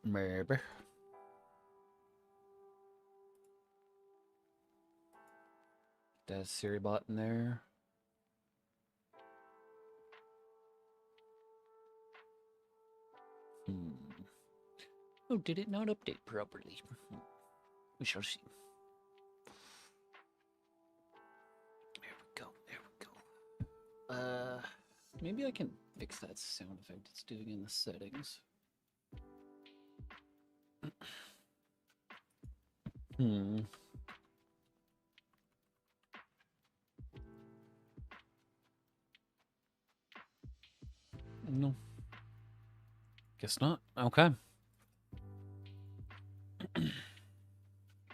Maybe. That Siri bot in there. Oh, did it not update properly? We shall see. There we go. There we go. Maybe I can fix that sound effect it's doing in the settings. No. Guess not. Okay.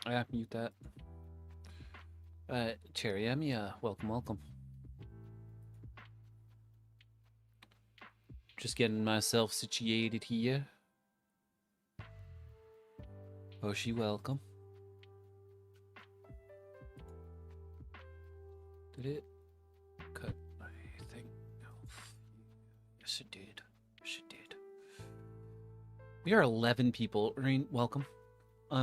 Yeah, mute that. Cherry M, yeah, welcome. Just getting myself situated here. Oh, she welcome. Did it cut my thing off? Yes, it did. Yes, it did. We are 11 people. Rain, welcome.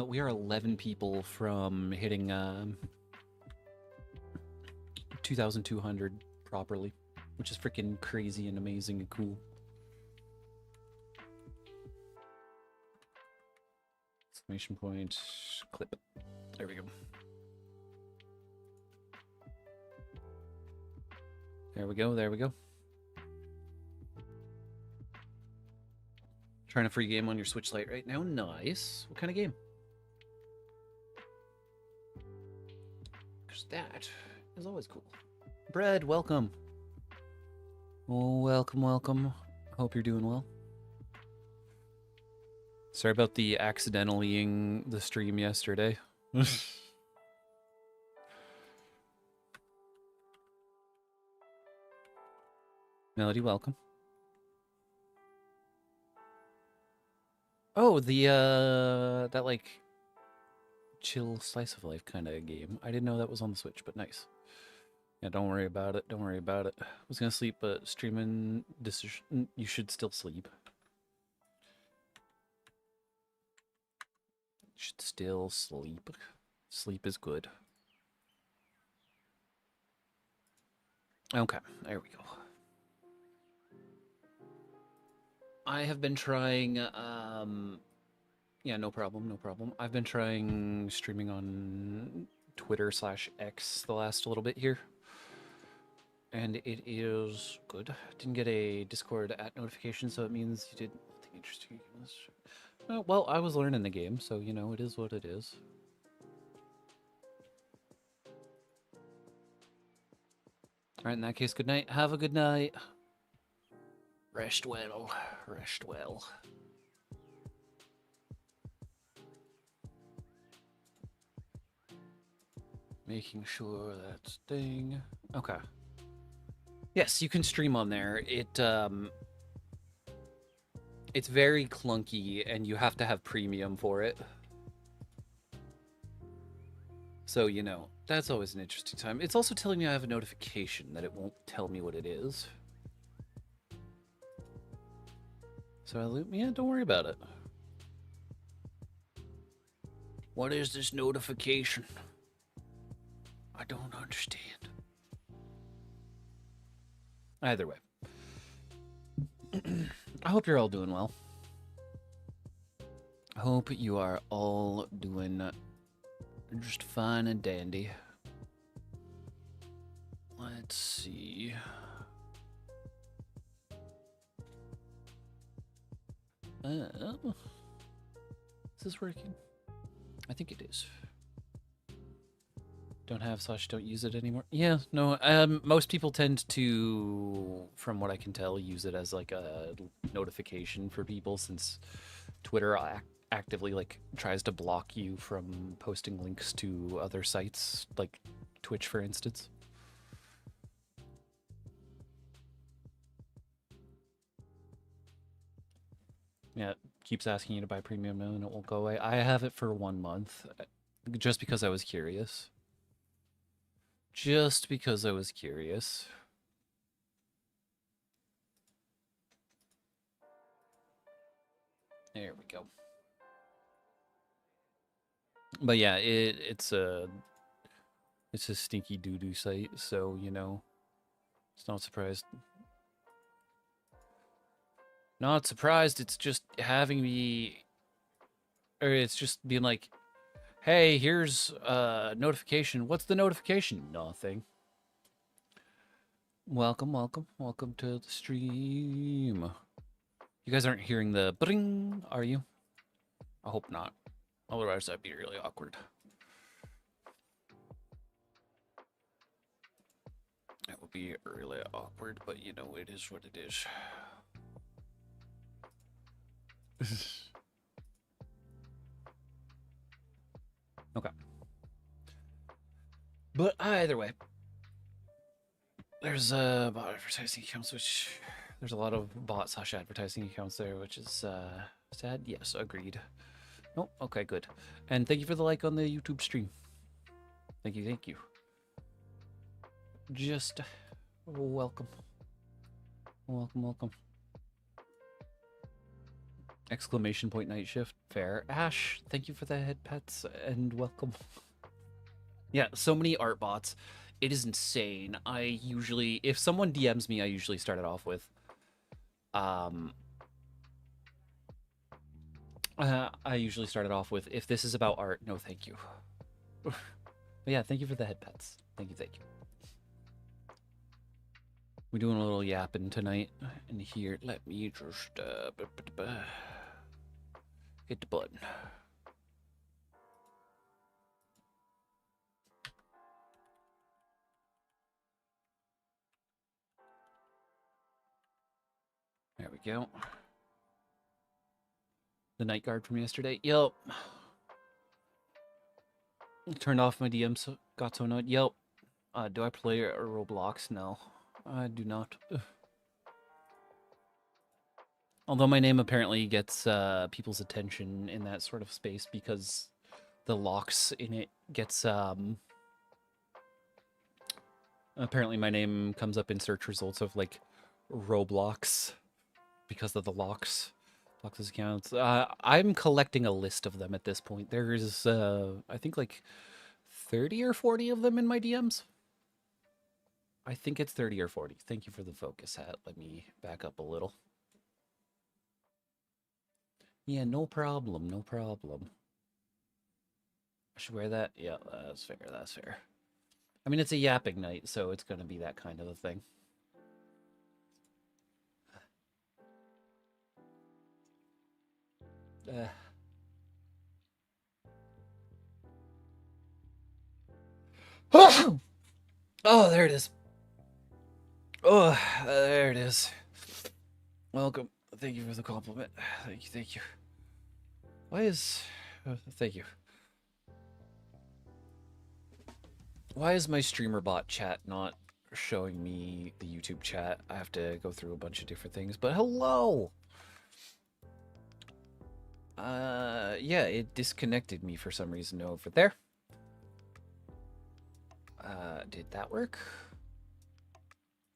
We are 11 people from hitting 2,200 properly, which is freaking crazy and amazing and cool. Exclamation point, clip. There we go. There we go, there we go. Trying a free game on your Switch Lite right now. Nice. What kind of game? Because that is always cool. Bread, welcome. Oh, welcome. Hope you're doing well. Sorry about the accidentally-ing the stream yesterday. Melody, welcome. Oh, the that like chill slice of life kind of game. I didn't know that was on the Switch, but nice. Yeah, don't worry about it. Don't worry about it. I was gonna sleep, but streaming decision. You should still sleep. You should still sleep. Sleep is good. Okay, there we go. I have been trying, yeah, no problem. I've been trying streaming on Twitter/X the last little bit here. And it is good. Didn't get a Discord notification, so it means you did nothing interesting. Well, I was learning the game, so, you know, it is what it is. Alright, in that case, good night. Have a good night. Rest well. Rest well. Making sure that's thing. Okay. Yes, you can stream on there. It's very clunky, and you have to have premium for it. So, you know, that's always an interesting time. It's also telling me I have a notification that it won't tell me what it is. So, yeah, don't worry about it. What is this notification? I don't understand. Either way. I hope you're all doing well. I hope you are all doing just fine and dandy. Let's see. Is this working? I think it is. Don't have / don't use it anymore. Yeah, no, most people tend to, from what I can tell, use it as like a notification for people, since Twitter actively like tries to block you from posting links to other sites, like Twitch, for instance. Yeah, it keeps asking you to buy premium and it won't go away. I have it for 1 month, just because I was curious. Just because I was curious. There we go. But yeah, it's a stinky doo-doo site, so you know, it's not surprised. Not surprised. It's just having me, or it's just being like, hey, here's a notification. What's the notification? Nothing. Welcome, welcome, welcome to the stream. You guys aren't hearing the bring, are you? I hope not. Otherwise, that'd be really awkward. That would be really awkward, but you know, it is what it is. Okay. But either way, there's bot advertising accounts, which there's a lot of bot / advertising accounts there, which is sad. Yes, agreed. Oh, okay, good. And thank you for the like on the YouTube stream. Thank you, thank you. Just welcome. Welcome, welcome. Exclamation point night shift. Fair. Ash, thank you for the head pets and welcome. Yeah, so many art bots. It is insane. I usually, if someone DMs me, I usually start it off with, if this is about art, no thank you. But yeah, thank you for the head pets. Thank you, thank you. We're doing a little yapping tonight in here. Let me just hit the button. There we go. The night guard from yesterday. Yep. Turned off my DMs. Got so annoyed. Yep. Do I play Roblox? No, I do not. Although my name apparently gets people's attention in that sort of space because the locks in it gets apparently my name comes up in search results of like Roblox because of the locks. Lox's accounts. I'm collecting a list of them at this point. There's I think like 30 or 40 of them in my DMs. I think it's 30 or 40. Thank you for the focus hat. Let me back up a little. Yeah, no problem, no problem. I should wear that? Yeah, that's fair, that's fair. I mean, it's a yapping night, so it's going to be that kind of a thing. Oh, there it is. Oh, there it is. Welcome. Thank you for the compliment. Thank you, thank you. Why is... thank you. Why is my streamer bot chat not showing me the YouTube chat? I have to go through a bunch of different things, but hello! Yeah, it disconnected me for some reason over there. Did that work?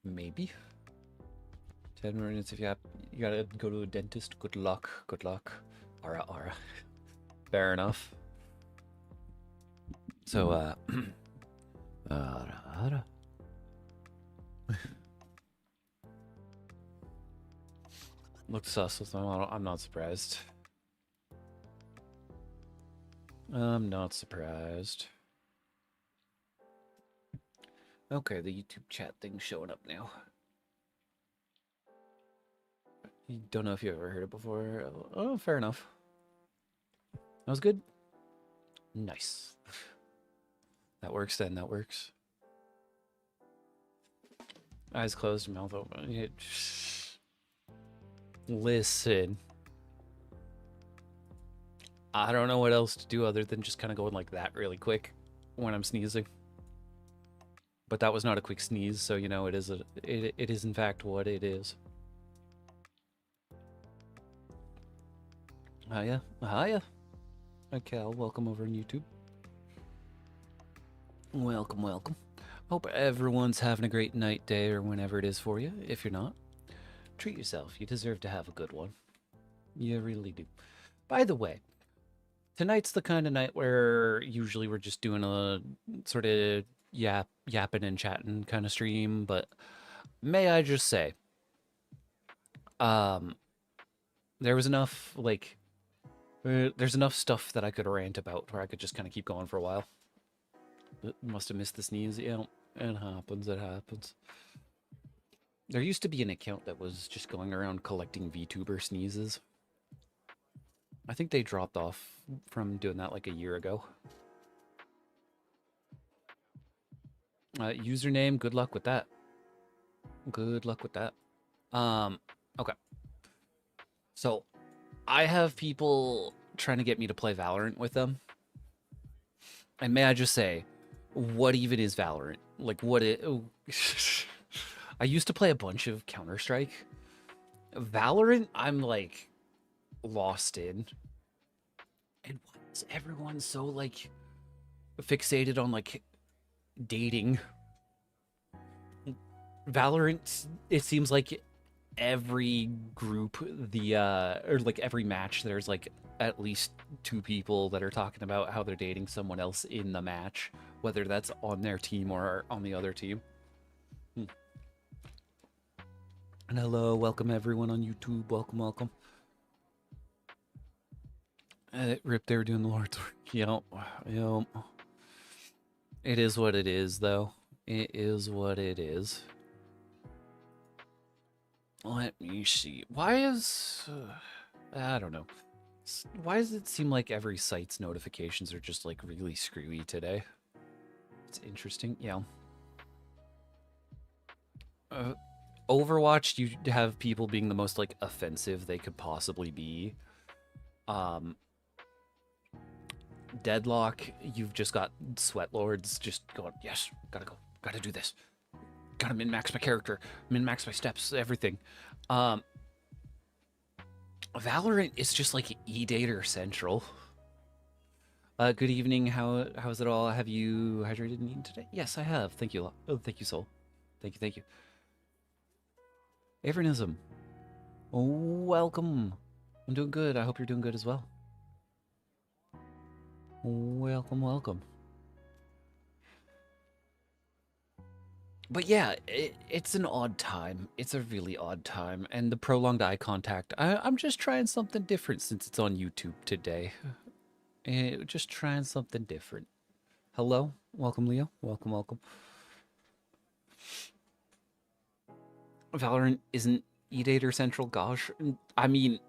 Maybe. 10 minutes if you gotta go to a dentist. Good luck, good luck. Ara, ara. Fair enough. So, ara, ara. Looked sus with my model. I'm not surprised. I'm not surprised. Okay, the YouTube chat thing's showing up now. You don't know if you ever heard it before. Oh, fair enough. That was good. Nice. That works then, that works. Eyes closed, mouth open. Listen. I don't know what else to do other than just kind of going like that really quick when I'm sneezing. But that was not a quick sneeze, so you know it is it is in fact what it is. Hiya. Hiya. Okay, welcome over on YouTube. Welcome, welcome. Hope everyone's having a great night, day, or whenever it is for you. If you're not, treat yourself. You deserve to have a good one. You really do. By the way, tonight's the kind of night where usually we're just doing a sort of yapping and chatting kind of stream, but may I just say, um, there was enough there's enough stuff that I could rant about where I could just kind of keep going for a while. Must have missed the sneeze. Yeah, it happens. It happens. There used to be an account that was just going around collecting VTuber sneezes. I think they dropped off from doing that like a year ago. Username, good luck with that. Good luck with that. Okay. So, I have people trying to get me to play Valorant with them. And may I just say, what even is Valorant? Like, what it... I used to play a bunch of Counter-Strike. Valorant, I'm, like, lost in. And why is everyone so, like, fixated on, like, dating? Valorant, it seems like every group, or, like, every match, there's, like, at least two people that are talking about how they're dating someone else in the match, whether that's on their team or on the other team. And hello, welcome everyone on YouTube. Welcome, welcome. Rip, they were doing the Lord's work. Yep. It is what it is, though. It is what it is. Let me see. Why is... I don't know. Why does it seem like every site's notifications are just, like, really screwy today? It's interesting. Yeah. Overwatch, you have people being the most, like, offensive they could possibly be. Deadlock, you've just got sweat lords just going, yes, gotta go, gotta do this, gotta min-max my character, min-max my steps, everything. Valorant is just like E-Dater Central. Good evening, how's it all? Have you hydrated and eaten today? Yes, I have, thank you. Oh, thank you, Soul. Thank you. Avronism, welcome. I'm doing good, I hope you're doing good as well. Welcome, welcome. But yeah, it's an odd time. It's a really odd time. And the prolonged eye contact, I'm just trying something different since it's on YouTube today. Just trying something different. Hello, welcome, Leo. Welcome, welcome. Valorant isn't E-Dater Central, gosh. I mean,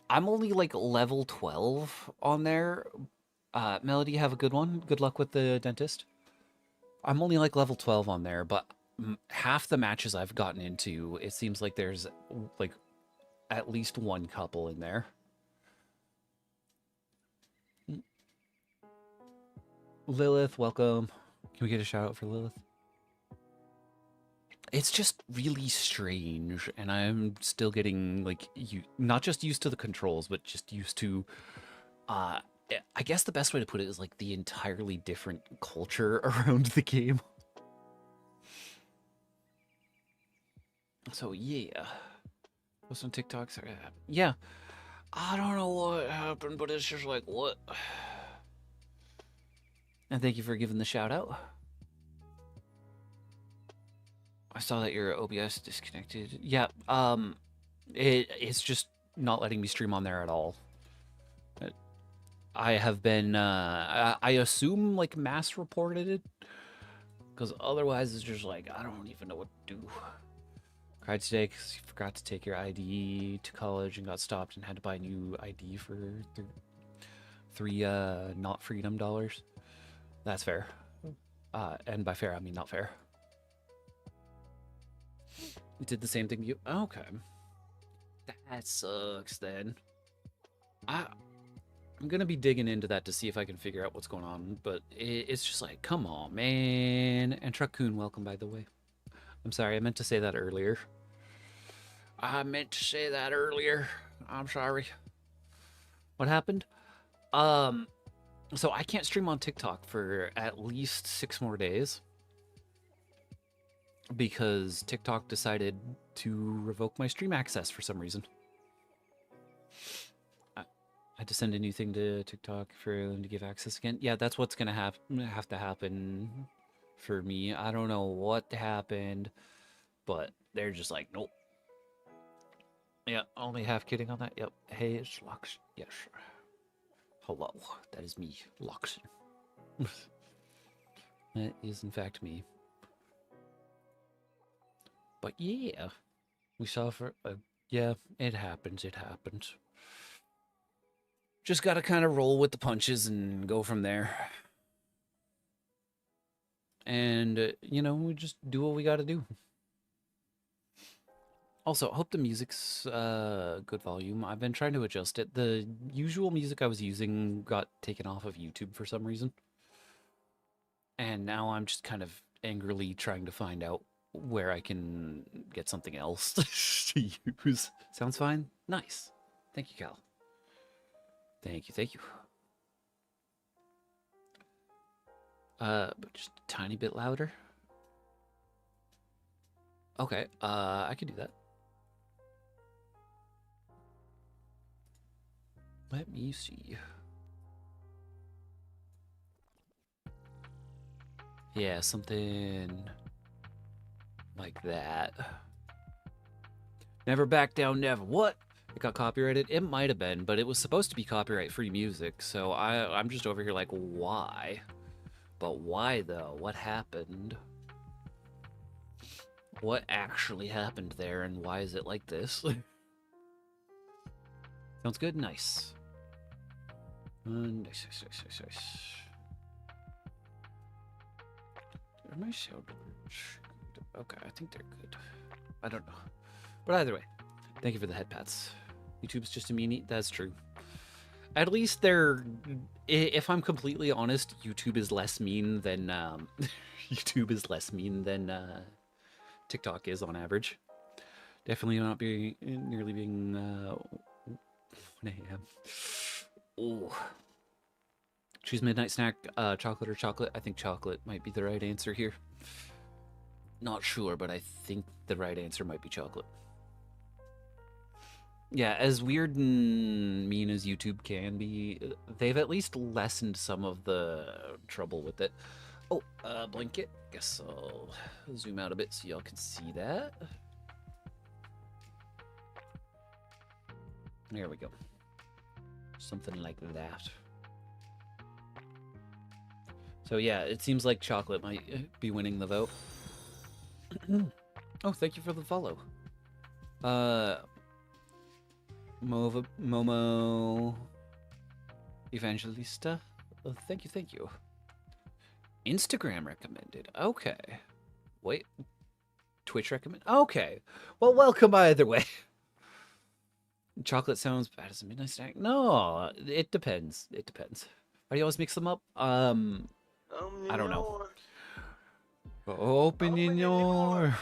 I'm only like level 12 on there. Melody, have a good one. Good luck with the dentist. I'm only like level 12 on there, but half the matches I've gotten into, it seems like there's like at least one couple in there. Lilith, welcome. Can we get a shout out for Lilith? It's just really strange, and I'm still getting like not just used to the controls, but just used to I guess the best way to put it is like the entirely different culture around the game. So yeah, post on TikToks. Yeah, I don't know what happened, but it's just like what. And thank you for giving the shout out. I saw that your OBS disconnected. Yeah, it's just not letting me stream on there at all. I have been, I assume like mass reported it, because otherwise it's just like I don't even know what to do. Cried today because you forgot to take your ID to college and got stopped and had to buy a new ID for three not freedom dollars. That's fair. And by fair, I mean not fair. You did the same thing to you? Okay. That sucks then. I'm gonna be digging into that to see if I can figure out what's going on, but it's just like, come on, man. And Truckcoon, welcome, by the way. I'm sorry, I meant to say that earlier. I'm sorry. What happened? So I can't stream on TikTok for at least 6 more days because TikTok decided to revoke my stream access for some reason. had to send a new thing to TikTok for them to give access again. Yeah, that's what's gonna have to happen for me. I don't know what happened, but they're just like, nope. Yeah, only half kidding on that. Yep. Hey, it's Lux. Yes. Hello, that is me, Lux. That is in fact me. But yeah, we saw for yeah, it happens. It happens. Just got to kind of roll with the punches and go from there. And we just do what we got to do. Also, I hope the music's good volume. I've been trying to adjust it. The usual music I was using got taken off of YouTube for some reason. And now I'm just kind of angrily trying to find out where I can get something else to use. Sounds fine? Nice. Thank you, Cal. Thank you, thank you. But just a tiny bit louder. Okay, I can do that. Let me see. Yeah, something like that. Never back down, never. What? It got copyrighted? It might have been, but it was supposed to be copyright-free music, so I'm just over here like, why? But why, though? What happened? What actually happened there, and why is it like this? Sounds good? Nice. Nice. Are my sound alerts? Okay, I think they're good. I don't know. But either way, thank you for the head pats. YouTube's just a meanie. That's true. At least they're... If I'm completely honest, YouTube is less mean than... YouTube is less mean than TikTok is on average. Definitely not nearly being 1 a.m. Oh. Choose midnight snack, chocolate or chocolate. I think chocolate might be the right answer here. Not sure, but I think the right answer might be chocolate. Yeah, as weird and mean as YouTube can be, they've at least lessened some of the trouble with it. Oh, blanket. Guess I'll zoom out a bit so y'all can see that. There we go. Something like that. So yeah, it seems like chocolate might be winning the vote. Oh, thank you for the follow. Momo Evangelista. Oh, thank you. Instagram recommended. Okay. Wait. Twitch recommend. Okay. Well, welcome either way. Chocolate sounds bad as a midnight snack. No, it depends. It depends. Why do you always mix them up? I don't know. Open your.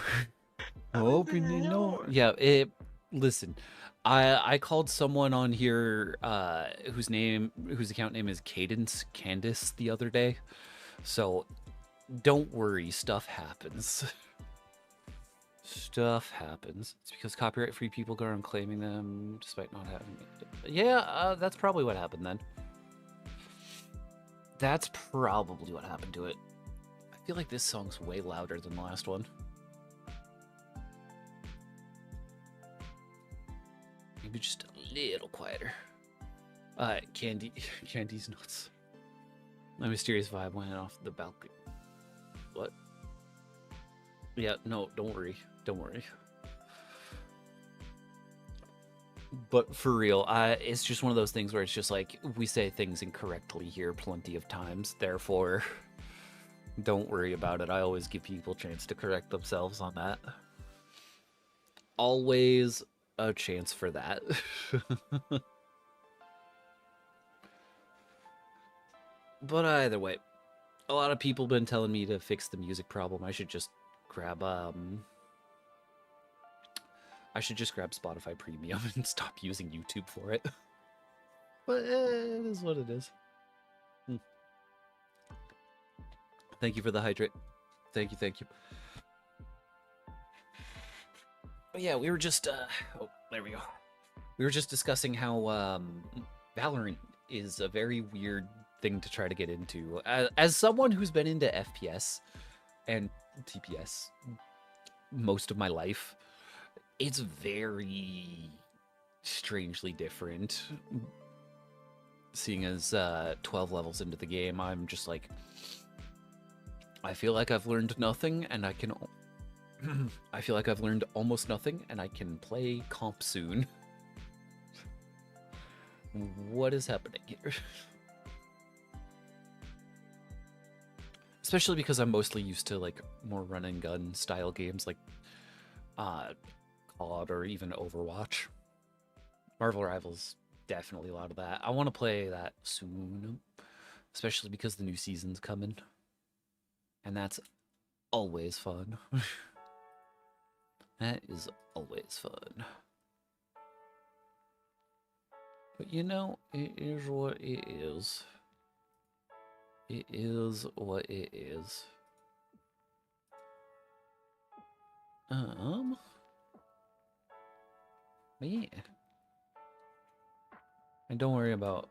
Open your. Yeah. Listen. I called someone on here whose account name is Candace the other day. So don't worry, stuff happens. Stuff happens. It's because copyright-free people go around claiming them despite not having it. Yeah, that's probably what happened then. That's probably what happened to it. I feel like this song's way louder than the last one. Maybe just a little quieter. Candy's nuts. My mysterious vibe went off the balcony. What? Yeah, no, don't worry. Don't worry. But for real, it's just one of those things where it's just like, we say things incorrectly here plenty of times, therefore, don't worry about it. I always give people a chance to correct themselves on that. Always a chance for that. But either way, a lot of people been telling me to fix the music problem. I should just grab Spotify Premium and stop using YouTube for it. But it is what it is. Thank you for the hydrate. Thank you. But yeah, we were just oh, there we go. We were just discussing how Valorant is a very weird thing to try to get into. As someone who's been into FPS and TPS most of my life, it's very strangely different. Seeing as 12 levels into the game, I'm just like, I feel like I've learned nothing, and I can. I feel like I've learned almost nothing, and I can play comp soon. What is happening here? Especially because I'm mostly used to like more run and gun style games like COD or even Overwatch. Marvel Rivals, definitely a lot of that. I want to play that soon, especially because the new season's coming. And that's always fun. That is always fun. But you know, it is what it is. It is what it is. Yeah. And don't worry about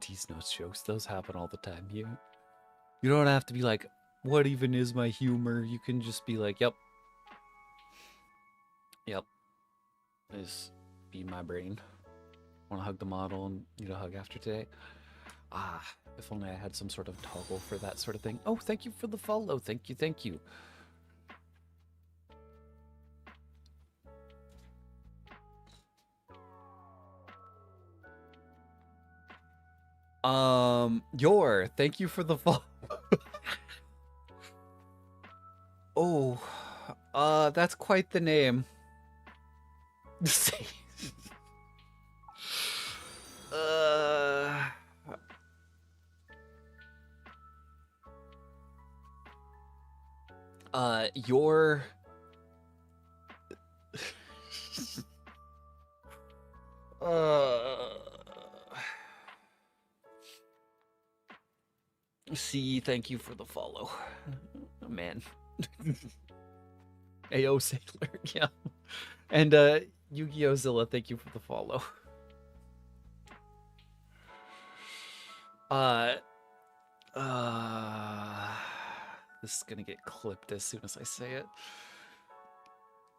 these notes jokes. Those happen all the time. You don't have to be like, what even is my humor? You can just be like, yep. Yep. This be my brain. Want to hug the model and need a hug after today? If only I had some sort of toggle for that sort of thing. Oh, thank you for the follow. Thank you, thank you. Thank you for the follow. Oh, that's quite the name. Your see, thank you for the follow. Oh, man. AO Sailor, yeah. And Yu-Gi-Oh! Zilla, thank you for the follow. This is gonna get clipped as soon as I say it.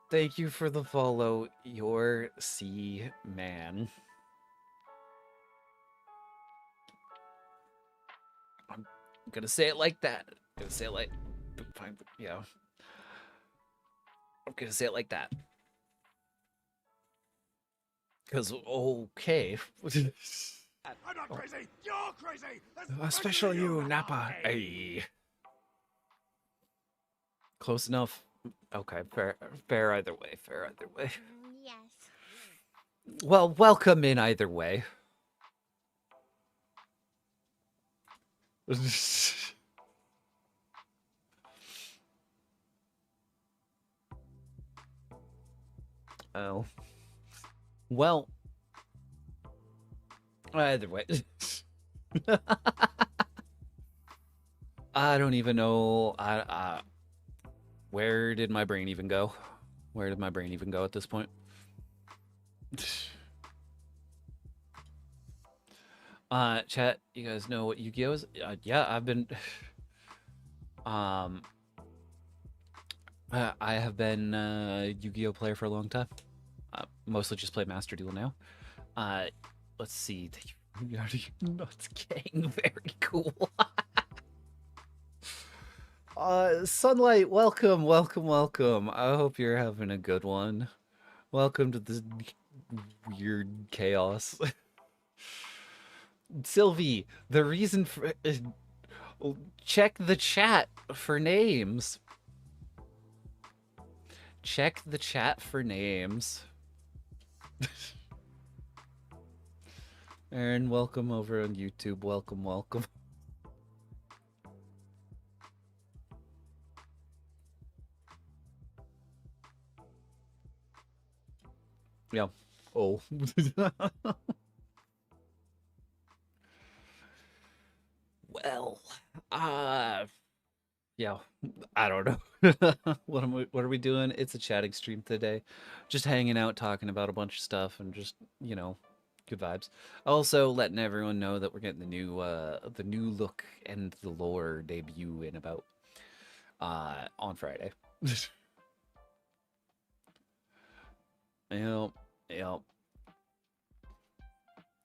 Thank you for the follow, your C man. I'm gonna say it like that. I'm gonna say it like, yeah. I'm gonna say it like that. Because, okay. I'm not crazy! You're crazy! Especially you, Nappa. Hey. Close enough. Okay, fair either way. Fair either way. Yes. Well, welcome in either way. Oh. Well. Either way. I don't even know. Where did my brain even go? Where did my brain even go at this point? Chat, you guys know what Yu-Gi-Oh is? Yeah, I've been I have been a Yu-Gi-Oh player for a long time. Mostly just play Master Duel now. Let's see. Nuts Gang, very cool. Sunlight, welcome, welcome, welcome. I hope you're having a good one. Welcome to this weird chaos. Sylvie, the reason for check the chat for names. Check the chat for names. Aaron, welcome over on YouTube. Welcome, welcome. Yeah. Oh. Well, yeah, I don't know. What are we doing? It's a chatting stream today. Just hanging out, talking about a bunch of stuff, and just, you know, Good vibes. Also, letting everyone know that we're getting the new look and the lore debut in about on Friday. Yep, yep.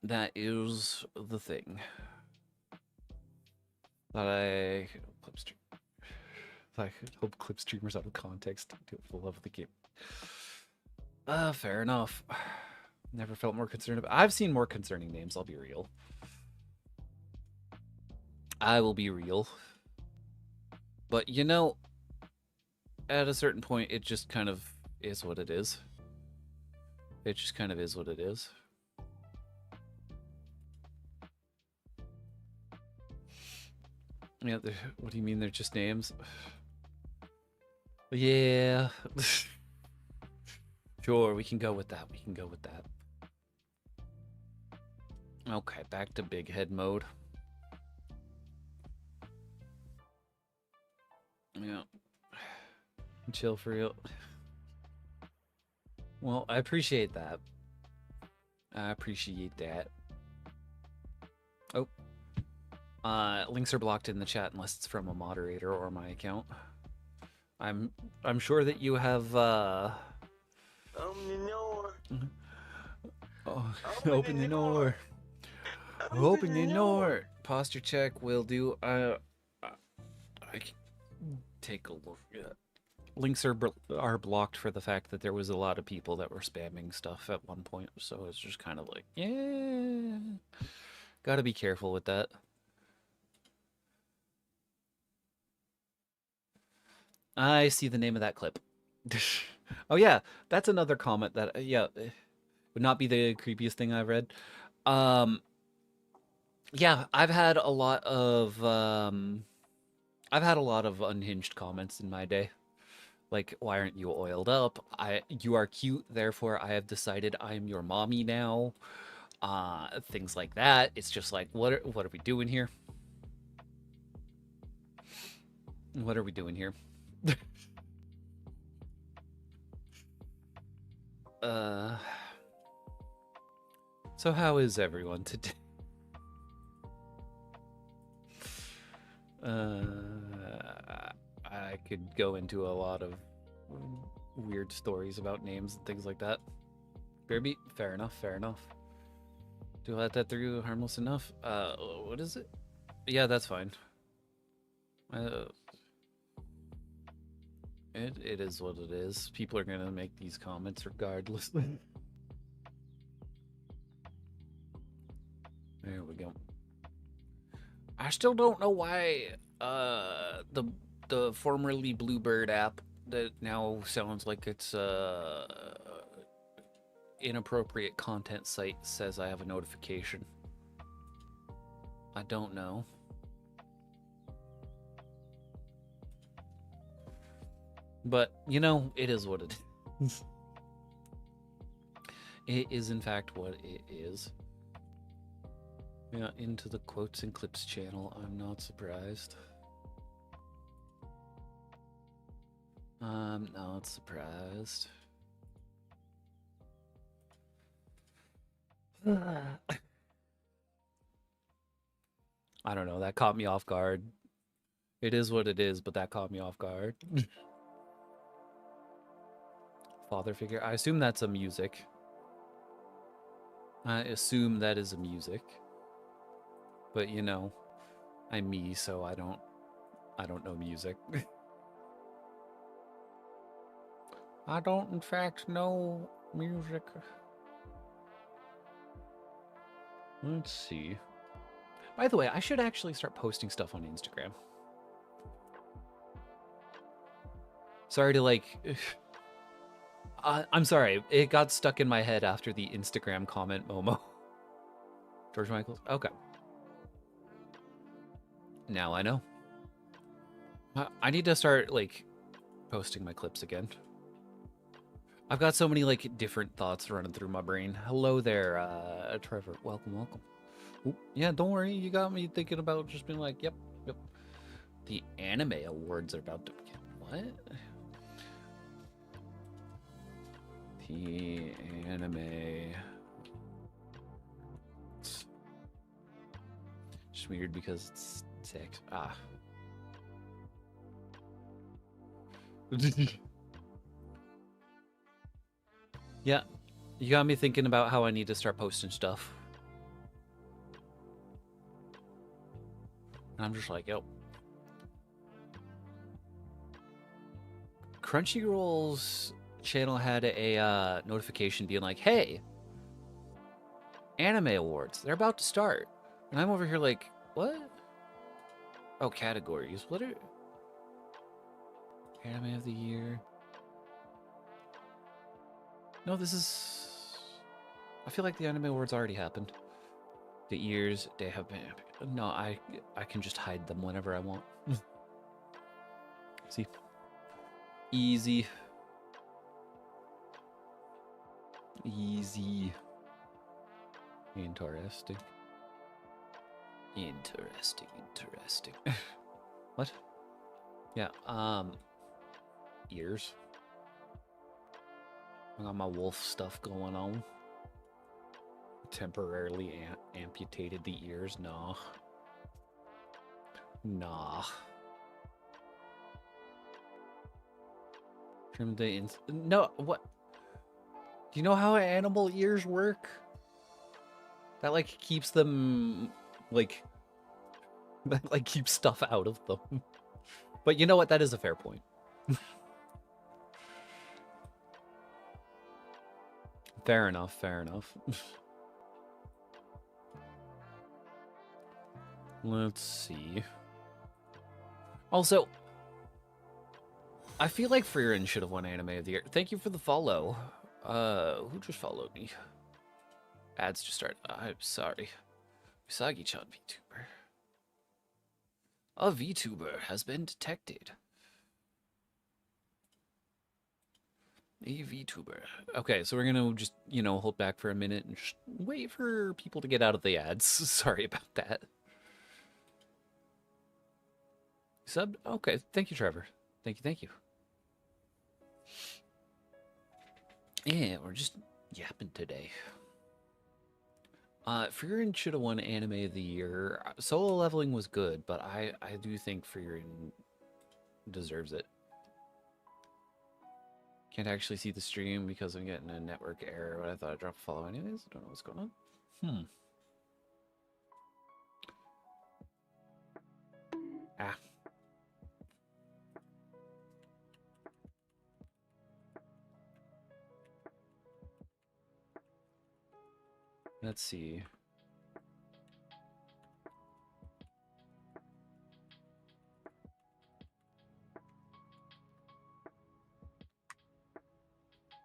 That is the thing. That I clipstream. I hope clip streamers out of context do it for the love of the game. Fair enough. Never felt more concerned about. I've seen more concerning names. I'll be real. I will be real. But you know, at a certain point, it just kind of is what it is. It just kind of is what it is. Yeah, what do you mean they're just names? Yeah. Sure, we can go with that. We can go with that. Okay, back to big head mode. Yeah. Chill for real. Well, I appreciate that. I appreciate that. Oh. Links are blocked in the chat unless it's from a moderator or my account. I'm sure that you have Open the door. Oh, open the door. Open the door. Posture check will do. I can take a look. Links are blocked for the fact that there was a lot of people that were spamming stuff at one point, so it's just kind of like, yeah, gotta be careful with that. I see the name of that clip. Oh yeah, that's another comment that yeah, would not be the creepiest thing I've read. Yeah, I've had a lot of unhinged comments in my day. Like, why aren't you oiled up? You are cute, therefore I have decided I am your mommy now. Things like that. It's just like, what are we doing here? What are we doing here? So how is everyone today? I could go into a lot of weird stories about names and things like that. Bearbeat, fair enough, fair enough. Do I let that through? Harmless enough? What is it? Yeah, that's fine. It is what it is. People are gonna make these comments regardless. There we go. I still don't know why the formerly Bluebird app that now sounds like it's inappropriate content site says I have a notification. I don't know. But, you know, it is what it is. It is, in fact, what it is. Yeah, into the quotes and clips channel. I'm not surprised. I'm not surprised. I don't know. That caught me off guard. It is what it is, but that caught me off guard. Father figure. I assume that's a music. I assume that is a music. But you know, I'm me, so I don't know music. I don't in fact know music. Let's see. By the way, I should actually start posting stuff on Instagram. Sorry to like I'm sorry. It got stuck in my head after the Instagram comment, Momo. George Michaels? Okay. Now I know. I need to start, like, posting my clips again. I've got so many, like, different thoughts running through my brain. Hello there, Trevor. Welcome, welcome. Ooh, yeah, don't worry. You got me thinking about just being like, yep, yep. The anime awards are about to begin. What? The anime just weird because it's 6. Ah. Yeah, you got me thinking about how I need to start posting stuff. And I'm just like, yo. Crunchyroll's channel had a notification being like, hey, Anime Awards, they're about to start. And I'm over here like, what? Oh, categories. What are... Anime of the Year. No, this is... I feel like the Anime Awards already happened. The years, they have been... No, I can just hide them whenever I want. See? Easy. Easy. Interesting. Interesting, interesting. What? Yeah, ears. I got my wolf stuff going on. Temporarily amputated the ears. Nah. Nah. Trim the no, what? Do you know how animal ears work? That like keeps them like that like keeps stuff out of them. But you know what? That is a fair point. Fair enough, fair enough. Let's see. Also, I feel like Freerin should have won Anime of the Year. Thank you for the follow. Who just followed me? Ads just started. I'm sorry. Usagi-chan VTuber. A VTuber has been detected. A VTuber. Okay, so we're gonna just, you know, hold back for a minute and just wait for people to get out of the ads. Sorry about that. Sub? Okay, thank you, Trevor. Thank you, thank you. Yeah, we're just yapping today. Freerin should have won Anime of the Year. Solo Leveling was good, but I do think Freerin deserves it. Can't actually see the stream because I'm getting a network error, but I thought I'd drop a follow anyways. I don't know what's going on. Ah. Let's see.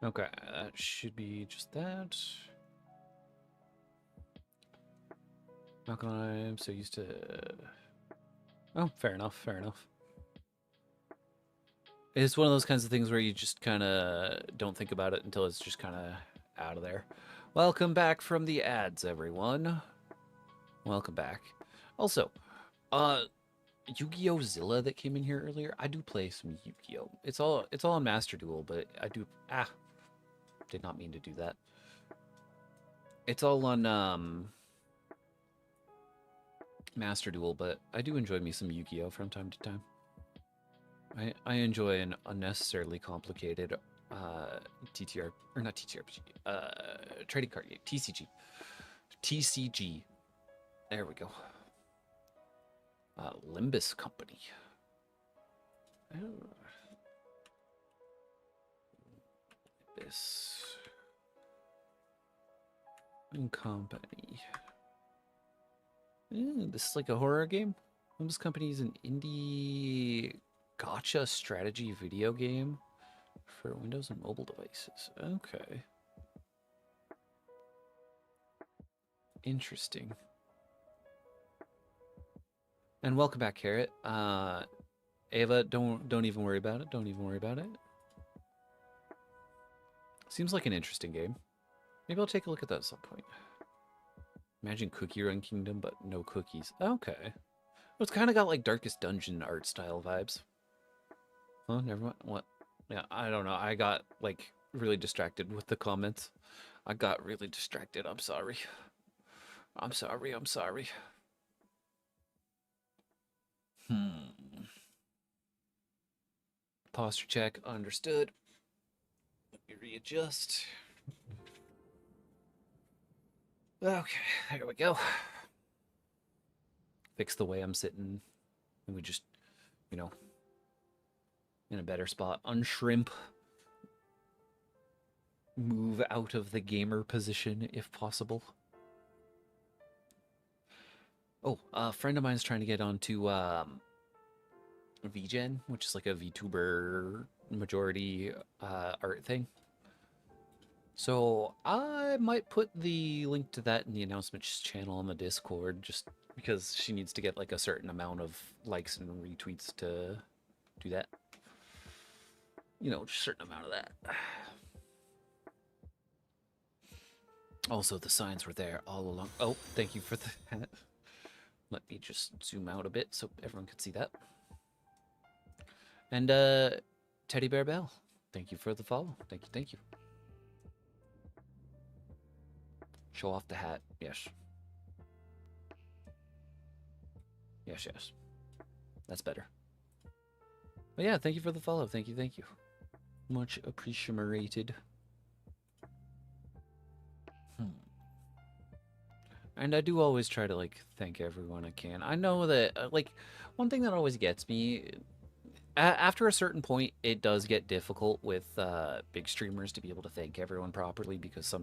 Okay, that should be just that. Not gonna lie, I'm so used to... Oh, fair enough, fair enough. It's one of those kinds of things where you just kind of don't think about it until it's just kind of out of there. Welcome back from the ads, everyone. Welcome back. Also, Yu-Gi-Oh! Zilla that came in here earlier, I do play some Yu-Gi-Oh! It's all on Master Duel, but I do... did not mean to do that. It's all on, Master Duel, but I do enjoy me some Yu-Gi-Oh! From time to time. I enjoy an unnecessarily complicated TTR or not TTRPG, trading card game, TCG. TCG. There we go. Limbus Company. Oh. Limbus Company. This is like a horror game. Limbus Company is an indie gotcha strategy video game for Windows and mobile devices. Okay. Interesting. And welcome back, Carrot. Ava, don't even worry about it. Don't even worry about it. Seems like an interesting game. Maybe I'll take a look at that at some point. Imagine Cookie Run Kingdom, but no cookies. Okay. Well, it's kind of got like Darkest Dungeon art style vibes. Oh, never mind. What? Yeah, I don't know. I got like really distracted with the comments. I got really distracted. I'm sorry. I'm sorry. I'm sorry. Posture check, understood. Let me readjust. Okay, there we go. Fix the way I'm sitting. And we just, you know, in a better spot. Unshrimp. Move out of the gamer position if possible. Oh, a friend of mine is trying to get onto VGen, which is like a VTuber majority art thing. So I might put the link to that in the announcements channel on the Discord, just because she needs to get like a certain amount of likes and retweets to do that. You know, just a certain amount of that. Also, the signs were there all along. Oh, thank you for that. Let me just zoom out a bit so everyone can see that. And Teddy Bear Bell, thank you for the follow. Thank you, thank you. Show off the hat. Yes. Yes, yes. That's better. But yeah, thank you for the follow. Thank you, thank you. Much appreciated. And I do always try to like thank everyone I can. I know that like one thing that always gets me after a certain point, it does get difficult with big streamers to be able to thank everyone properly because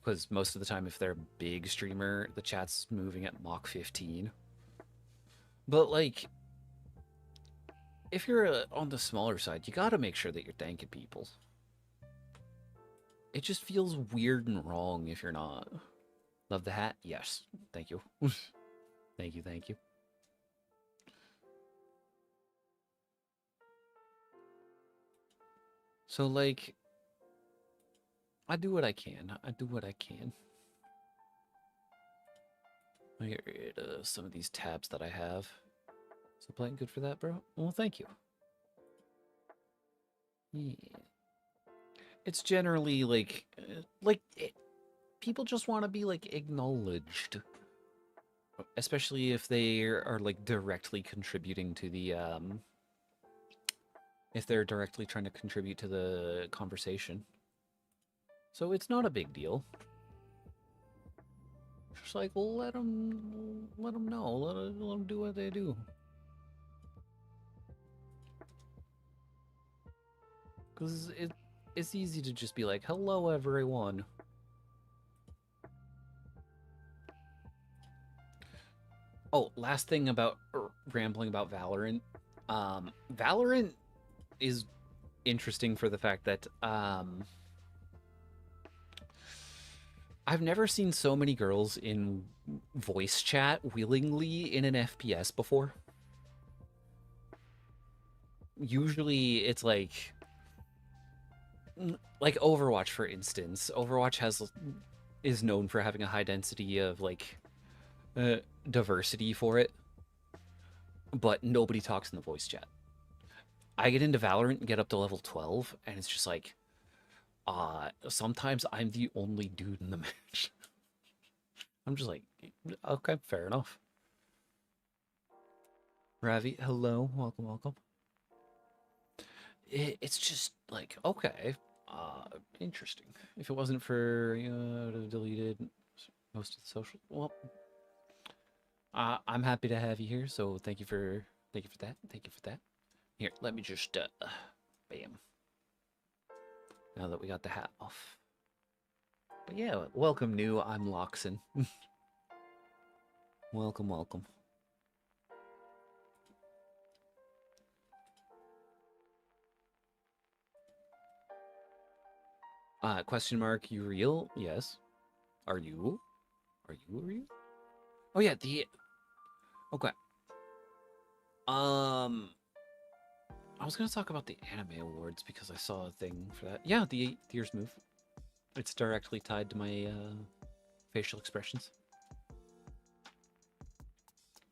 because most of the time if they're a big streamer, the chat's moving at Mach 15. But like if you're on the smaller side, you got to make sure that you're thanking people. It just feels weird and wrong if you're not. Love the hat? Yes. Thank you. Thank you, thank you. So, like, I do what I can. I do what I can. I get rid of some of these tabs that I have. So playing good for that, bro? Well, thank you. Yeah. It's generally, like people just want to be, like, acknowledged. Especially if they are, like, directly contributing to the, if they're directly trying to contribute to the conversation. So it's not a big deal. Just like let them know, let them do what they do. Because it's easy to just be like, hello everyone. Oh, last thing about rambling about Valorant. Valorant is interesting for the fact that I've never seen so many girls in voice chat willingly in an FPS before. Usually it's like Overwatch, for instance. Overwatch is known for having a high density of like diversity for it, but nobody talks in the voice chat. I get into Valorant and get up to level 12, and it's just like, sometimes I'm the only dude in the match. I'm just like, okay, fair enough. Ravi, hello, welcome, welcome. It's just like, okay, interesting. If it wasn't for, deleted most of the social, well, I'm happy to have you here, so thank you for that. Thank you for that. Here, let me just, bam. Now that we got the hat off. But yeah, welcome new, I'm Loxon. Welcome, welcome. Question mark, you real? Yes. Are you? Are you real? Oh yeah, okay. I was gonna talk about the anime awards because I saw a thing for that. Yeah, the 8 years move. It's directly tied to my facial expressions.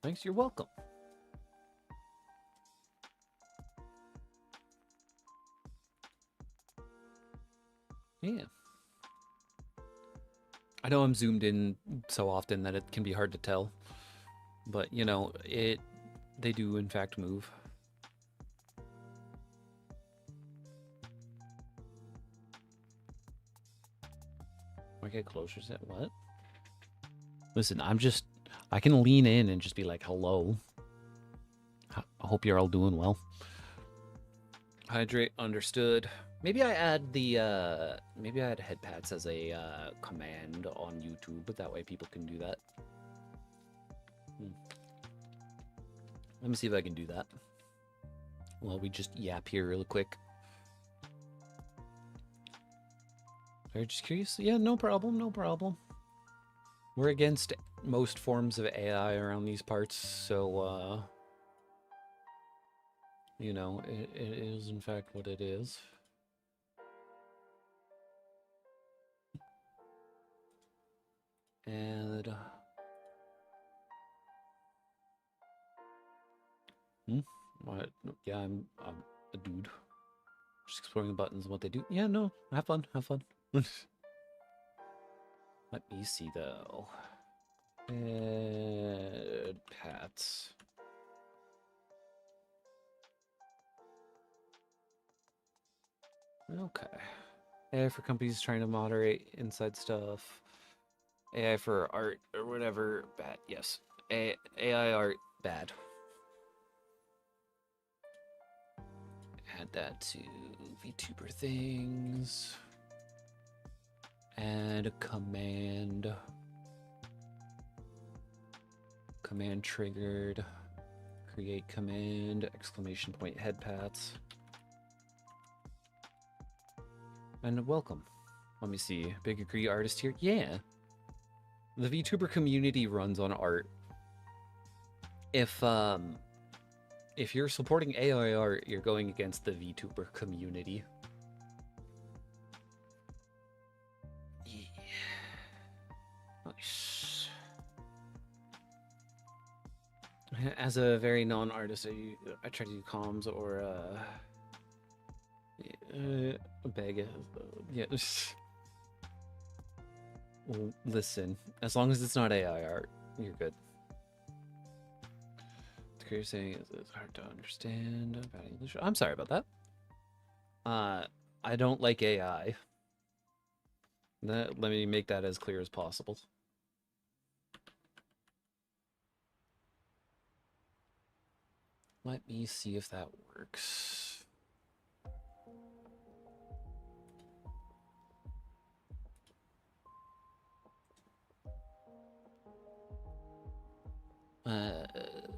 Thanks, you're welcome. Yeah. I know I'm zoomed in so often that it can be hard to tell. But, you know, They do, in fact, move. I get closer to what? Listen, I can lean in and just be like, hello. I hope you're all doing well. Hydrate, understood. Maybe I add maybe I add head pats as a command on YouTube, but that way people can do that. Let me see if I can do that. Well, we just yap here real quick. Are you just curious? Yeah, no problem, no problem. We're against most forms of AI around these parts, so, you know, it is in fact what it is. And... What? Yeah, I'm a dude. Just exploring the buttons and what they do. Yeah, no, have fun, have fun. Let me see, though. Pats. Okay. AI for companies trying to moderate inside stuff. AI for art or whatever, bad. Yes. AI art, bad. Add that to VTuber things. Add a command. Command triggered. Create command. Exclamation point head pats. And welcome. Let me see. Big agree artist here. Yeah. The VTuber community runs on art. If you're supporting AI art, you're going against the VTuber community. Yeah. Nice. As a very non-artist, I try to do comms or beg. Yeah. Well, listen, as long as it's not AI art, you're good. You're saying it's hard to understand about English. I'm sorry about that. I don't like AI. Let me make that as clear as possible. Let me see if that works.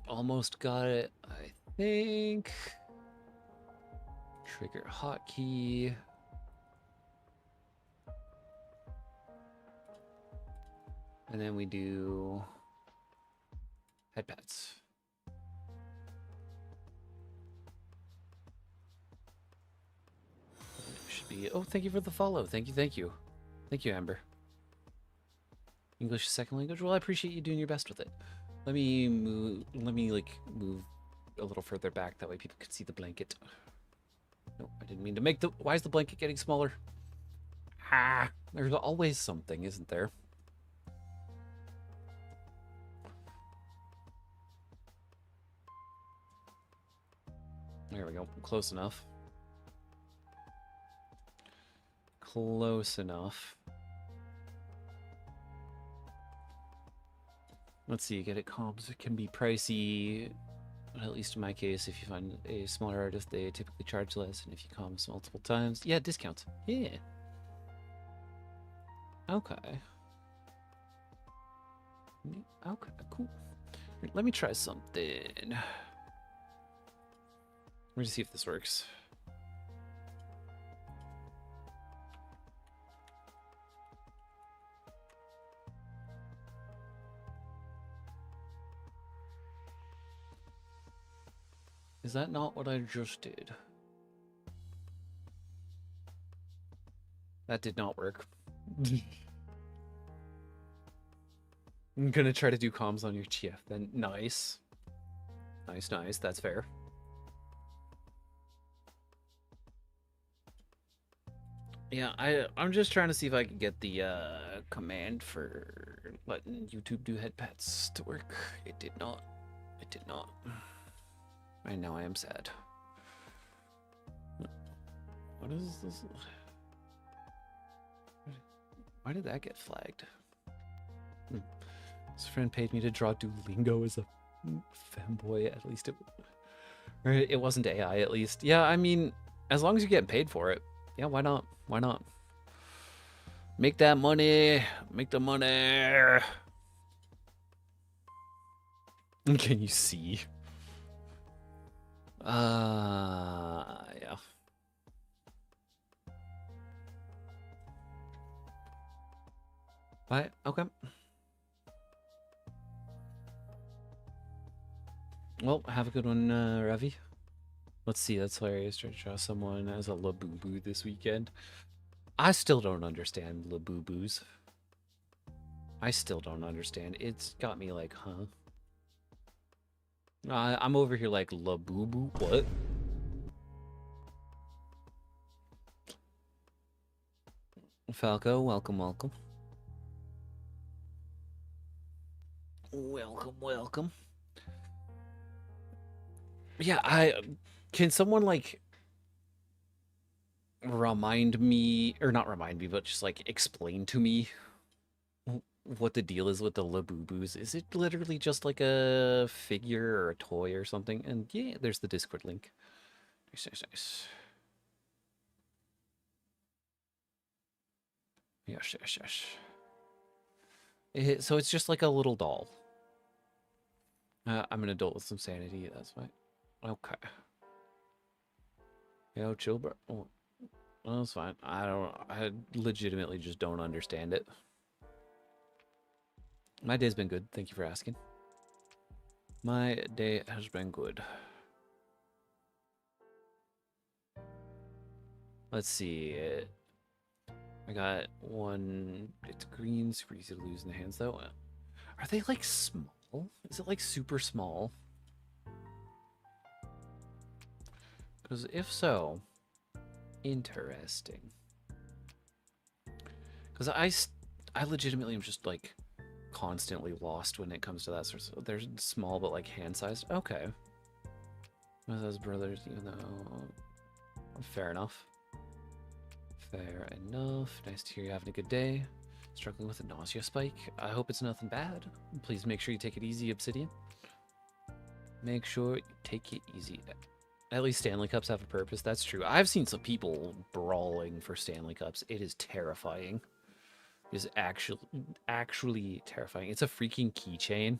Almost got it, I think. Trigger hotkey. And then we do head pats. Should be. Oh, thank you for the follow. Thank you, thank you. Thank you, Amber. English is second language. Well, I appreciate you doing your best with it. Let me move a little further back. That way people can see the blanket. No, I didn't mean to make the... Why is the blanket getting smaller? Ah, there's always something, isn't there? There we go. Close enough. Close enough. Let's see, get it comps. It can be pricey, at least in my case. If you find a smaller artist, they typically charge less, and if you comps multiple times, yeah, discounts. Yeah. Okay. Okay, cool. Let me try something. Let me see if this works. Is that not what I just did? That did not work. I'm gonna try to do comms on your GF then. Nice. Nice, nice. That's fair. Yeah, I'm just trying to see if I can get the command for letting YouTube do head pats to work. It did not. It did not. I know I am sad. What is this? Why did that get flagged? His friend paid me to draw Duolingo as a femboy. At least it wasn't AI. At least, yeah. I mean, as long as you're getting paid for it, yeah. Why not? Why not? Make that money. Make the money. Can you see? Yeah. Bye. Okay. Well, have a good one, Ravi. Let's see, that's hilarious. Trying to draw someone as a Labubu this weekend. I still don't understand Labubus. I still don't understand. It's got me like, huh? I'm over here like, Labubu? What? Falco, welcome, welcome. Welcome, welcome. Yeah, can someone like remind me, or not remind me, but just like explain to me what the deal is with the Labubus? Is it literally just like a figure or a toy or something? And yeah, there's the Discord link. Nice, nice, nice. Yes, yes, yes. So it's just like a little doll. I'm an adult with some sanity, that's fine. Okay. Yo, chill, bro. Oh, that's fine. I legitimately just don't understand it. My day's been good. Thank you for asking. My day has been good. Let's see. I got one. It's green, super easy to lose in the hands, though. Are they like small? Is it like super small? Because if so, interesting. Because I legitimately am just like constantly lost when it comes to that sort of. They're small but like hand-sized. Okay. With those brothers, even though fair enough. Fair enough. Nice to hear you're having a good day. Struggling with a nausea spike. I hope it's nothing bad. Please make sure you take it easy, Obsidian. Make sure you take it easy. At least Stanley Cups have a purpose. That's true. I've seen some people brawling for Stanley Cups. It is terrifying. It is actually terrifying. It's a freaking keychain.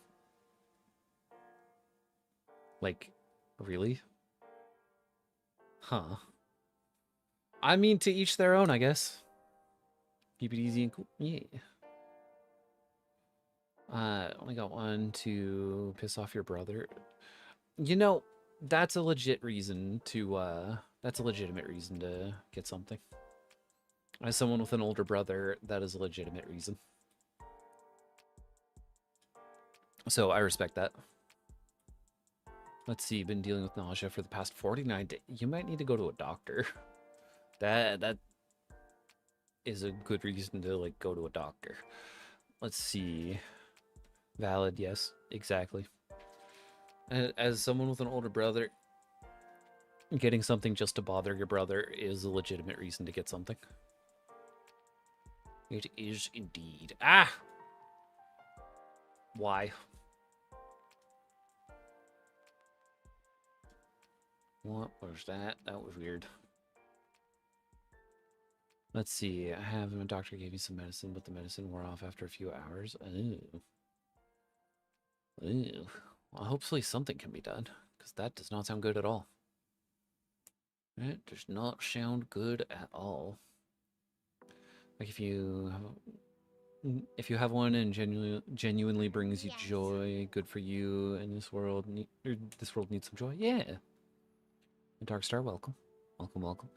Like, really? Huh. I mean, to each their own, I guess. Keep it easy and cool. Yeah. Only got one to piss off your brother. You know, that's a legit reason to, that's a legitimate reason to get something. As someone with an older brother, that is a legitimate reason. So I respect that. Let's see, been dealing with nausea for the past 49 days. You might need to go to a doctor. That is a good reason to like go to a doctor. Let's see. Valid, yes, exactly. As someone with an older brother, getting something just to bother your brother is a legitimate reason to get something. It is indeed. Ah! Why? What was that? That was weird. Let's see. I have a doctor gave me some medicine, but the medicine wore off after a few hours. Ooh. Ooh. Well, hopefully something can be done, because that does not sound good at all. It does not sound good at all. Like if you have one and genuinely brings you joy, good for you, and this world needs some joy. Yeah. And Dark Star, welcome, welcome, welcome.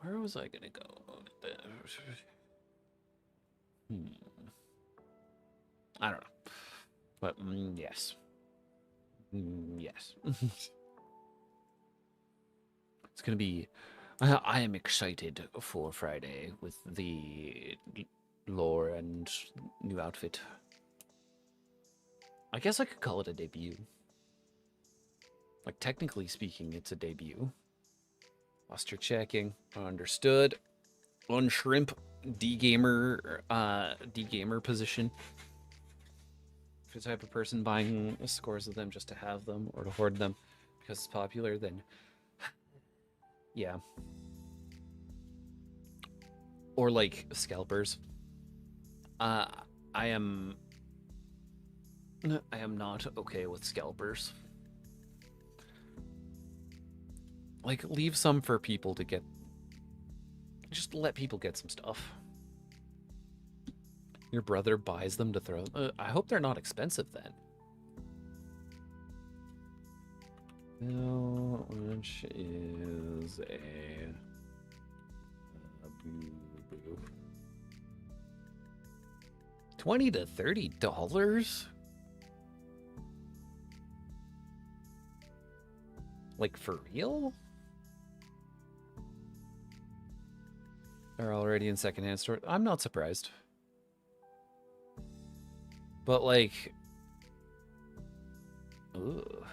Where was I gonna go? I don't know, but yes, yes. It's gonna be. I am excited for Friday with the lore and new outfit. I guess I could call it a debut. Like, technically speaking, it's a debut. Posture checking. Understood. Unshrimp. D-gamer position. If you're the type of person buying scores of them just to have them or to hoard them because it's popular, then yeah. Or like scalpers. I am not okay with scalpers. Like, leave some for people to get. Just let people get some stuff. Your brother buys them to throw. I hope they're not expensive then. How much is a boo-boo? $20 to $30? Like, for real? They're already in secondhand store. I'm not surprised. But like, ooh.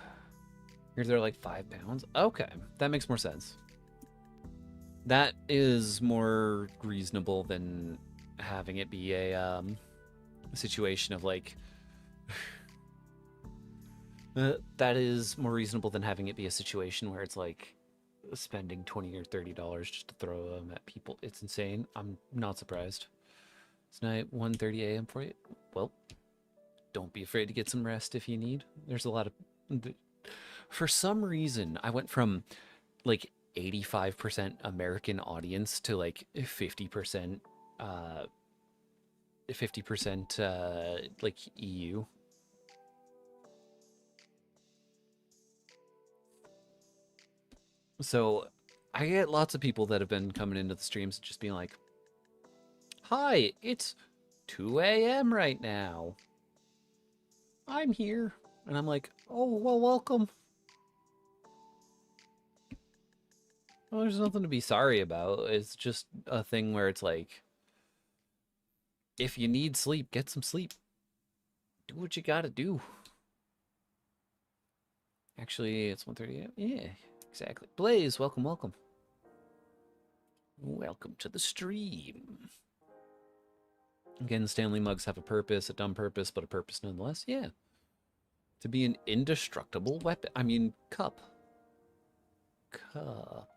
Here's they're like £5. Okay, that makes more sense. That is more reasonable than having it be a situation of like. That is more reasonable than having it be a situation where it's like spending $20 or $30 just to throw them at people. It's insane. I'm not surprised. It's night 1:30 a.m. for you. Well, don't be afraid to get some rest if you need. There's a lot of. For some reason, I went from like 85% American audience to like 50%, 50% like EU. So I get lots of people that have been coming into the streams just being like, "Hi, it's 2 a.m. right now. I'm here." And I'm like, "Oh, well, welcome." Well, there's nothing to be sorry about. It's just a thing where it's like, if you need sleep, get some sleep. Do what you gotta do. Actually, it's 1:30 a.m. Yeah, exactly. Blaze, welcome, welcome. Welcome to the stream. Again, Stanley mugs have a purpose, a dumb purpose, but a purpose nonetheless. Yeah. To be an indestructible weapon. I mean, cup. Cup.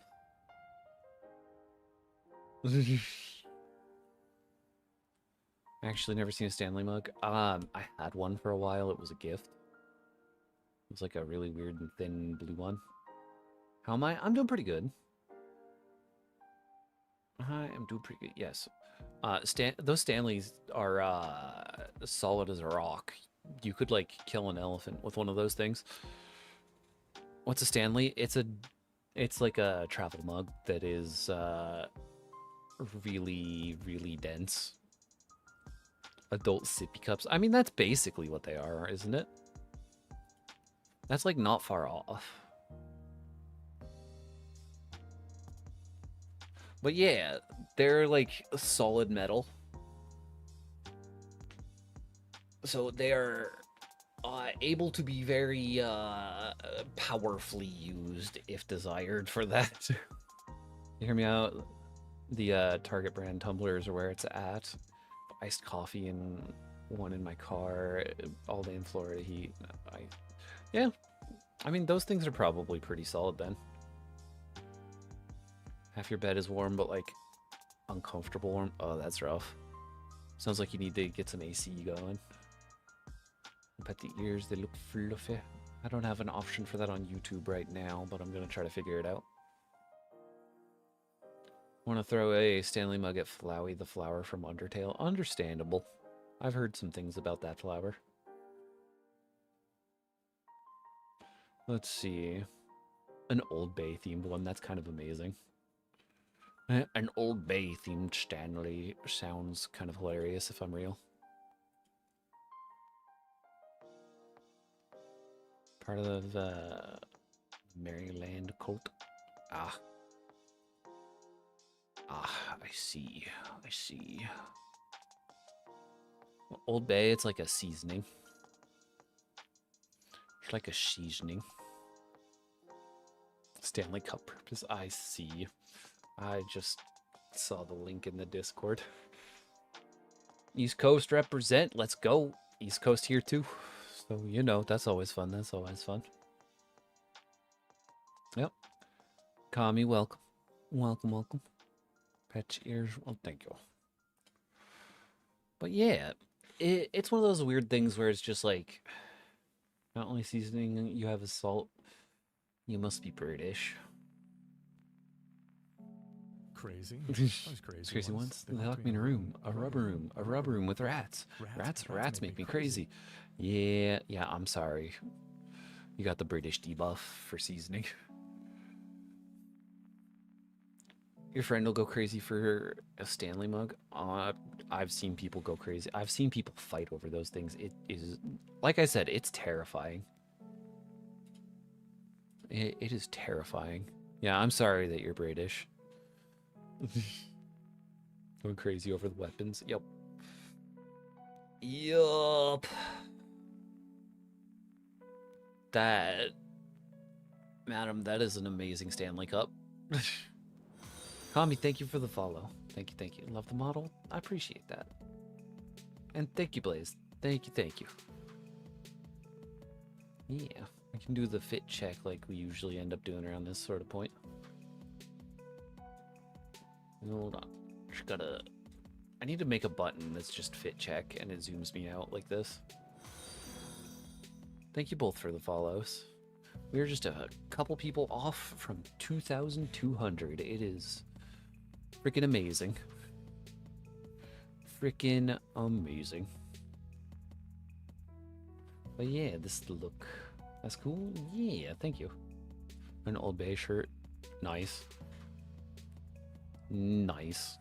Actually, never seen a Stanley mug. I had one for a while. It was a gift. It was like a really weird and thin blue one. How am I? I'm doing pretty good. I am doing pretty good. Yes. Those Stanleys are solid as a rock. You could like kill an elephant with one of those things. What's a Stanley? It's like a travel mug that is really, really dense. Adult sippy cups. I mean, that's basically what they are, isn't it? That's like not far off. But yeah, they're like solid metal. So they are able to be very powerfully used if desired for that. You hear me out? The Target brand tumblers are where it's at. Iced coffee and one in my car all day in Florida heat. Yeah, I mean, those things are probably pretty solid then. Half your bed is warm, but like uncomfortable warm. Oh, that's rough. Sounds like you need to get some AC going. Pet the ears, they look fluffy. I don't have an option for that on YouTube right now, but I'm gonna try to figure it out. Want to throw a Stanley mug at Flowey the flower from Undertale? Understandable. I've heard some things about that flower. Let's see. An Old Bay themed one. That's kind of amazing. An Old Bay themed Stanley sounds kind of hilarious if I'm real. Part of the Maryland cult. Ah, I see. I see. Old Bay, it's like a seasoning. It's like a seasoning. Stanley Cup purpose. I see. I just saw the link in the Discord. East Coast represent. Let's go. East Coast here too. So, you know, that's always fun. That's always fun. Yep. Kami, welcome. Welcome, welcome. Patch ears. Well, thank you. But yeah, it's one of those weird things where it's just like, not only seasoning you have is salt, you must be British. Crazy. Those crazy, Crazy ones. They locked me in a room. A rubber room with rats. Rats make me crazy. Yeah, I'm sorry. You got the British debuff for seasoning. Your friend will go crazy for a Stanley mug. I've seen people go crazy. I've seen people fight over those things. It is, like I said, it's terrifying. It is terrifying. Yeah, I'm sorry that you're British. Going crazy over the weapons. Yep. That, madam, that is an amazing Stanley Cup. Kami, thank you for the follow. Thank you. Love the model. I appreciate that. And thank you, Blaze. Thank you. Yeah, I can do the fit check like we usually end up doing around this sort of point. Hold on. Just gotta... I need to make a button that's just fit check and it zooms me out like this. Thank you both for the follows. We're just a couple people off from 2,200. It is freaking amazing. Freaking amazing. But yeah, this look, that's cool. Yeah, thank you. An Old Bay shirt. Nice. Nice.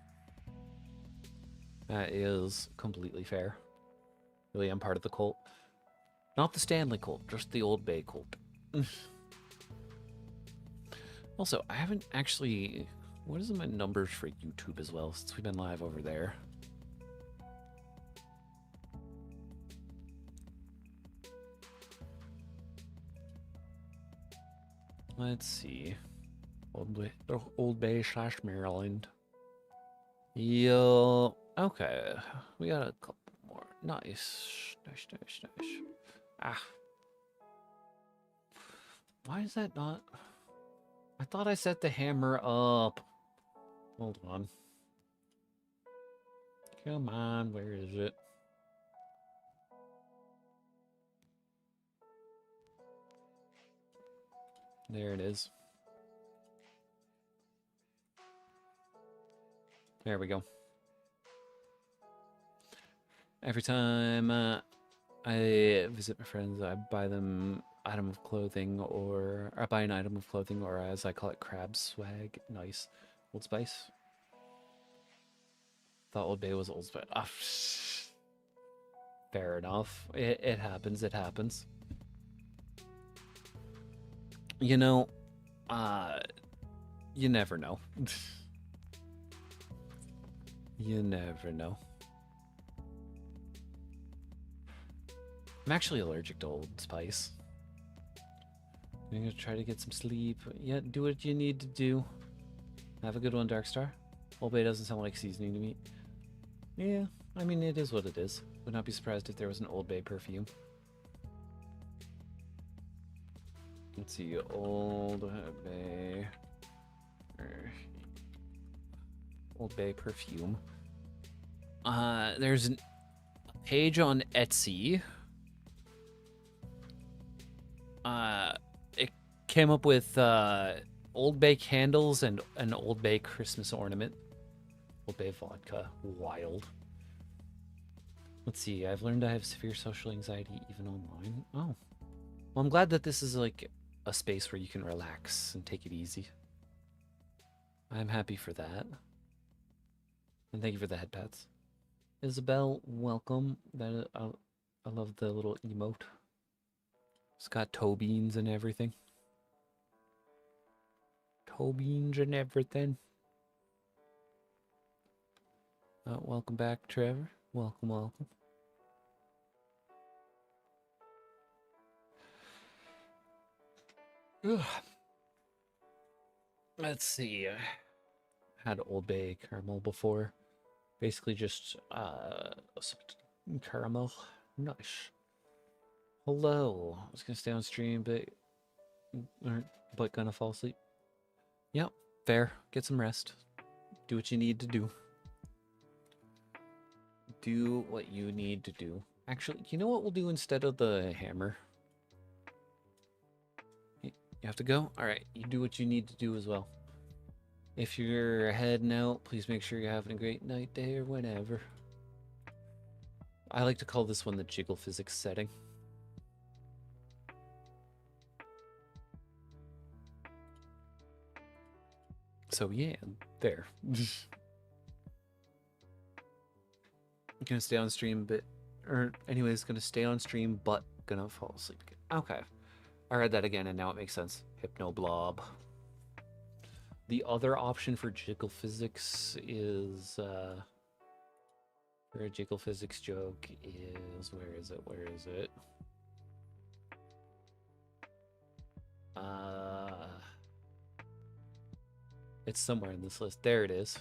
That is completely fair. Really, I'm part of the cult. Not the Stanley cult, just the Old Bay cult. Also, I haven't actually... What is my numbers for YouTube as well, since we've been live over there? Let's see. Old Bay / Maryland. Yo. Okay. We got a couple more. Nice. Ah. Why is that not... I thought I set the hammer up. Hold on. Come on, where is it? There it is. There we go. Every time I visit my friends, I buy them item of clothing, or I buy an item of clothing, or as I call it, crab swag. Nice. Old Spice. Thought Old Bay was Old Spice. Ah, fair enough. It happens. It happens. You know, you never know. You never know. I'm actually allergic to Old Spice. I'm gonna try to get some sleep. Yeah, do what you need to do. Have a good one, Darkstar. Old Bay doesn't sound like seasoning to me. Yeah, I mean, it is what it is. Would not be surprised if there was an Old Bay perfume. Let's see, Old Bay... Old Bay perfume. There's a page on Etsy. It came up with Old Bay candles and an Old Bay Christmas ornament. Old Bay vodka. Wild. Let's see. I've learned I have severe social anxiety even online. Oh. Well, I'm glad that this is like a space where you can relax and take it easy. I'm happy for that. And thank you for the head pats. Isabel, welcome. That I love the little emote. It's got toe beans and everything. Toe beans and everything. Welcome back, Trevor. Welcome, welcome. Ugh. Let's see. Had Old Bay caramel before. Basically just caramel. Nice. Hello. I was gonna stay on stream, but gonna fall asleep. Yep, fair. Get some rest. Do what you need to do. Do what you need to do. Actually, you know what we'll do instead of the hammer? You have to go? Alright, you do what you need to do as well. If you're heading out, please make sure you're having a great night, day, or whatever. I like to call this one the jiggle physics setting. So yeah, there. Gonna stay on stream, anyways, gonna stay on stream, but gonna fall asleep again. Okay, I read that again, and now it makes sense. Hypnoblob. The other option for jiggle physics is, for a jiggle physics joke is, where is it? It's somewhere in this list. There it is.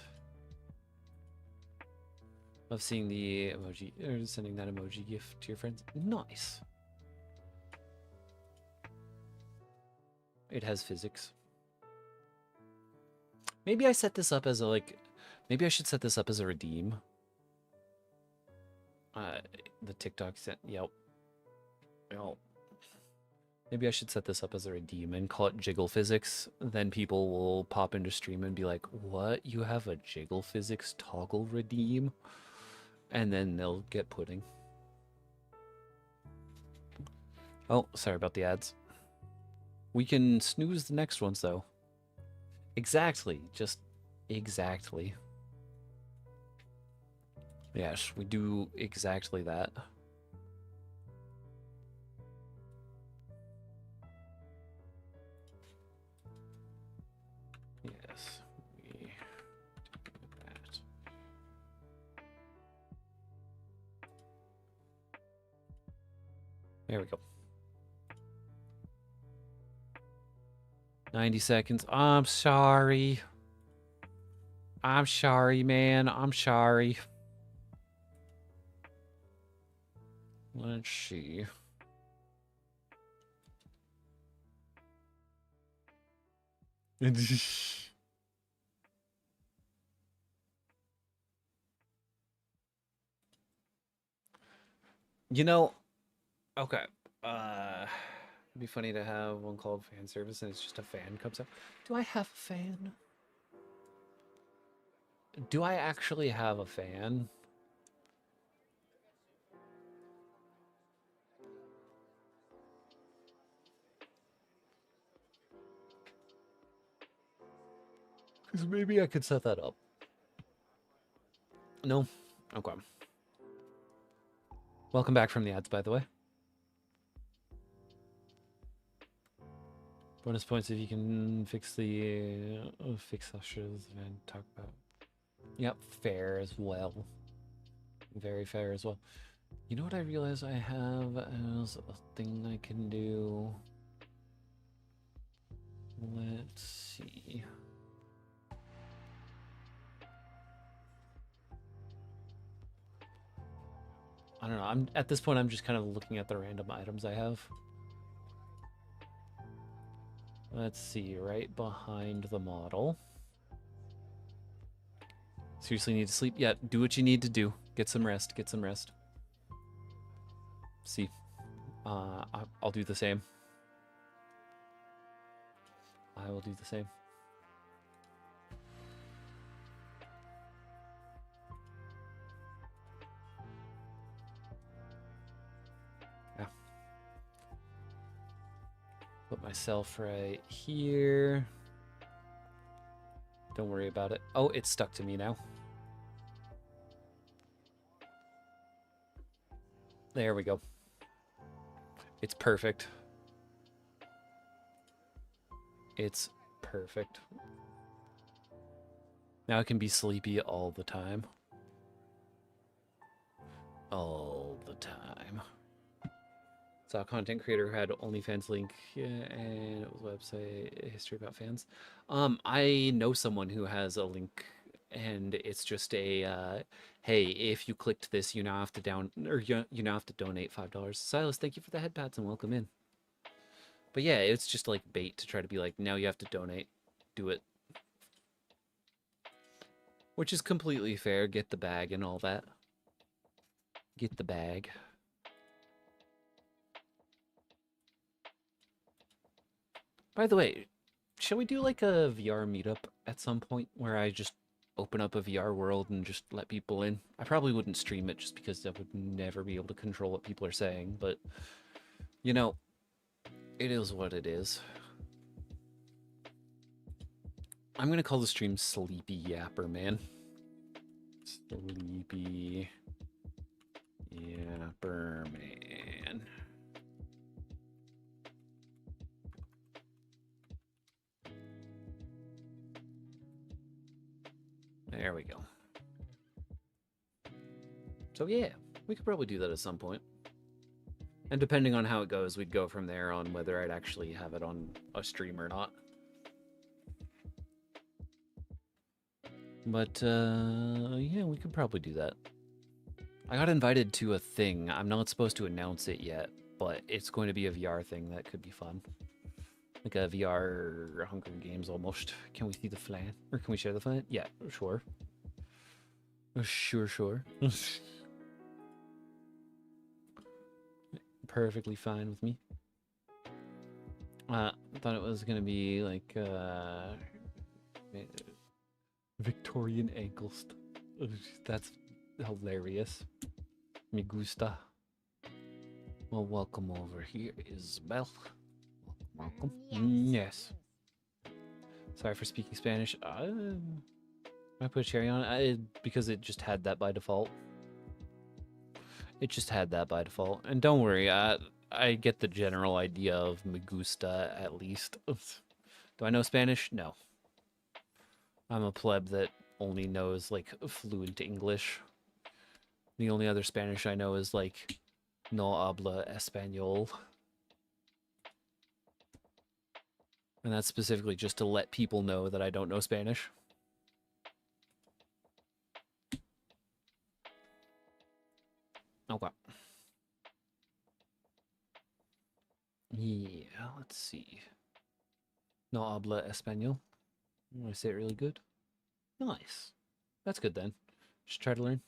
Of seeing the emoji, or sending that emoji gift to your friends. Nice. It has physics. Maybe I set this up as a, maybe I should set this up as a redeem. The TikTok set, yep. Maybe I should set this up as a redeem and call it jiggle physics. Then people will pop into stream and be like, what? You have a jiggle physics toggle redeem? And then they'll get pudding. Oh, sorry about the ads. We can snooze the next ones, though. Exactly. Just exactly. Yes, we do exactly that. Yes, we do that. There we go. 90 seconds. I'm sorry. I'm sorry, man. I'm sorry. Let's see. You know, okay. It'd be funny to have one called fan service and it's just a fan comes up. Do I have a fan? Do I actually have a fan? Because maybe I could set that up. No? Okay. Welcome back from the ads, by the way. Bonus points if you can fix the fix ushers and talk about. Yep, fair as well. Very fair as well. You know what I realize I have as a thing I can do? Let's see. I don't know. At this point I'm just kind of looking at the random items I have. Let's see, right behind the model. Seriously need to sleep? Yeah, do what you need to do. Get some rest, get some rest. See, I'll do the same. I will do the same. Yeah. Put myself right here. Don't worry about it. Oh, it's stuck to me now. There we go. It's perfect. It's perfect. Now I can be sleepy all the time. All the time. Saw a content creator who had OnlyFans link, yeah, and it was a website history about fans. I know someone who has a link, and it's just a hey, if you clicked this, you now have to you now have to donate $5. Silas, thank you for the head pats and welcome in. But yeah, it's just like bait to try to be like, now you have to donate, do it, which is completely fair. Get the bag and all that. Get the bag. By the way, shall we do like a VR meetup at some point where I just open up a VR world and just let people in? I probably wouldn't stream it just because I would never be able to control what people are saying, but you know, it is what it is. I'm gonna call the stream Sleepy Yapper, man. Sleepy Yapper, man. There we go. So yeah, we could probably do that at some point. And depending on how it goes, we'd go from there on whether I'd actually have it on a stream or not. But yeah, we could probably do that. I got invited to a thing. I'm not supposed to announce it yet, but it's going to be a VR thing that could be fun. Like a VR Hunger Games almost. Can we see the flan? Or can we share the flan? Yeah, sure. Sure. Perfectly fine with me. I thought it was gonna be like Victorian ankles. That's hilarious. Me gusta. Well, welcome over here, Isabel. Welcome. Yes. Sorry for speaking Spanish. I put a cherry on it because it just had that by default. It just had that by default. And don't worry, I get the general idea of me gusta at least. Do I know Spanish? No. I'm a pleb that only knows like fluent English. The only other Spanish I know is like no habla español. And that's specifically just to let people know that I don't know Spanish. Okay. Yeah, let's see. No habla español. I say it really good. Nice. That's good then. Just try to learn.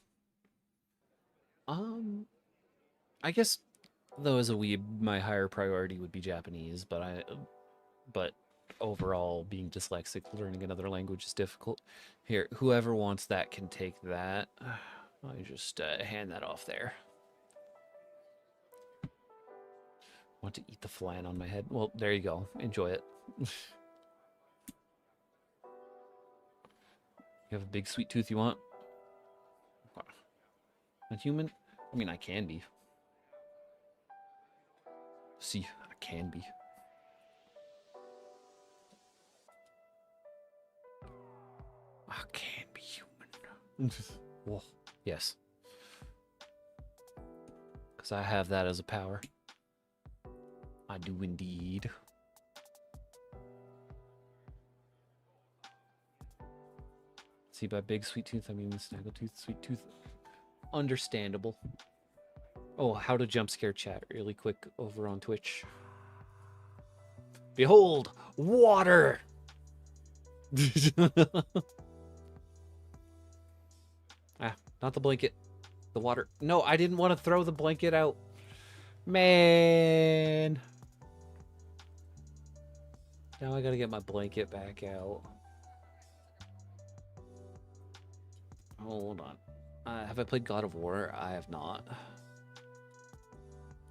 I guess though as a weeb, my higher priority would be Japanese, but overall being dyslexic, learning another language is difficult. Here, whoever wants that can take that. I just hand that off there. Want to eat the flan on my head? Well, there you go. Enjoy it. You have a big sweet tooth you want? A human? I mean, I can be. See, I can be. I can be human. Well, yes. Because I have that as a power. I do indeed. See, by big sweet tooth, I mean the snaggletooth, sweet tooth. Understandable. Oh, how to jump scare chat really quick over on Twitch. Behold, water! Ah, not the blanket. The water. No, I didn't want to throw the blanket out. Man. Now I gotta get my blanket back out. Hold on. Have I played God of War? I have not.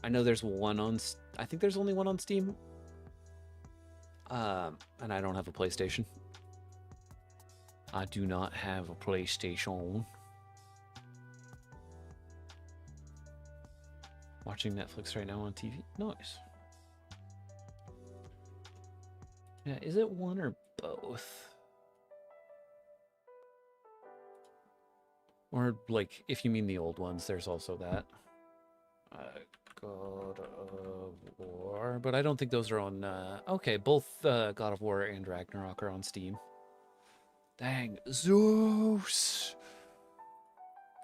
I know there's one on... I think there's only one on Steam. And I don't have a PlayStation. I do not have a PlayStation. Watching Netflix right now on TV. Nice. Yeah, is it one or both? Or, like, if you mean the old ones, there's also that. God of War, but I don't think those are on. Okay, both God of War and Ragnarok are on Steam. Dang, Zeus!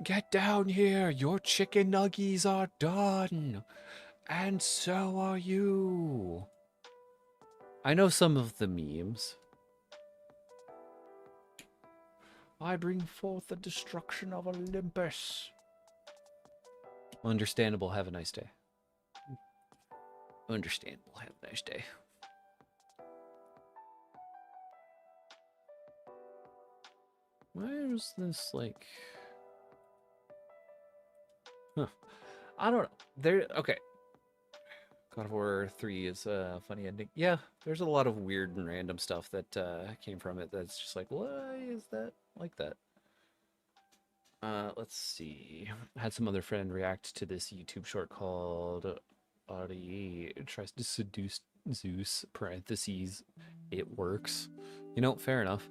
Get down here! Your chicken nuggies are done! And so are you! I know some of the memes. I bring forth the destruction of Olympus. Understandable. Have a nice day. Understandable. Have a nice day. Where's this, like... Huh. I don't know. There... Okay. God of War 3 is a funny ending. Yeah, there's a lot of weird and random stuff that came from it that's just like, why is that like that? Let's see. I had some other friend react to this YouTube short called Audie tries to seduce Zeus, parentheses, it works. You know, fair enough.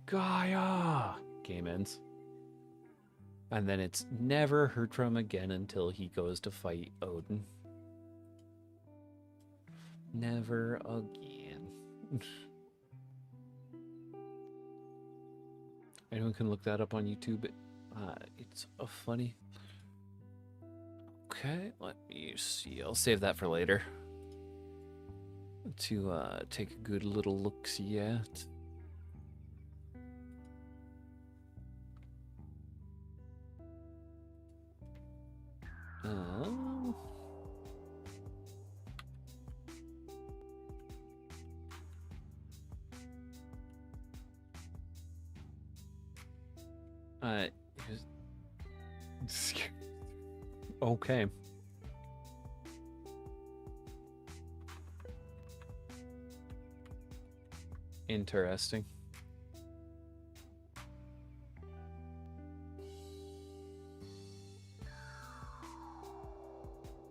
Gaia! Game ends. And then it's never heard from again until he goes to fight Odin. Never again. Anyone can look that up on YouTube. It's a funny. Okay, let me see. I'll save that for later. To take a good little look-see at. Okay. Interesting.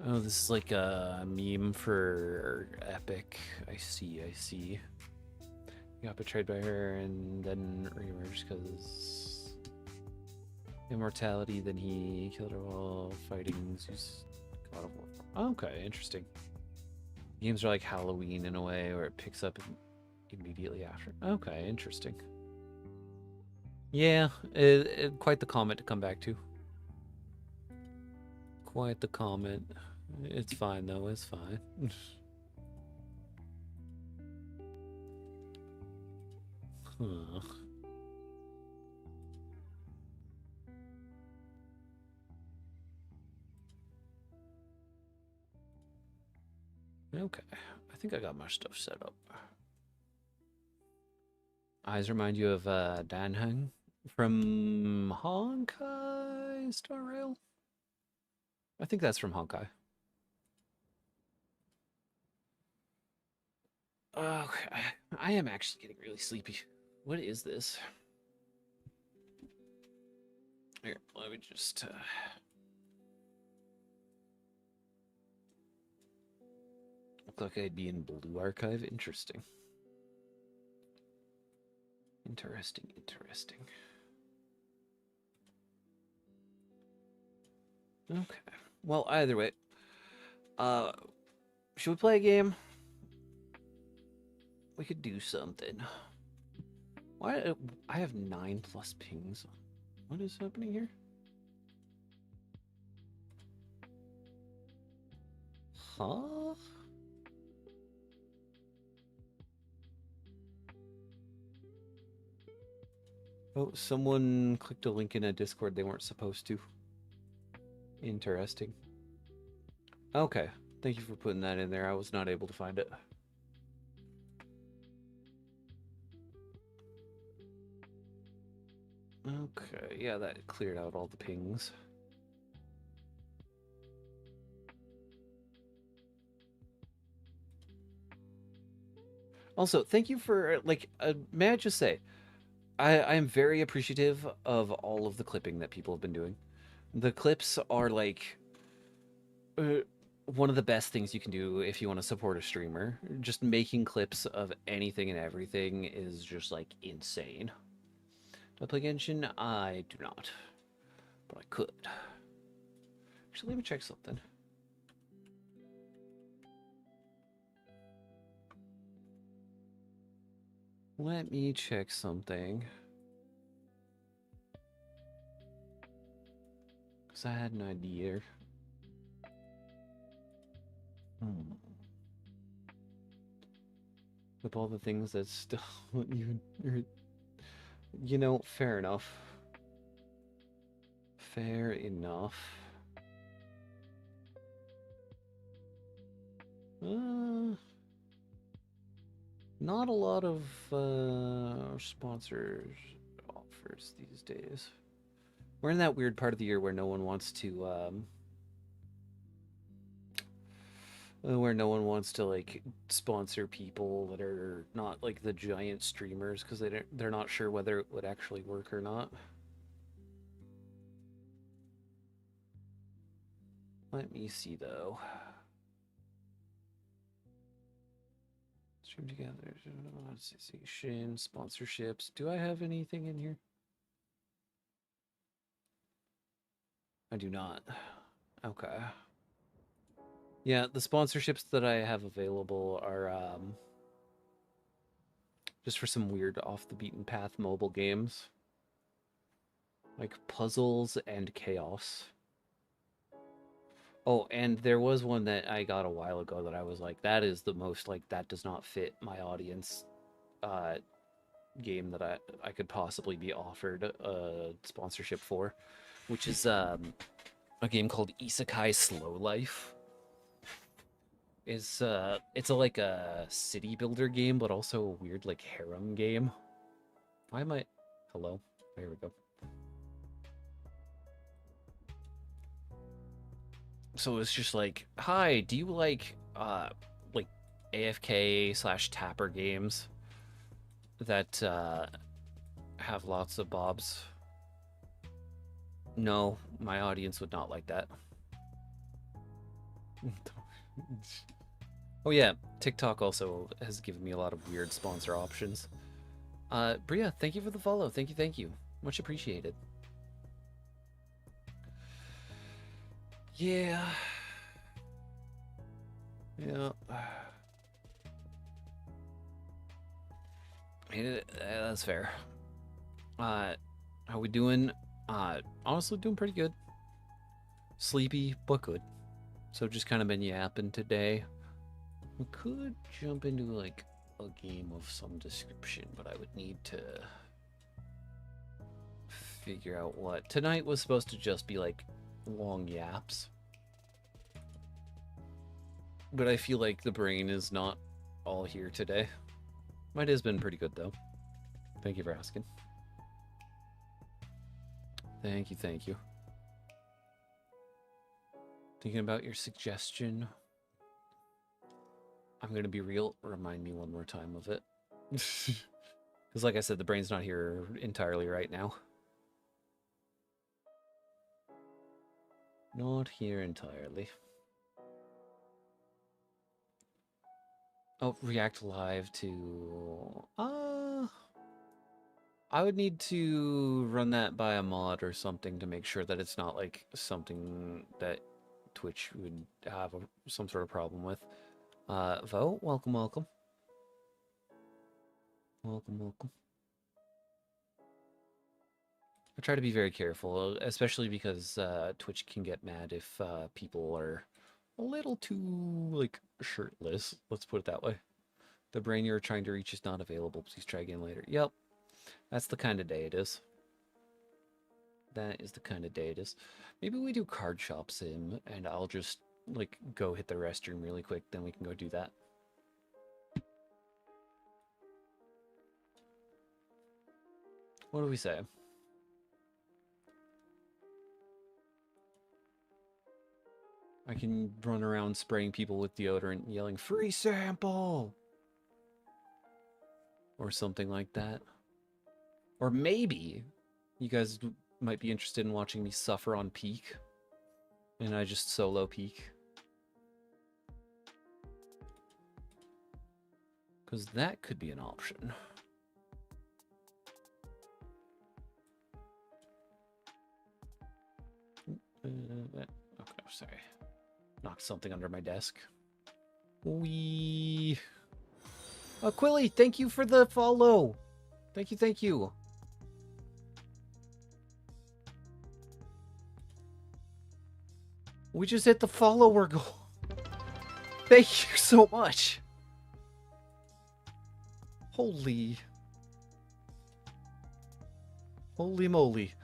Oh, this is like a meme for Epic. I see, I see. He got betrayed by her and then reemerged because immortality. Then he killed her while fighting Zeus, God of War. Okay, interesting. Games are like Halloween in a way, where it picks up immediately after. Okay, interesting. Yeah, quite the comment to come back to. Quite the comment. It's fine though, it's fine. Huh. Okay, I think I got my stuff set up. Eyes remind you of Dan Heng from Honkai Star Rail? I think that's from Honkai. Okay, I am actually getting really sleepy. What is this? Here, let me just... Look like I'd be in Blue Archive. Interesting. Interesting, interesting. Okay. Well, either way. Should we play a game? We could do something. Why? I have 9+ pings. What is happening here? Huh? Oh, someone clicked a link in a Discord they weren't supposed to. Interesting. Okay. Thank you for putting that in there. I was not able to find it. Okay, yeah, that cleared out all the pings. Also, thank you for, like, may I just say, I am very appreciative of all of the clipping that people have been doing. The clips are, like, one of the best things you can do if you want to support a streamer. Just making clips of anything and everything is just, like, insane. Do I play Genshin? I do not. But I could. Actually, let me check something. Let me check something. Because I had an idea. With all the things that still you know, fair enough. Fair enough. Not a lot of sponsors offers these days. We're in that weird part of the year where no one wants to like sponsor people that are not like the giant streamers because they're not sure whether it would actually work or not. Let me see though. Stream together, monetization, sponsorships. Do I have anything in here? I do not. Okay. Yeah, the sponsorships that I have available are just for some weird off the beaten path mobile games. Like puzzles and chaos. Oh, and there was one that I got a while ago that I was like, that is the most like that does not fit my audience game that I could possibly be offered a sponsorship for, which is a game called Isekai Slow Life. It's like a city builder game, but also a weird like harem game. Why am I? Hello, there we go. So it's just like, hi, do you like AFK / tapper games that have lots of bobs? No, my audience would not like that. Oh yeah, TikTok also has given me a lot of weird sponsor options. Bria, thank you for the follow. Thank you. Much appreciated. Yeah. Yeah. That's fair. How we doing? Honestly doing pretty good. Sleepy, but good. So just kind of been yapping today. We could jump into like a game of some description, but I would need to figure out what. Tonight was supposed to just be like long yaps. But I feel like the brain is not all here today. My day's been pretty good though. Thank you for asking. Thank you. Thinking about your suggestion. I'm gonna be real. Remind me one more time of it. Because like I said, the brain's not here entirely right now. Not here entirely. Oh, react live to... I would need to run that by a mod or something to make sure that it's not like something that Twitch would have some sort of problem with. Vo, welcome. Welcome. I try to be very careful, especially because Twitch can get mad if people are a little too, like, shirtless. Let's put it that way. The brain you're trying to reach is not available. Please try again later. Yep. That's the kind of day it is. That is the kind of day it is. Maybe we do card shop sim, and I'll just, like, go hit the restroom really quick, then we can go do that. What do we say? I can run around spraying people with deodorant, yelling, free sample! Or something like that. Or maybe you guys might be interested in watching me suffer on peak. And I just solo peak. Because that could be an option. Okay, sorry. Knocked something under my desk. Wee. Quilly, thank you for the follow. Thank you, thank you. We just hit the follower goal. Thank you so much. Holy moly.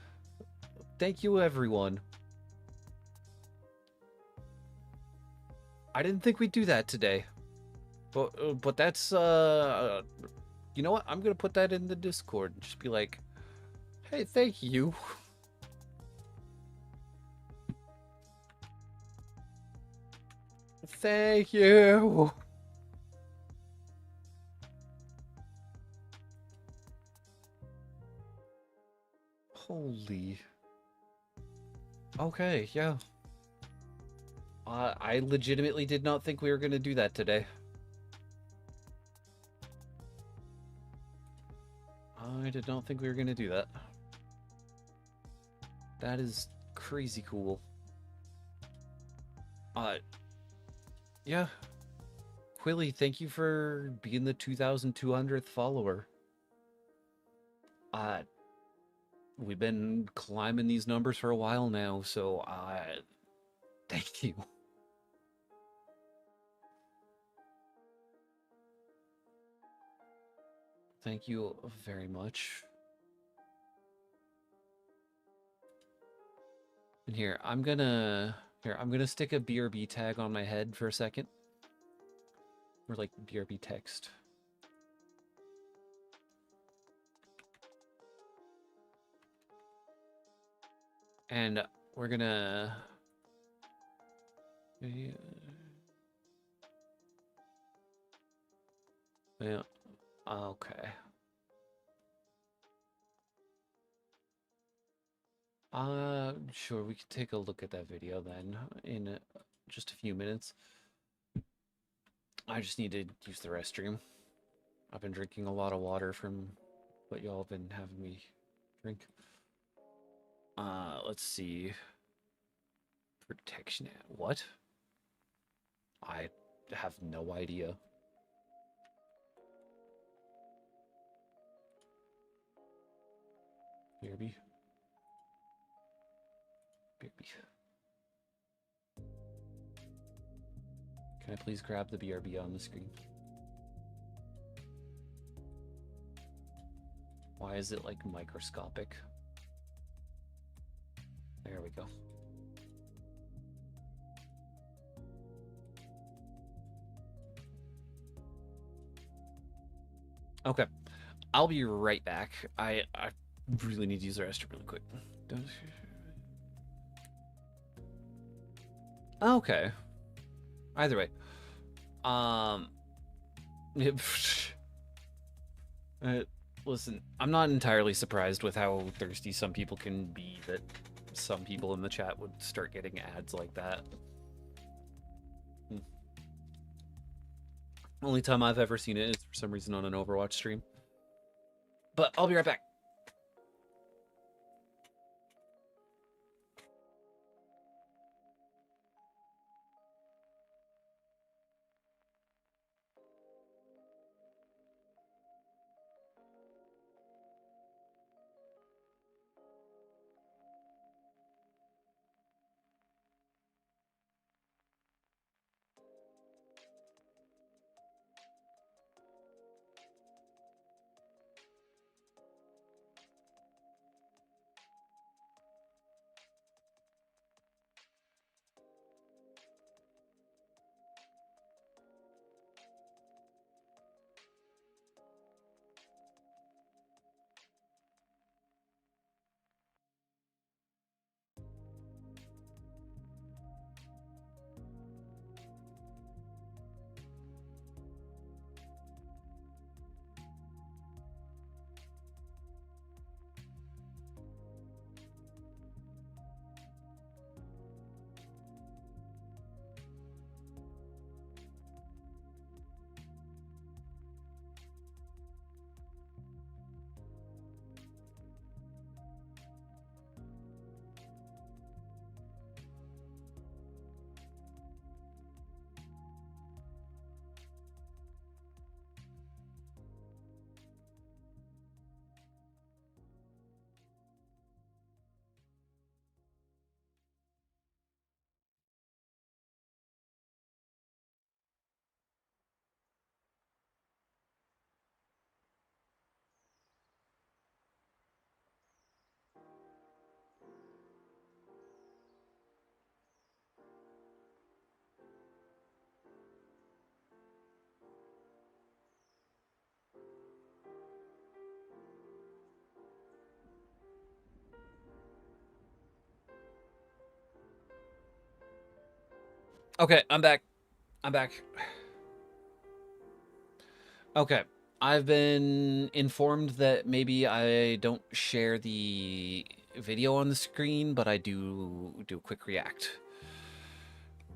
Thank you, everyone. I didn't think we'd do that today. But that's, you know what? I'm gonna put that in the Discord and just be like, hey, thank you. Thank you. Holy. Okay, yeah. I legitimately did not think we were gonna do that today. I did not think we were gonna do that. That is crazy cool. Yeah. Quilly, thank you for being the 2,200th follower. We've been climbing these numbers for a while now, so thank you. Thank you very much. And here, I'm gonna stick a BRB tag on my head for a second. Or like BRB text. And we're gonna yeah, okay. Sure, we can take a look at that video then in just a few minutes. I just need to use the restroom. I've been drinking a lot of water from what y'all have been having me drink. Let's see. Protection. What? I have no idea. BRB. BRB. Can I please grab the BRB on the screen? Why is it like microscopic? There we go. Okay, I'll be right back. I really need to use the restroom really quick. Okay. Either way, listen, I'm not entirely surprised with how thirsty some people can be that some people in the chat would start getting ads like that. Only time I've ever seen it is for some reason on an Overwatch stream. But I'll be right back. Okay, I'm back. I'm back. Okay. I've been informed that maybe I don't share the video on the screen, but I do a quick react.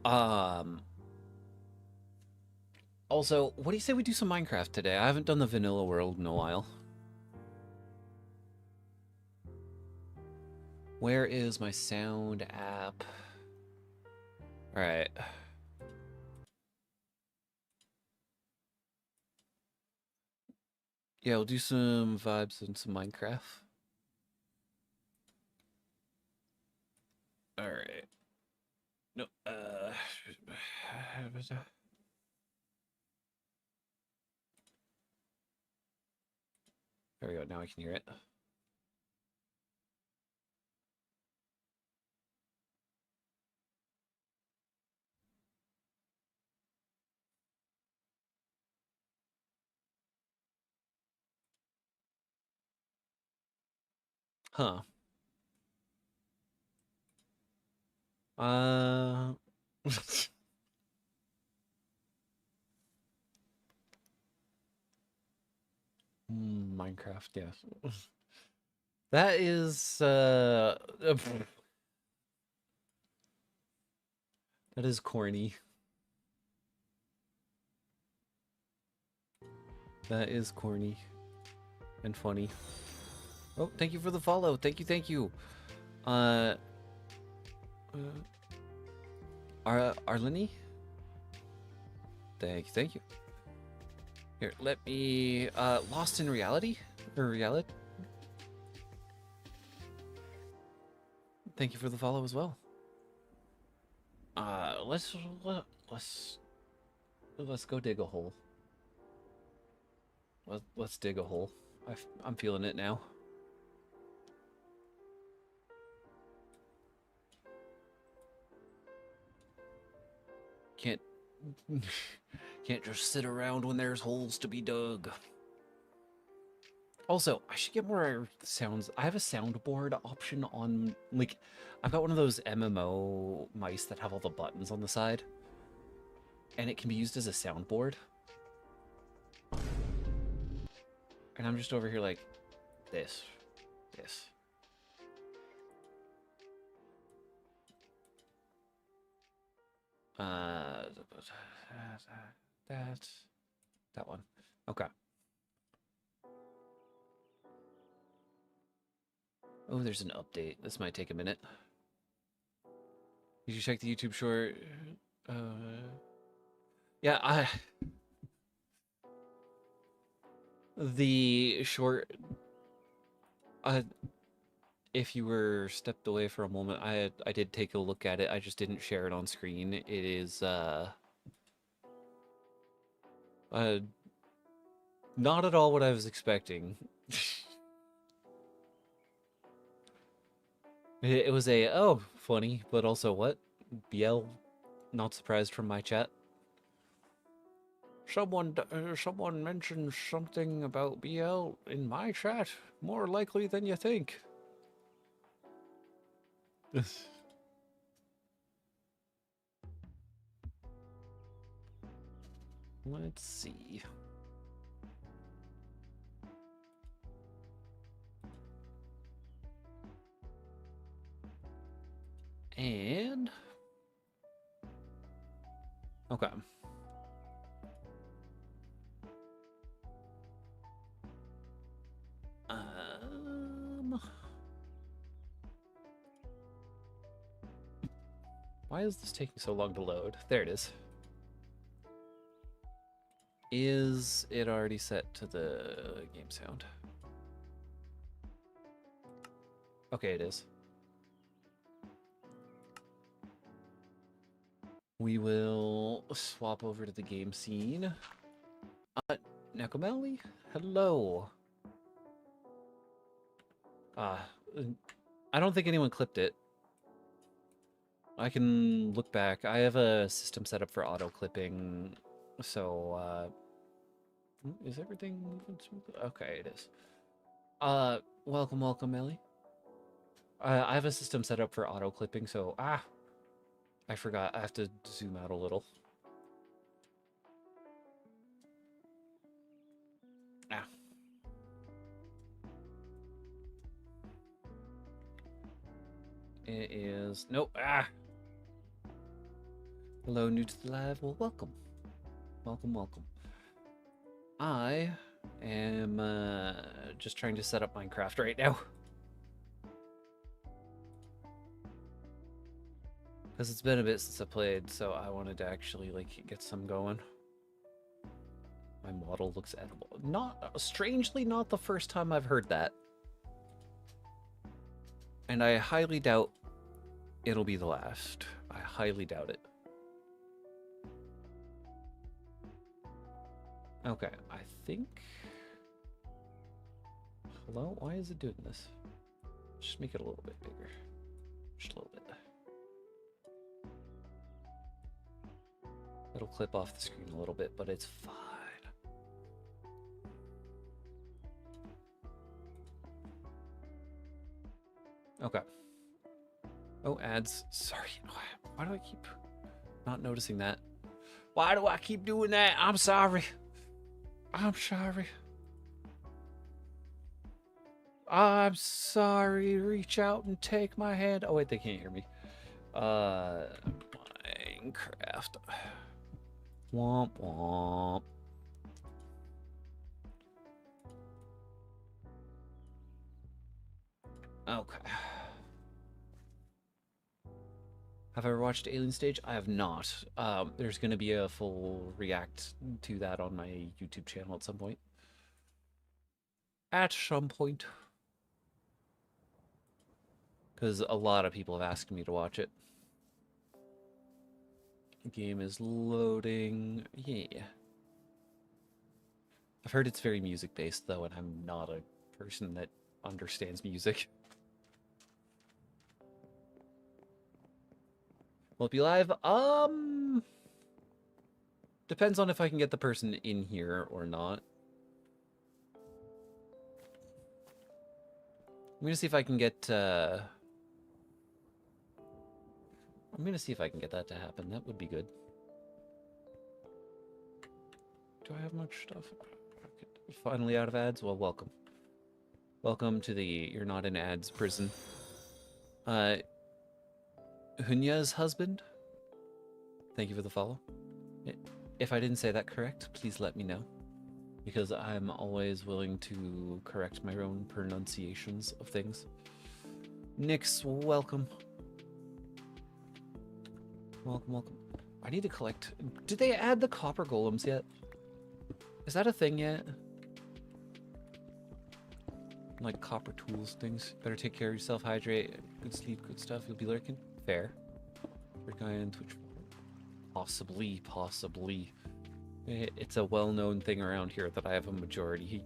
Um Also, what do you say we do some Minecraft today? I haven't done the vanilla world in a while. Where is my sound app? All right. Yeah, we'll do some vibes and some Minecraft. All right. No, there we go. Now I can hear it. Huh. Uh Minecraft, yes. That is that is corny. That is corny and funny. Oh, thank you for the follow. Thank you, thank you. Uh, Arlene? Thank you. Here, let me Lost in Reality? Or Reality? Thank you for the follow as well. Let's let's go dig a hole. Let's dig a hole. I'm feeling it now. Can't can't just sit around when there's holes to be dug. Also, I should get more sounds. I have a soundboard option on, like, I've got one of those MMO mice that have all the buttons on the side, and it can be used as a soundboard. And I'm just over here like, this. Uh, that one. Okay. Oh, there's an update. This might take a minute. Did you check the YouTube short? Yeah, the short. If you were stepped away for a moment, I did take a look at it. I just didn't share it on screen. It is uh not at all what I was expecting. It was a oh funny, but also what? BL not surprised from my chat. Someone mentioned something about BL in my chat. More likely than you think. Let's see. And okay. Why is this taking so long to load? There it is. Is it already set to the game sound? Okay, it is. We will swap over to the game scene. Nakameli? Hello. I don't think anyone clipped it. I can look back. I have a system set up for auto clipping, so is everything moving smoothly? Okay, it is. Welcome, Ellie. I have a system set up for auto clipping, so I forgot. I have to zoom out a little. Ah. It is... Nope. Ah! Hello, new to the live. Well, welcome. Welcome, welcome. I am just trying to set up Minecraft right now. Because it's been a bit since I played, so I wanted to actually, like, get some going. My model looks edible. Strangely, not the first time I've heard that. And I highly doubt it'll be the last. I highly doubt it. Okay, I think... Hello? Why is it doing this? Just make it a little bit bigger. Just a little bit. It'll clip off the screen a little bit, but it's fine. Okay. Oh, ads. Sorry. Why do I keep not noticing that? Why do I keep doing that? I'm sorry. I'm sorry. I'm sorry. Reach out and take my hand. Oh, wait, they can't hear me. Minecraft. Womp womp. Okay. Have I ever watched Alien Stage? I have not. There's going to be a full react to that on my YouTube channel at some point. At some point. Because a lot of people have asked me to watch it. The game is loading. Yeah. I've heard it's very music-based, though, and I'm not a person that understands music. Will it be live? Depends on if I can get the person in here or not. I'm gonna see if I can get, I'm gonna see if I can get that to happen. That would be good. Do I have much stuff? Finally out of ads? Well, welcome. Welcome to the You're Not in Ads prison. Hunya's husband? Thank you for the follow. If I didn't say that correct, please let me know. Because I'm always willing to correct my own pronunciations of things. Nyx, welcome. Welcome, welcome. I need to collect... Did they add the copper golems yet? Is that a thing yet? Like copper tools, things. Better take care of yourself, hydrate, good sleep, good stuff. You'll be lurking. Fair. Third guy on Twitch. Possibly. It's a well-known thing around here that I have a majority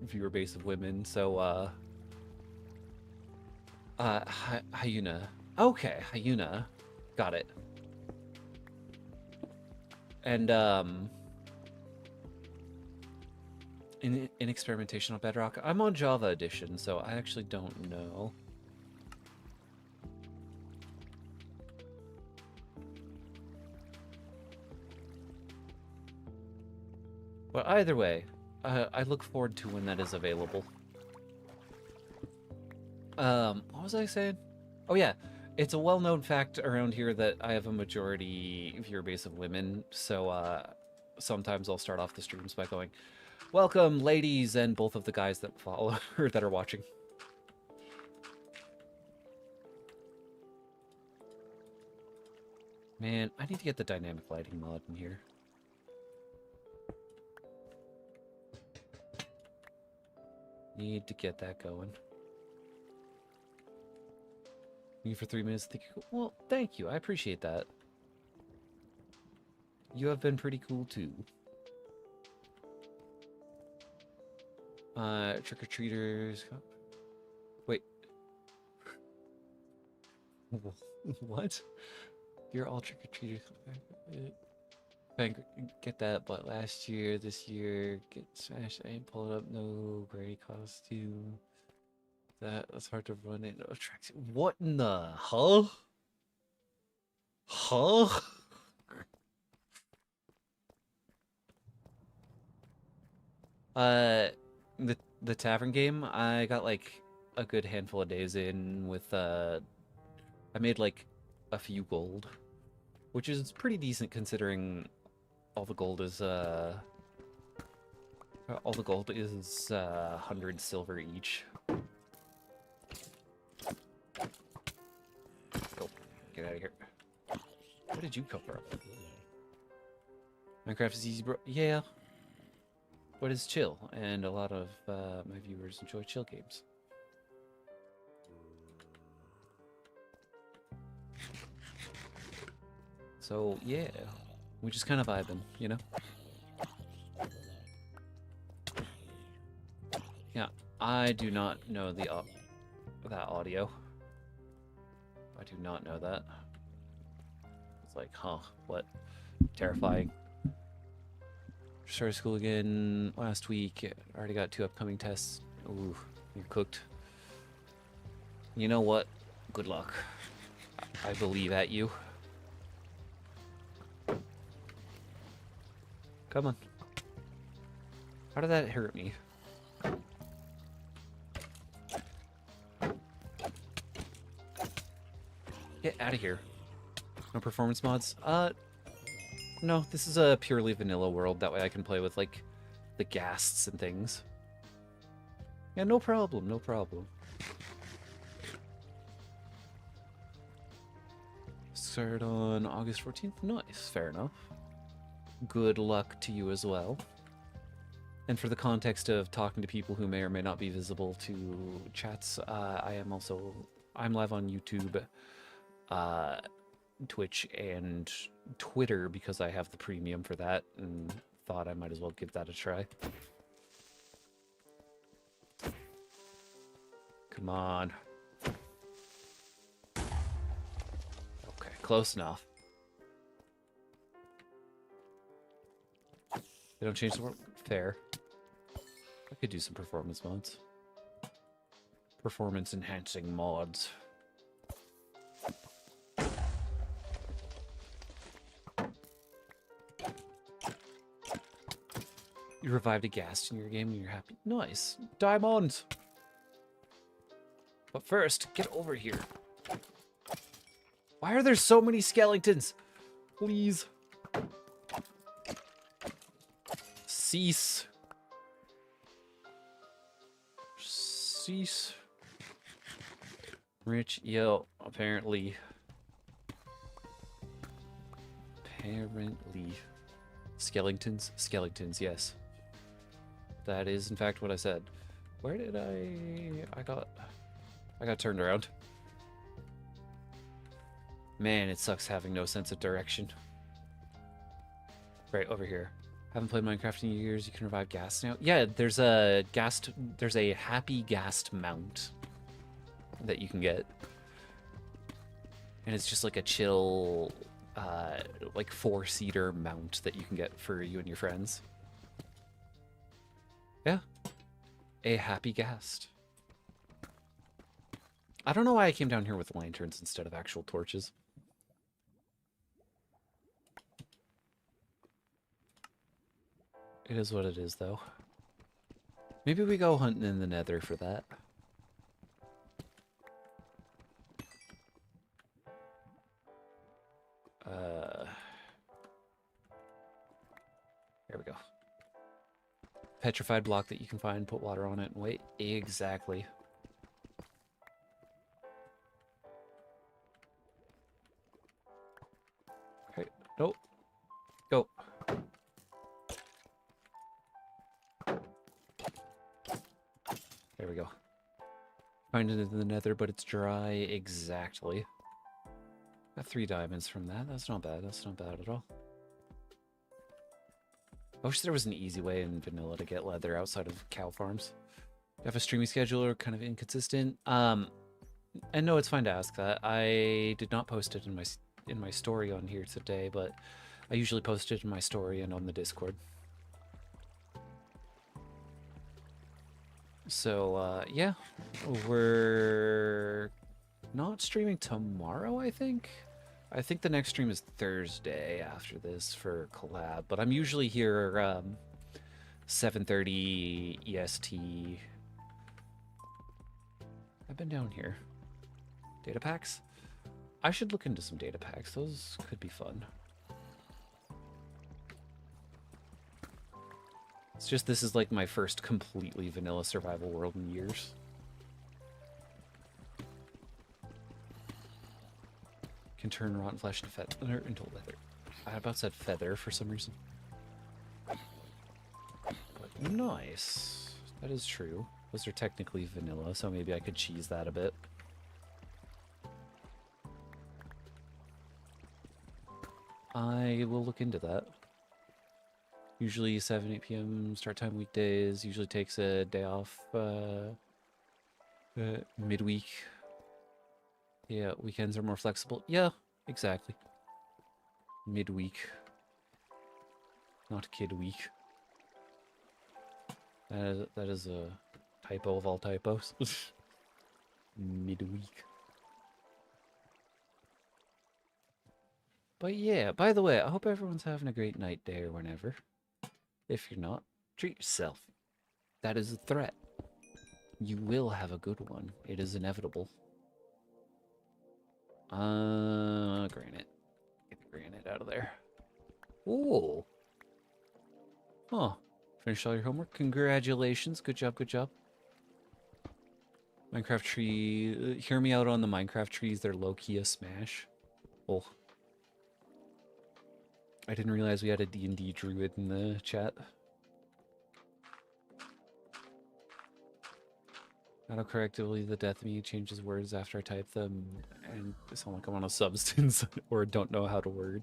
viewer base of women, so, Hyuna. Okay, Hyuna. Got it. And, in experimentation on Bedrock, I'm on Java Edition, so I actually don't know. But either way, I look forward to when that is available. What was I saying? Oh yeah, it's a well-known fact around here that I have a majority viewer base of women, so sometimes I'll start off the streams by going, welcome, ladies, and both of the guys that follow or that are watching. Man, I need to get the dynamic lighting mod in here. Need to get that going. You for 3 minutes. Well, thank you. I appreciate that. You have been pretty cool too. Trick-or-treaters. Wait. What? You're all trick-or-treaters. Get that, but last year, this year, get smashed. I ain't pulling up no gray costume. That's hard to run in. What in the hell? Huh? Uh, the tavern game, I got like a good handful of days in with I made like a few gold, which is pretty decent considering all the gold is 100 silver each. Go, get out of here. Where did you come from? Minecraft is easy, bro. Yeah, but it's chill, and a lot of my viewers enjoy chill games. So yeah, we just kind of vibing, you know? Yeah, I do not know that audio. I do not know that. It's like, huh, what? Terrifying. Started school again last week. Already got 2 upcoming tests. Ooh, you're cooked. You know what? Good luck. I believe at you. Come on. How did that hurt me? Get out of here. No performance mods? No, this is a purely vanilla world. That way I can play with, like, the ghasts and things. Yeah, no problem, no problem. Started on August 14th? Nice, fair enough. Good luck to you as well. And for the context of talking to people who may or may not be visible to chats, I'm live on YouTube, Twitch, and Twitter because I have the premium for that, and thought I might as well give that a try. Come on. Okay, close enough. They don't change the world? Fair. I could do some performance mods. Performance enhancing mods. You revived a ghast in your game and you're happy. Nice. Diamond! But first, get over here. Why are there so many skeletons? Please. Cease. Cease. Rich, yo, apparently. Skeletons? Skeletons, yes. That is, in fact, what I said. Where did I got turned around. Man, it sucks having no sense of direction. Right, over here. Haven't played Minecraft in years. You can revive ghast now. Yeah, there's a happy ghast mount that you can get. And it's just like a chill, like 4-seater mount that you can get for you and your friends. Yeah. A happy ghast. I don't know why I came down here with lanterns instead of actual torches. It is what it is, though. Maybe we go hunting in the nether for that. There we go. Petrified block that you can find, put water on it, and wait. Exactly. Okay, nope. Go. There we go. Find it in the nether, but it's dry. Exactly. Got 3 diamonds from that. That's not bad. That's not bad at all. I wish there was an easy way in vanilla to get leather outside of cow farms. You have a streaming schedule or kind of inconsistent? And no, it's fine to ask that. I did not post it in my story on here today, but I usually post it in my story and on the Discord. So, yeah, we're not streaming tomorrow, I think. I think the next stream is Thursday after this for collab, but I'm usually here 7:30 EST. I've been down here. Data packs? I should look into some data packs. Those could be fun. It's just this is like my first completely vanilla survival world in years. Can turn rotten flesh into feather into leather. I about said feather for some reason. But nice. That is true. Those are technically vanilla, so maybe I could cheese that a bit. I will look into that. Usually 7, 8 p.m. start time weekdays. Usually takes a day off midweek. Yeah, weekends are more flexible. Yeah, exactly. Midweek. Not kid week. That is a typo of all typos. Midweek. But yeah, by the way, I hope everyone's having a great night, day, or whenever. If you're not, treat yourself. That is a threat. You will have a good one. It is inevitable. Granite. Get the granite out of there. Ooh. Huh. Finished all your homework? Congratulations. Good job, good job. Minecraft tree. Hear me out on the Minecraft trees. They're low-key a smash. Oh. I didn't realize we had a D&D druid in the chat. Autocorrectly, the death me changes words after I type them and sound like I'm on a substance or don't know how to word.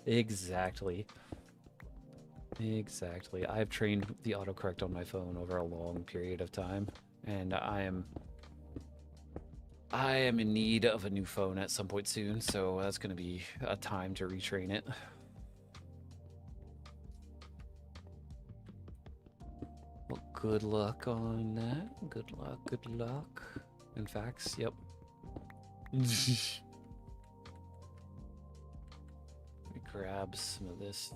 Exactly. Exactly. I've trained the autocorrect on my phone over a long period of time, and I am in need of a new phone at some point soon, so that's going to be a time to retrain it. Well, good luck on that. Good luck, good luck. In facts, yep. Let me grab some of this.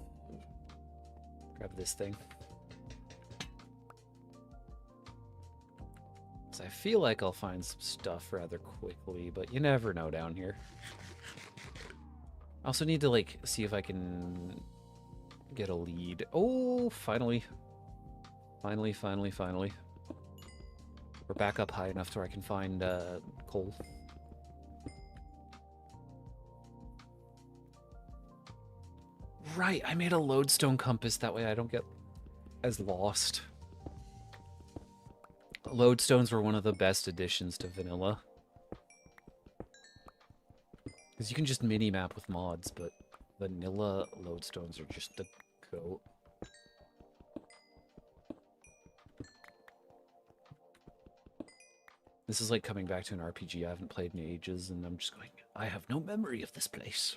Grab this thing. So I feel like I'll find some stuff rather quickly, but you never know down here. I also need to, like, see if I can get a lead. Oh, finally. Finally. We're back up high enough to where I can find coal. Right, I made a lodestone compass. That way I don't get as lost. Lodestones were one of the best additions to vanilla. Because you can just mini-map with mods, but vanilla lodestones are just the goat. This is like coming back to an RPG I haven't played in ages, and I'm just going, I have no memory of this place.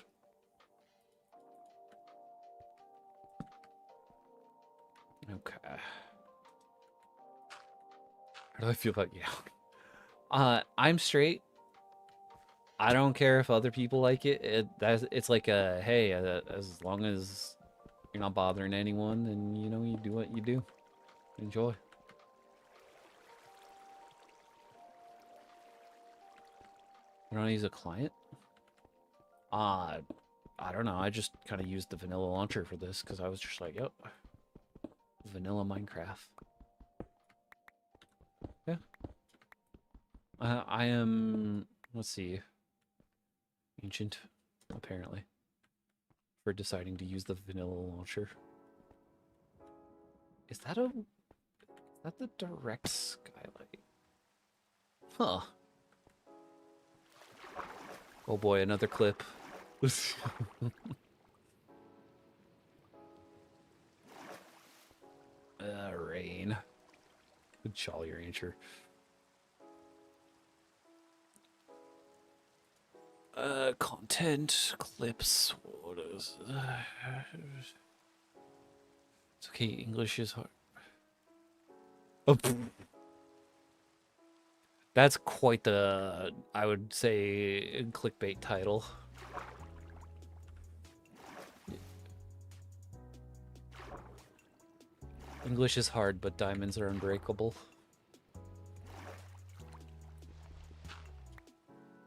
Okay. How do I feel about you? I'm straight. I don't care if other people like it. It's like a, hey, as long as you're not bothering anyone, then, you know, you do what you do. Enjoy. You don't use a client? I don't know. I just kind of used the vanilla launcher for this because I was just like, yep, vanilla Minecraft. Yeah. I am, let's see, ancient, apparently, for deciding to use the vanilla launcher. Is that the direct skylight? Huh. Oh boy, another clip. Rain. Good Jolly Rancher. Content, clips, what is it's okay, English is hard. Oh, that's quite the, I would say, clickbait title. English is hard, but diamonds are unbreakable.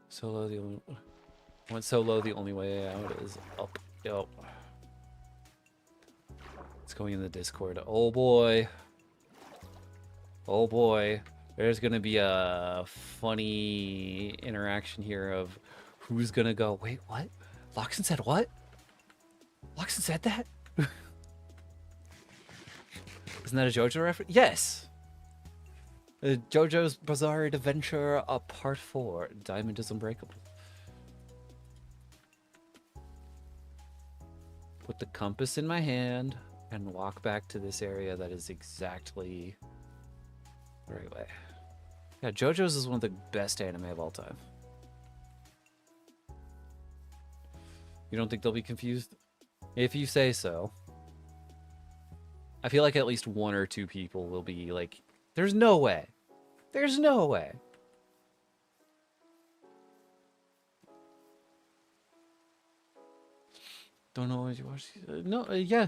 Solo, the only... Went solo, the only way out is up. Yo. It's going in the Discord. Oh boy. Oh boy. There's gonna be a funny interaction here of who's gonna go, wait, what? Loxon said what? Loxon said that? Isn't that a JoJo reference? Yes! JoJo's Bizarre Adventure, Part 4. Diamond is Unbreakable. Put the compass in my hand and walk back to this area that is exactly the right way. Yeah, JoJo's is one of the best anime of all time. You don't think they'll be confused? If you say so. I feel like at least one or two people will be like, there's no way. There's no way. Don't know what you watch. No, yeah.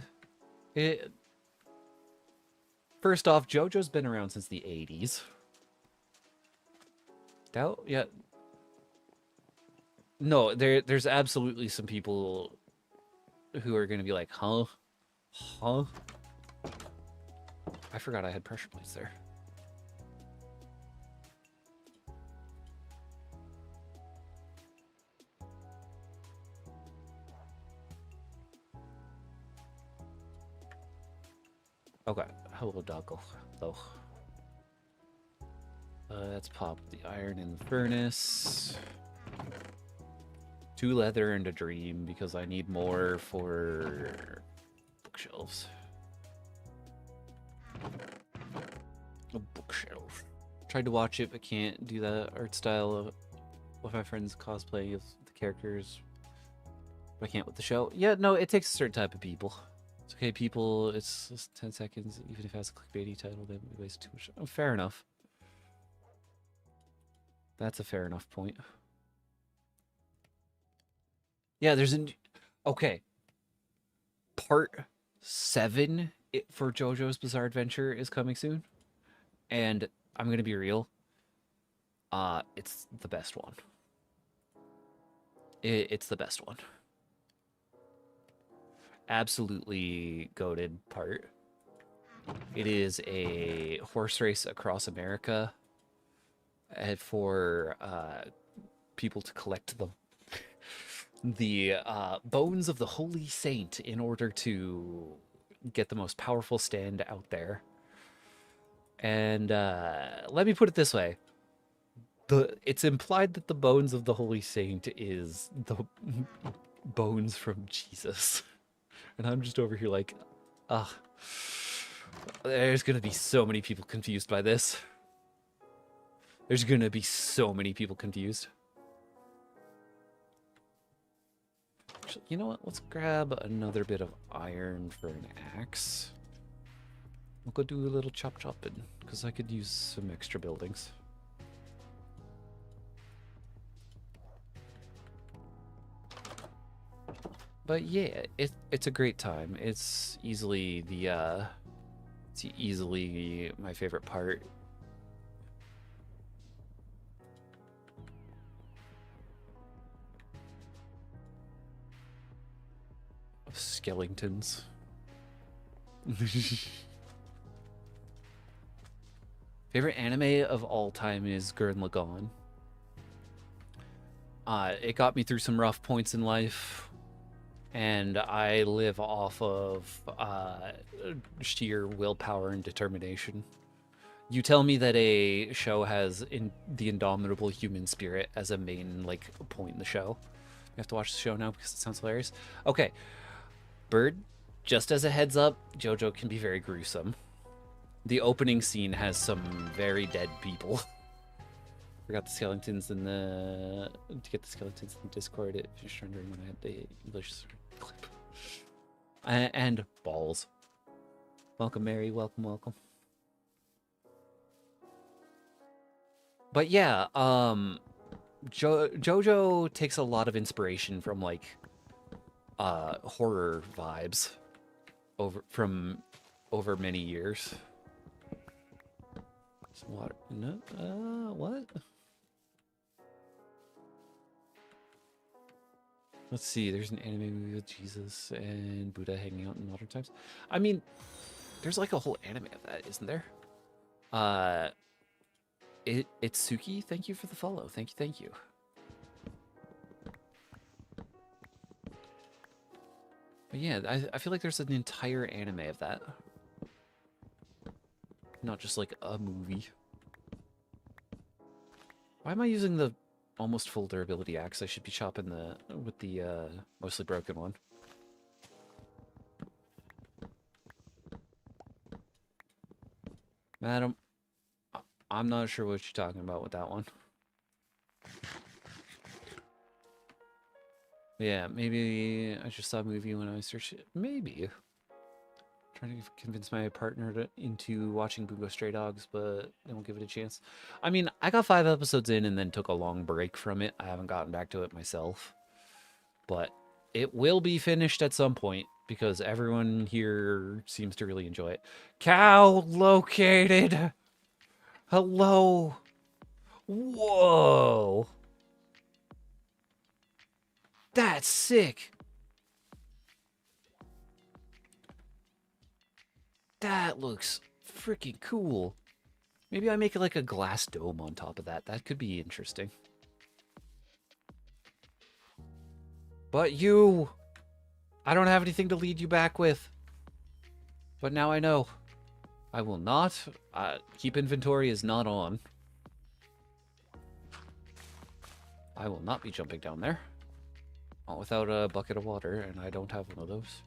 First off, JoJo's been around since the 80s. Doubt? Yeah. No, there's absolutely some people who are going to be like, huh? Huh? I forgot I had pressure plates there. Okay, hello, doggo. Hello. Let's pop the iron in the furnace. 2 leather and a dream because I need more for bookshelves. A bookshelf. Tried to watch it, but can't do that art style of my friends cosplay of the characters. But I can't with the show. Yeah, no, it takes a certain type of people. It's okay, people. It's just 10 seconds. Even if it has a clickbaity title, then we waste too much. Oh, fair enough. That's a fair enough point. Yeah, there's an... Okay. Part 7 for JoJo's Bizarre Adventure is coming soon. And I'm going to be real. It's the best one. It's the best one. Absolutely goated part. It is a horse race across America for people to collect the bones of the Holy Saint in order to get the most powerful stand out there. And let me put it this way. It's implied that the bones of the Holy Saint is the bones from Jesus. And I'm just over here like, there's going to be so many people confused by this. There's going to be so many people confused. Actually, you know what? Let's grab another bit of iron for an axe. We'll go do a little chopping, because I could use some extra buildings. But yeah, it's a great time. It's easily my favorite part. Of skeletons. Favorite anime of all time is Gurren Lagann. It got me through some rough points in life. And I live off of sheer willpower and determination. You tell me that a show has the indomitable human spirit as a main point in the show. You have to watch the show now because it sounds hilarious. Okay, Bird, just as a heads up, JoJo can be very gruesome. The opening scene has some very dead people. Forgot the skeletons in the... To get the skeletons in the Discord, if you're just wondering when I had the English clip. And balls. Welcome, Mary. Welcome, welcome. But yeah, JoJo takes a lot of inspiration from horror vibes from over many years. Some water. No, what? Let's see. There's an anime movie with Jesus and Buddha hanging out in modern times. I mean, there's like a whole anime of that, isn't there? Itsuki, thank you for the follow. Thank you, thank you. But yeah, I feel like there's an entire anime of that. Not just like a movie. Why am I using the almost full durability axe? I should be chopping with the mostly broken one. Madam, I'm not sure what you're talking about with that one. Yeah, maybe I just saw a movie when I searched it. Maybe. Trying to convince my partner into watching Bungo Stray Dogs, but they won't give it a chance. I mean, I got 5 episodes in and then took a long break from it. I haven't gotten back to it myself. But it will be finished at some point because everyone here seems to really enjoy it. Cow located! Hello! Whoa! That's sick! That looks freaking cool. Maybe I make it like a glass dome on top of that. That could be interesting. But you! I don't have anything to lead you back with. But now I know. I will not. Keep inventory is not on. I will not be jumping down there. Not without a bucket of water, and I don't have one of those.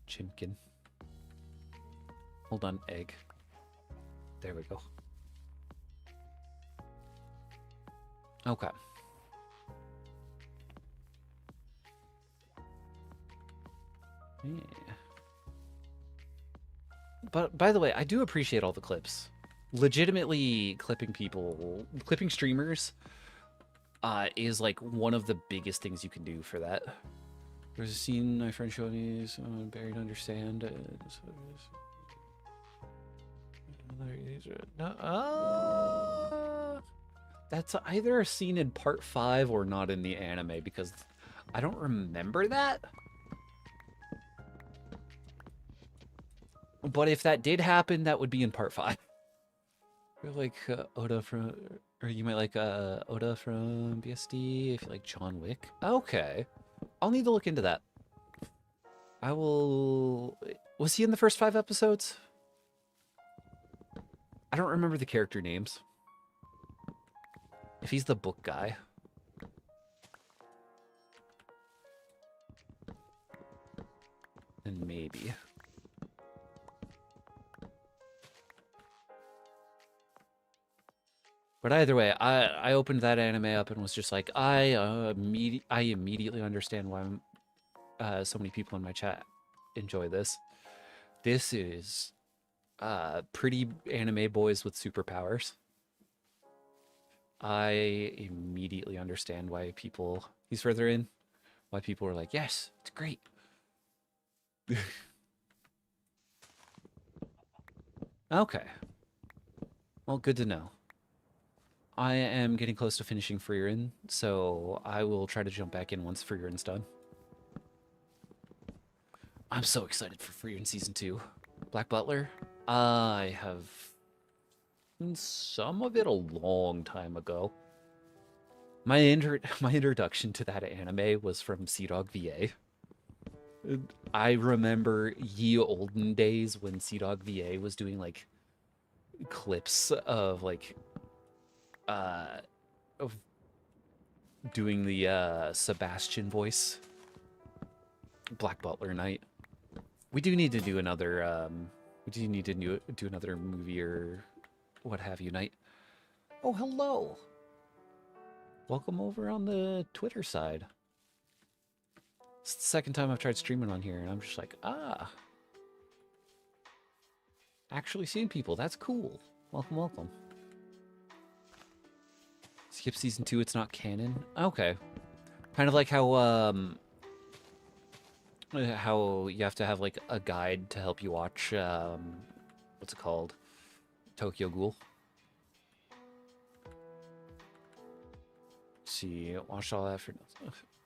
Chimkin. Hold on, egg. There we go. Okay. Yeah. But by the way, I do appreciate all the clips. Legitimately clipping people, clipping streamers, is like one of the biggest things you can do for that. There's a scene my friend showed me, so buried under sand. That's either a scene in part 5 or not in the anime because I don't remember that. But if that did happen, that would be in part 5. You're like Oda from, or you might like Oda from BSD if you like John Wick. Okay. I'll need to look into that. I will... Was he in the first 5 episodes? I don't remember the character names. If he's the book guy. Then maybe. But either way, I opened that anime up and was just like, I immediately understand why so many people in my chat enjoy this. This is pretty anime boys with superpowers. I immediately understand why people, he's further in, why people are like, yes, it's great. Okay. Well, good to know. I am getting close to finishing Freerin, so I will try to jump back in once Freerin's done. I'm so excited for Freerin Season 2. Black Butler, I have seen some of it a long time ago. My introduction to that anime was from Sea Dog VA. I remember ye olden days when Sea Dog VA was doing like clips of like of doing the Sebastian voice. Black Butler night. We do need to do another do another movie or what have you night. Oh, hello. Welcome over on the Twitter side. It's the second time I've tried streaming on here and I'm just like, actually seeing people, that's cool. Welcome, welcome. Skip Season 2, it's not canon? Okay. Kind of like how, how you have to have like a guide to help you watch what's it called? Tokyo Ghoul. Let's see, watched all that for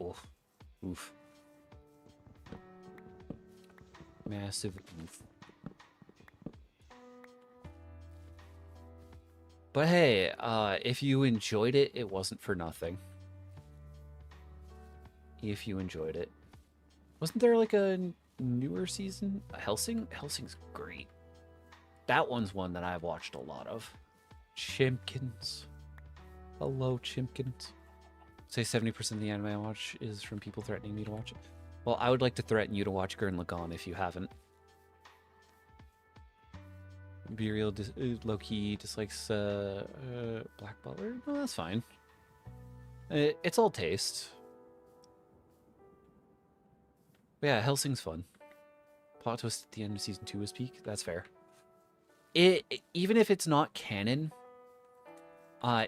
oof. Oof. Massive oof. But hey, if you enjoyed it, it wasn't for nothing. If you enjoyed it. Wasn't there like a newer season? Helsing? Helsing's great. That one's one that I've watched a lot of. Chimpkins. Hello, Chimpkins. Say 70% of the anime I watch is from people threatening me to watch it. Well, I would like to threaten you to watch Gurren Lagann if you haven't. Be real, low-key dislikes Black Butler? Well, that's fine. It's all taste. But yeah, Helsing's fun. Plot twist at the end of season 2 is peak. That's fair. Even if it's not canon,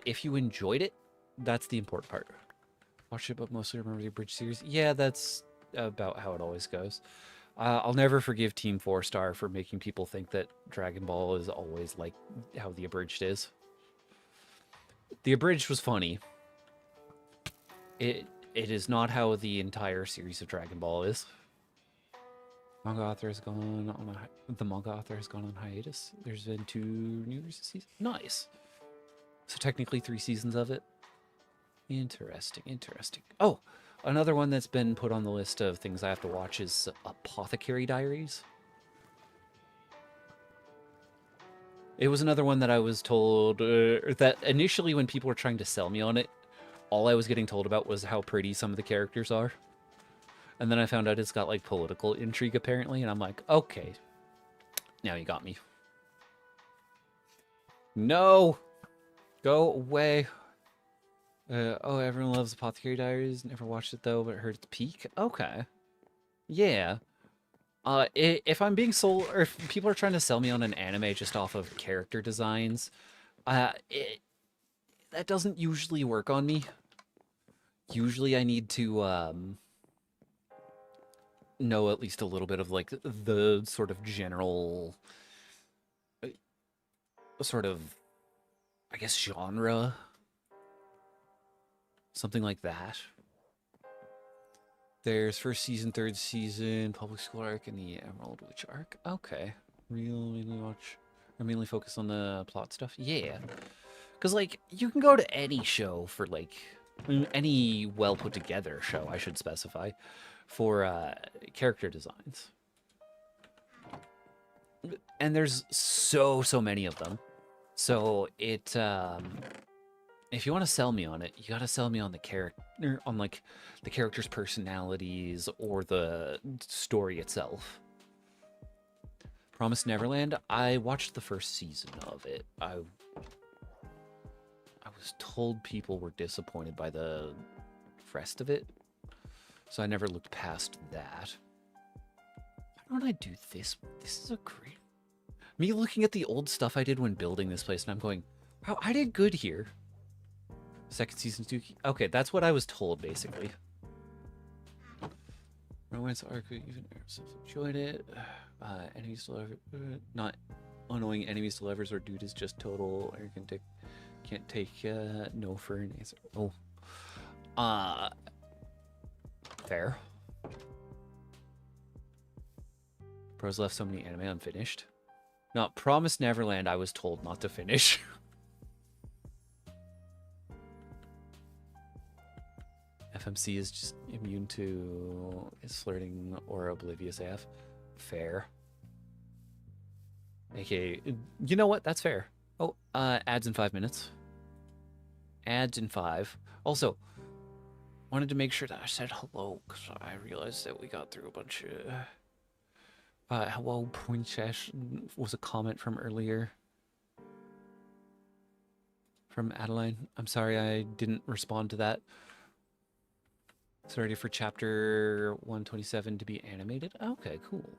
if you enjoyed it, that's the important part. Watch it, but mostly remember the abridged series. Yeah, that's about how it always goes. I'll never forgive Team 4-Star for making people think that Dragon Ball is always like how the abridged is. The abridged was funny. It is not how the entire series of Dragon Ball is. The manga author has gone on hiatus. There's been 2 new seasons. Nice. So technically 3 seasons of it. Interesting, interesting. Oh, another one that's been put on the list of things I have to watch is Apothecary Diaries. It was another one that I was told that initially when people were trying to sell me on it, all I was getting told about was how pretty some of the characters are. And then I found out it's got like political intrigue apparently, and I'm like, okay, now you got me. No, go away. Oh, everyone loves Apothecary Diaries. Never watched it though, but heard it's peak. Okay, yeah. If I'm being sold, or if people are trying to sell me on an anime just off of character designs, that doesn't usually work on me. Usually, I need to know at least a little bit of like the sort of general, sort of, I guess, genre. Something like that. There's first season, third season, public school arc, and the Emerald Witch arc. Okay. Mainly focus on the plot stuff? Yeah. Because, like, you can go to any show for, like, any well put together show, I should specify, for character designs. And there's so many of them. So it, if you want to sell me on it, you got to sell me on the character, on like the characters' personalities or the story itself. Promised Neverland, I watched the first season of it. I was told people were disappointed by the rest of it, so I never looked past that. Why don't I do this? This is a great... Me looking at the old stuff I did when building this place, and I'm going, wow, I did good here. Second season 2. Okay, that's what I was told, basically. Romance arc, even enjoyed it. Enemies to lovers, not annoying enemies to lovers or dude is just total. Or can't take no for an answer. Oh, fair. Pros left so many anime unfinished. Not Promised Neverland. I was told not to finish. FMC is just immune to his flirting or oblivious AF. Fair. AKA, you know what? That's fair. Oh, ads in 5 minutes. Ads in 5. Also, wanted to make sure that I said hello because I realized that we got through a bunch of... hello, Princess was a comment from earlier. From Adeline. I'm sorry I didn't respond to that. It's ready for chapter 127 to be animated. Okay, cool.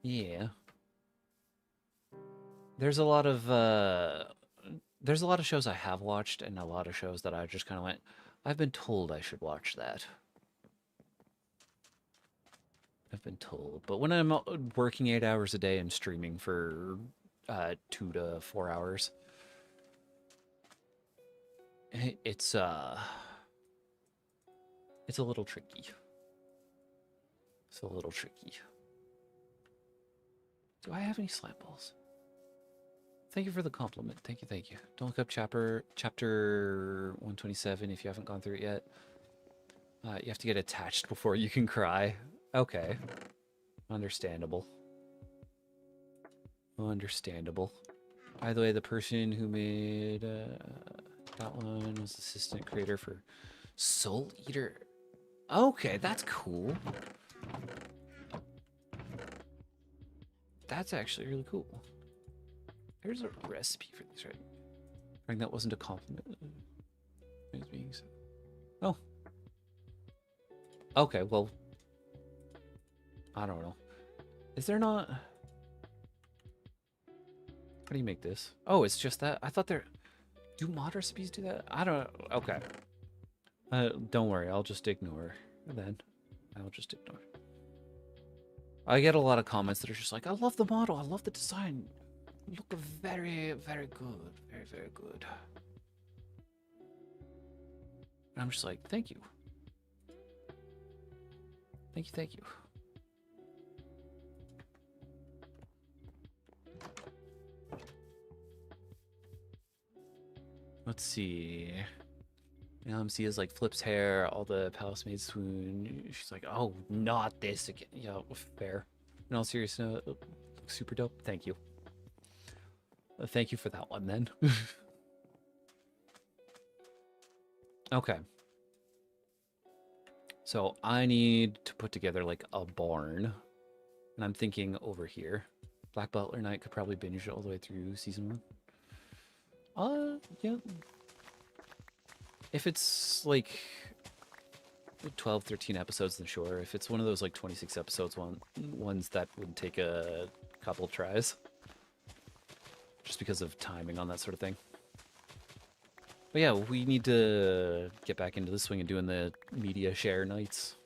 Yeah. There's a lot of shows I have watched and a lot of shows that I just kind of went, I've been told I should watch that. I've been told. But when I'm working 8 hours a day and streaming for 2 to 4 hours, it's a little tricky. It's a little tricky. Do I have any slime balls? Thank you for the compliment. Thank you, thank you. Don't look up chapter 127 if you haven't gone through it yet. You have to get attached before you can cry. Okay. Understandable. Understandable. By the way, the person who made that one was assistant creator for Soul Eater. Okay, that's cool. That's actually really cool. There's a recipe for these, right? I think that wasn't a compliment. It was being said. Oh. Okay, well. I don't know. Is there not... How do you make this? Oh, it's just that? I thought there... Do mod recipes do that? I don't... Okay. Don't worry, I'll just ignore. Then. I'll just ignore. I get a lot of comments that are just like, I love the model, I love the design. Look very, very good. Very, very good. And I'm just like, thank you. Thank you, thank you. Let's see. LMC is like flips hair, all the palace maids swoon. She's like, oh, not this again. Yeah, fair. In all seriousness, looks super dope. Thank you. Thank you for that one, then. Okay. So I need to put together like a barn. And I'm thinking over here. Black Butler Knight could probably binge all the way through season 1. Yeah. If it's like 12, 13 episodes, then sure. If it's one of those like 26 episodes ones that would take a couple tries. Just because of timing on that sort of thing. But yeah, we need to get back into the swing of doing the media share nights.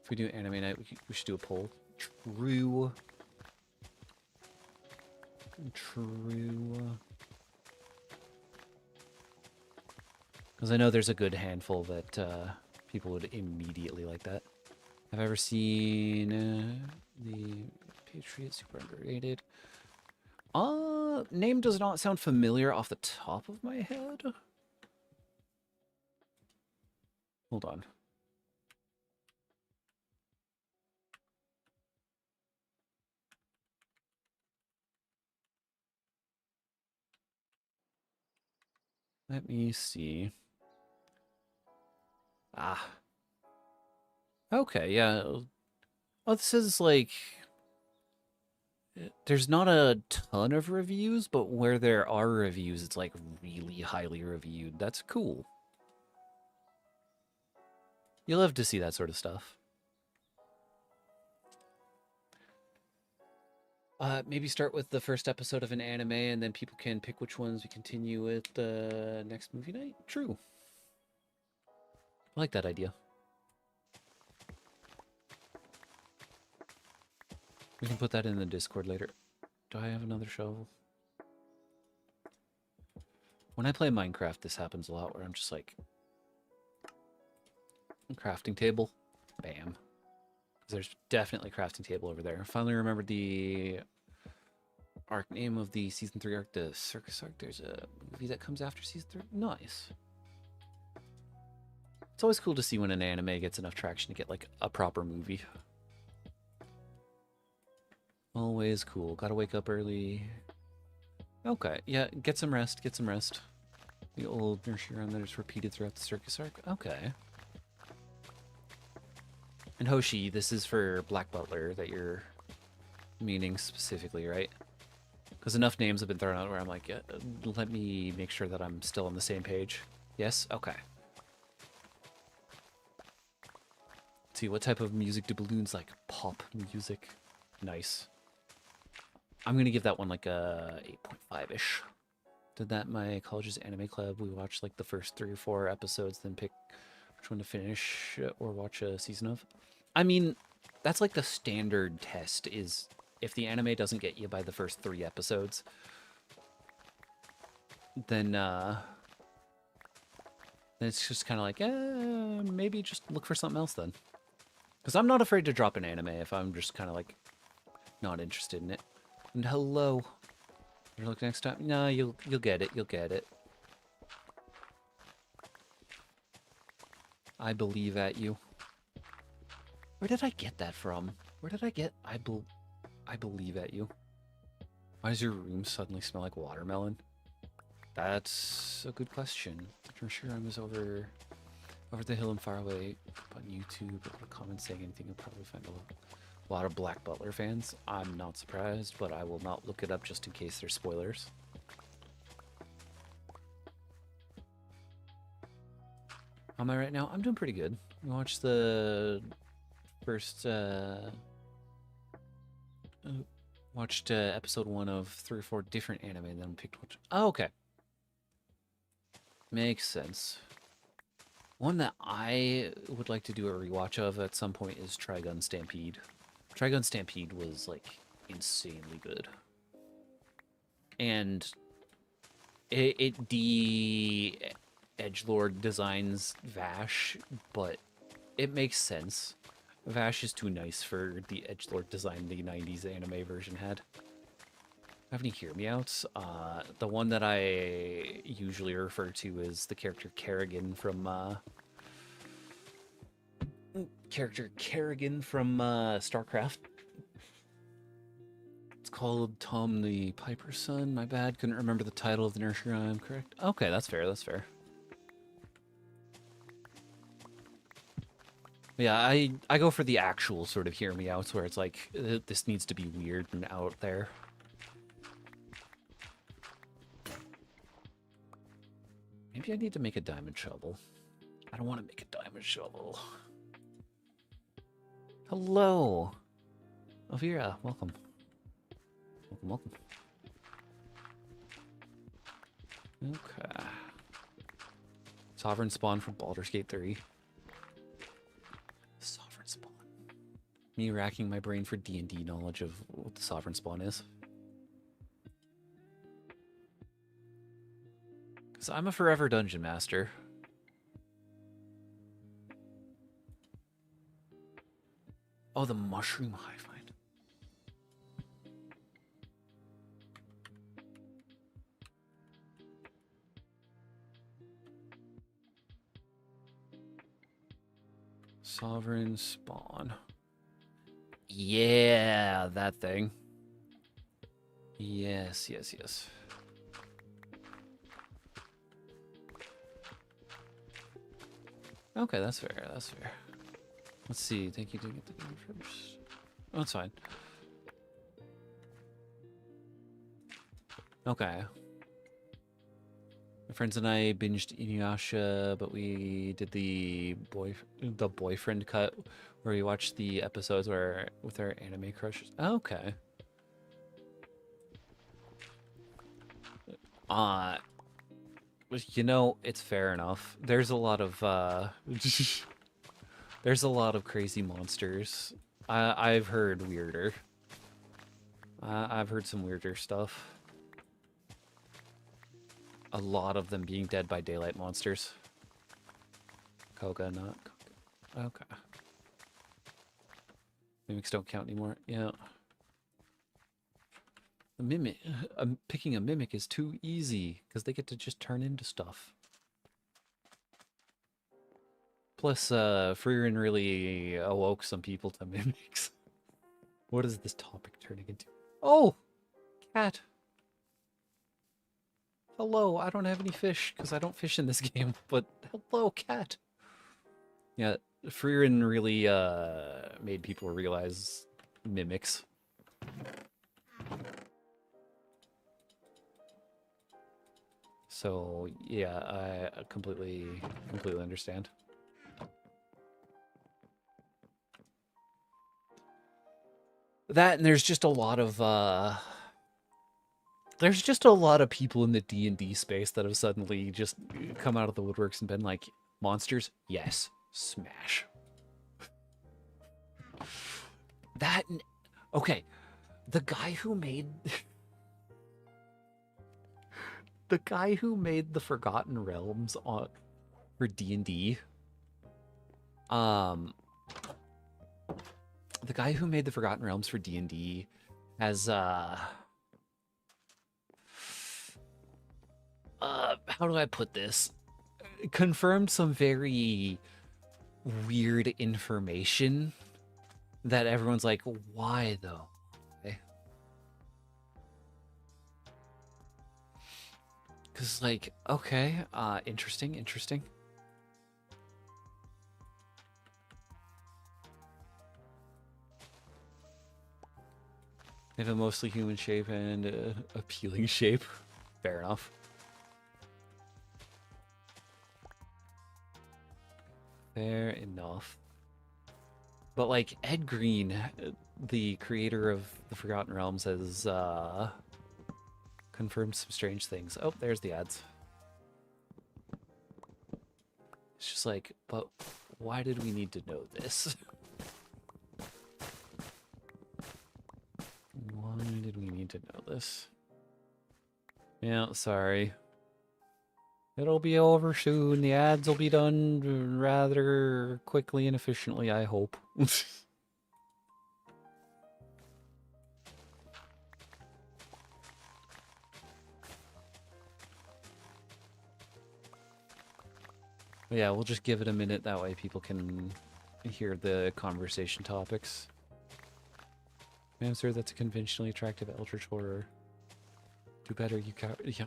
If we do anime night, we should do a poll. True. True. Because I know there's a good handful that people would immediately like that. Have I ever seen the Patriot Super Underrated? Name does not sound familiar off the top of my head. Hold on. Let me see. Ah. Okay, yeah. Oh, this is like... There's not a ton of reviews, but where there are reviews, it's like really highly reviewed. That's cool. You love to see that sort of stuff. Maybe start with the first episode of an anime, and then people can pick which ones we continue with the next movie night. True. I like that idea. We can put that in the Discord later. Do I have another shovel? When I play Minecraft, this happens a lot, where I'm just like... Crafting table. Bam. There's definitely a crafting table over there. I finally remembered the arc name of the season 3 arc, the circus arc. There's a movie that comes after season 3. Nice. It's always cool to see when an anime gets enough traction to get like a proper movie. Always cool. Gotta wake up early. Okay, yeah, get some rest, get some rest. The old nursery rhyme that is repeated throughout the circus arc. Okay. And Hoshi, this is for Black Butler that you're meaning specifically, right? Because enough names have been thrown out where I'm like, let me make sure that I'm still on the same page. Yes? Okay. Let's see, what type of music do balloons like? Pop music. Nice. I'm going to give that one like a 8.5-ish. Did that in my college's anime club. We watched like the first 3 or 4 episodes, then pick which one to finish or watch a season of. I mean, that's like the standard test is if the anime doesn't get you by the first 3 episodes, then it's just kind of like, maybe just look for something else then. Because I'm not afraid to drop an anime if I'm just kind of like not interested in it. And hello. You look next time? No, you'll get it. You'll get it. I believe at you. Where did I get that from? Where did I get I believe at you? Why does your room suddenly smell like watermelon? That's a good question. I'm sure I was over the hill and far away on YouTube. Comments saying anything, you'll probably find a lot of Black Butler fans. I'm not surprised, but I will not look it up just in case there's spoilers. How am I right now? I'm doing pretty good. I watched the first watched episode 1 of 3 or 4 different anime and then picked which. Oh, okay. Makes sense. One that I would like to do a rewatch of at some point is Trigun Stampede. Trigun Stampede was like insanely good. And it edgelord designs Vash, but it makes sense. Vash is too nice for the edgelord design the 90s anime version had. Have any hear me outs? The one that I usually refer to is the character Kerrigan from StarCraft. It's called Tom the Piper's Son. My bad, couldn't remember the title of the nursery rhyme. Correct? Okay, that's fair. That's fair. Yeah, I go for the actual sort of hear me outs where it's like this needs to be weird and out there. Maybe I need to make a diamond shovel. I don't want to make a diamond shovel. Hello. Elvira, welcome. Welcome, welcome. Okay. Sovereign Spawn from Baldur's Gate 3. Sovereign Spawn. Me racking my brain for D&D knowledge of what the Sovereign Spawn is. Because I'm a forever dungeon master. Oh, the mushroom hive mind. Sovereign Spawn. Yeah, that thing. Yes, yes, yes. Okay, that's fair, that's fair. Let's see, thank you to get the game first. Oh, that's fine. Okay. My friends and I binged Inuyasha, but we did the boyfriend cut where we watched the episodes where with our anime crushes. Okay. You know, it's fair enough. There's a lot of there's a lot of crazy monsters. I've heard weirder. I've heard some weirder stuff. A lot of them being dead by daylight monsters. Koga, not Koga. Okay. Mimics don't count anymore. Yeah. A mimic. Picking a mimic is too easy because they get to just turn into stuff. Plus, Freerin really awoke some people to mimics. What is this topic turning into? Oh! Cat. Hello, I don't have any fish because I don't fish in this game, but hello, cat. Yeah, Freerin really made people realize mimics. So, yeah, I completely understand. That, and there's just a lot of There's just a lot of people in the D&D space that have suddenly just come out of the woodworks and been like, monsters? Yes. Smash. That... Okay. The guy who made... the guy who made the Forgotten Realms for D&D... The guy who made the Forgotten Realms for D&D has, how do I put this? Confirmed some very weird information that everyone's like, why though? Because, like, okay, interesting. They have a mostly human shape and appealing shape. Fair enough. Fair enough. But, like, Ed Green, the creator of the Forgotten Realms, has confirmed some strange things. Oh, there's the ads. It's just like, but why did we need to know this? Why did we need to know this? Yeah, sorry. It'll be over soon. The ads will be done rather quickly and efficiently, I hope. But yeah, we'll just give it a minute. That way people can hear the conversation topics. Ma'am, sir, that's a conventionally attractive eldritch horror. Do better, you cow- yeah.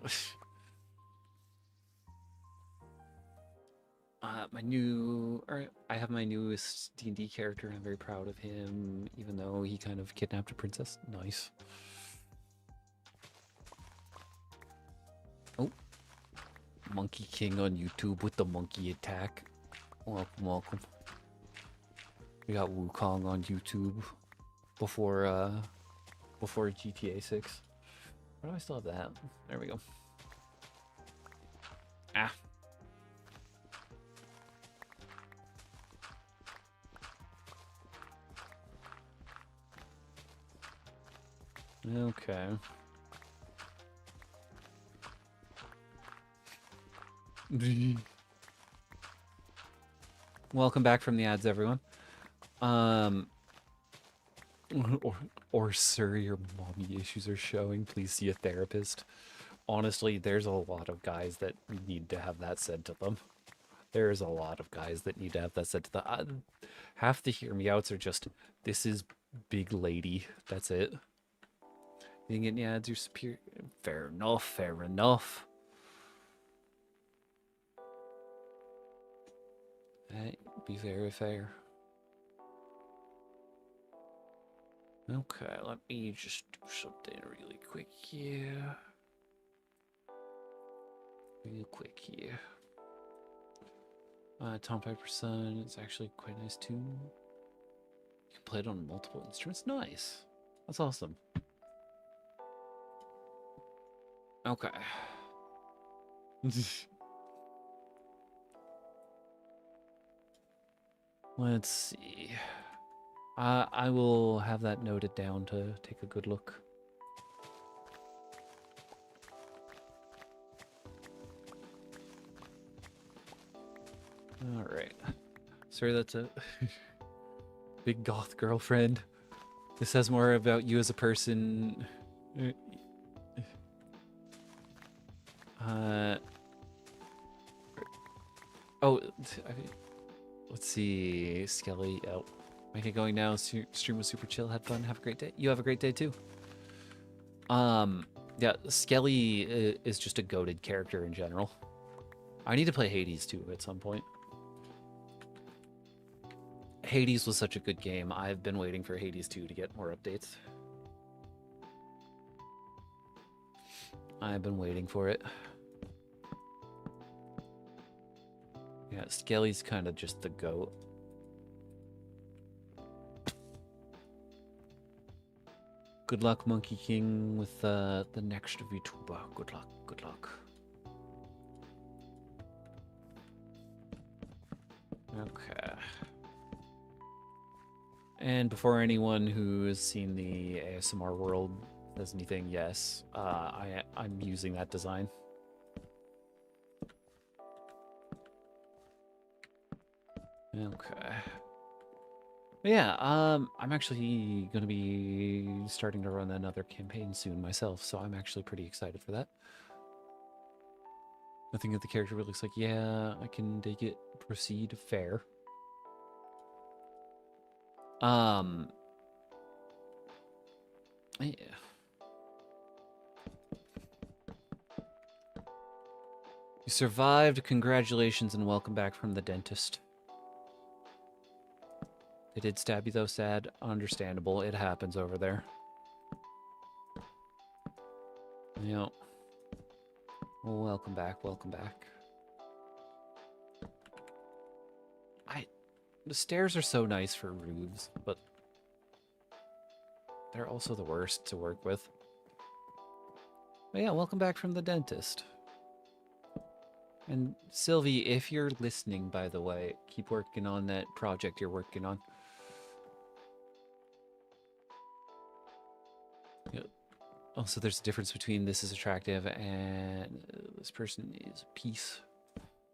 I have my newest D&D character. I'm very proud of him, even though he kind of kidnapped a princess. Nice. Oh. Monkey King on YouTube with the monkey attack. Welcome. We got Wukong on YouTube before GTA 6. Why do I still have that? There we go. Ah. Okay. Welcome back from the ads, everyone. Or sir, your mommy issues are showing. Please see a therapist. Honestly, there's a lot of guys that need to have that said to them. There's a lot of guys that need to have that said to them. Half the hear me outs are just, this is big lady. That's it. You didn't get any ads, you're superior. Fair enough, fair enough. Hey, be very fair. Okay, let me just do something really quick here. Real quick here. Tom Piper's Son is actually quite a nice tune. You can play it on multiple instruments. Nice. That's awesome. Okay. Let's see. I will have that noted down to take a good look. All right. Sorry, that's a big goth girlfriend. This says more about you as a person. Oh, let's see. Skelly. Oh, make it going now. Stream was super chill. Had fun. Have a great day. You have a great day too. Yeah, Skelly is just a goated character in general. I need to play Hades too at some point. Hades was such a good game. I've been waiting for Hades 2 to get more updates. I've been waiting for it. Yeah, Skelly's kind of just the goat. Good luck, Monkey King, with the next Vtuber. Good luck, good luck. Okay. And before anyone who has seen the ASMR world says anything, yes, I'm using that design. Okay. But yeah, I'm actually going to be starting to run another campaign soon myself, so I'm actually pretty excited for that. I think that the character looks like, yeah, I can dig it. Proceed. Fair. Yeah. You survived. Congratulations and welcome back from the dentist. They did stab you though, sad. Understandable. It happens over there. Yep. Well, welcome back. Welcome back. The stairs are so nice for roofs, but they're also the worst to work with. But yeah, welcome back from the dentist. And Sylvie, if you're listening, by the way, keep working on that project you're working on. Yep. Also, there's a difference between this is attractive and this person is a piece.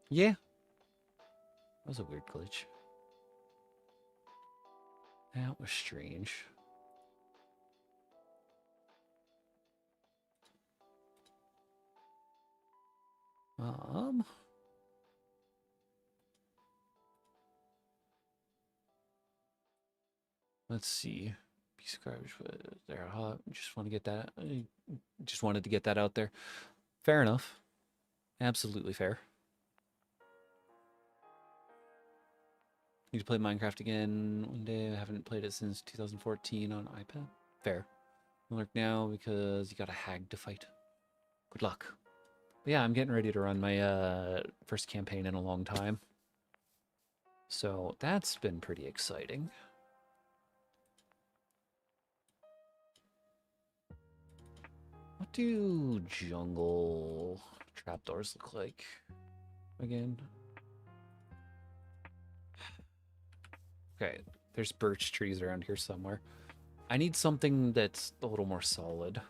Yeah. That was a weird glitch. That was strange. Let's see. Piece of garbage, but they're hot. Just want to get that. I just wanted to get that out there. Fair enough. Absolutely fair. Need to play Minecraft again one day. I haven't played it since 2014 on iPad. Fair. Lurk now because you got a hag to fight. Good luck. But yeah, I'm getting ready to run my first campaign in a long time. So that's been pretty exciting. What do jungle trapdoors look like again? Okay, there's birch trees around here somewhere. I need something that's a little more solid.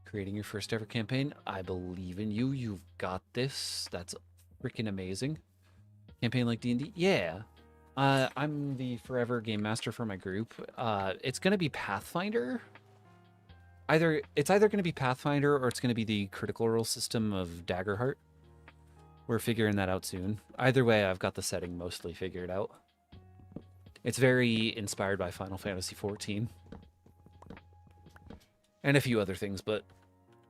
Creating your first ever campaign. I believe in you. You've got this. That's freaking amazing. Campaign like D&D? Yeah. I'm the forever game master for my group. It's going to be Pathfinder. It's either going to be Pathfinder or it's going to be the critical role system of Daggerheart. We're figuring that out soon. Either way, I've got the setting mostly figured out. It's very inspired by Final Fantasy XIV. And a few other things, but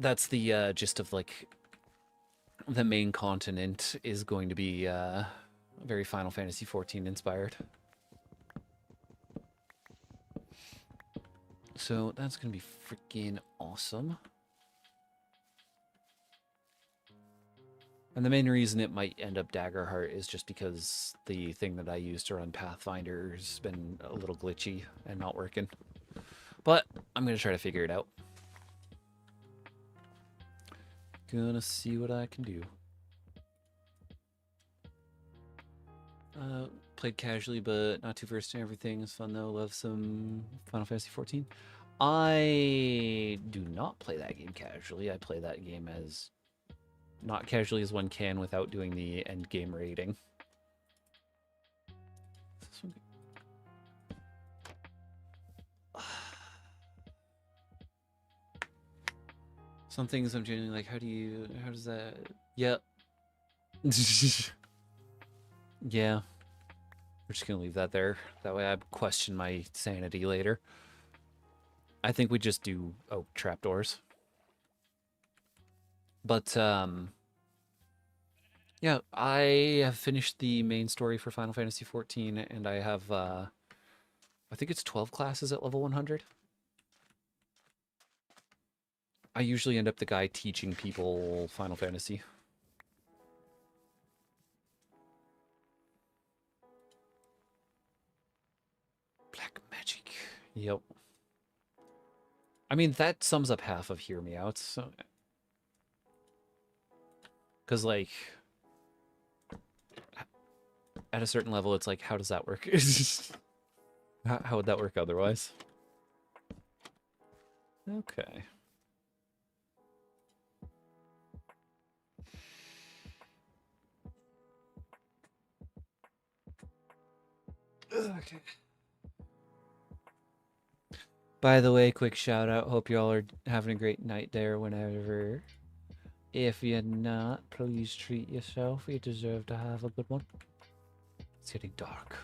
that's the gist of, like, the main continent is going to be very Final Fantasy XIV inspired. So that's going to be freaking awesome. And the main reason it might end up Daggerheart is just because the thing that I used to run Pathfinder has been a little glitchy and not working. But I'm going to try to figure it out. Gonna see what I can do. Played casually, but not too versed in everything. It's fun though. Love some Final Fantasy XIV. I do not play that game casually. I play that game as not casually as one can without doing the end game rating. Some things I'm genuinely like, how does that? Yep. Yeah. We're just gonna leave that there. That way I question my sanity later. I think we just do trapdoors. But yeah, I have finished the main story for Final Fantasy XIV, and I have I think it's 12 classes at level 100. I usually end up the guy teaching people Final Fantasy. Black magic. Yep. I mean, that sums up half of Hear Me Out. So, because, like, at a certain level, it's like, how does that work? How would that work otherwise? Okay. Okay. By the way, quick shout out. Hope you all are having a great night there whenever. If you're not, please treat yourself. You deserve to have a good one. It's getting dark.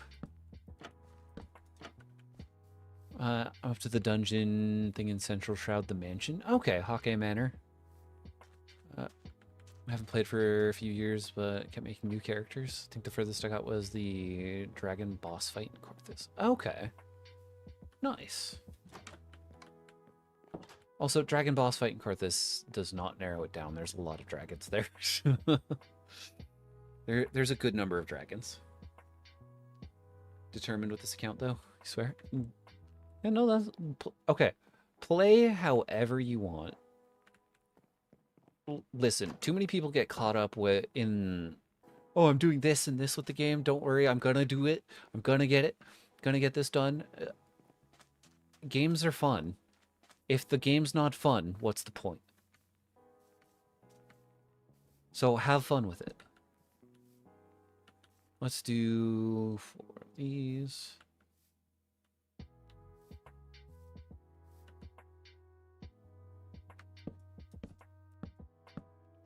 Up to the dungeon thing in Central Shroud, the mansion. Okay, Hawkeye Manor. I haven't played for a few years, but kept making new characters. I think the furthest I got was the dragon boss fight in Corthus. Okay. Nice. Also, dragon boss fight in Corthus does not narrow it down. There's a lot of dragons there. There's a good number of dragons. Determined with this account, though, I swear. Yeah, no, that's... Okay. Play however you want. Listen, too many people get caught up with in... Oh, I'm doing this and this with the game. Don't worry, I'm gonna do it. I'm gonna get it. Gonna get this done. Games are fun. If the game's not fun, what's the point? So have fun with it. Let's do 4 of these.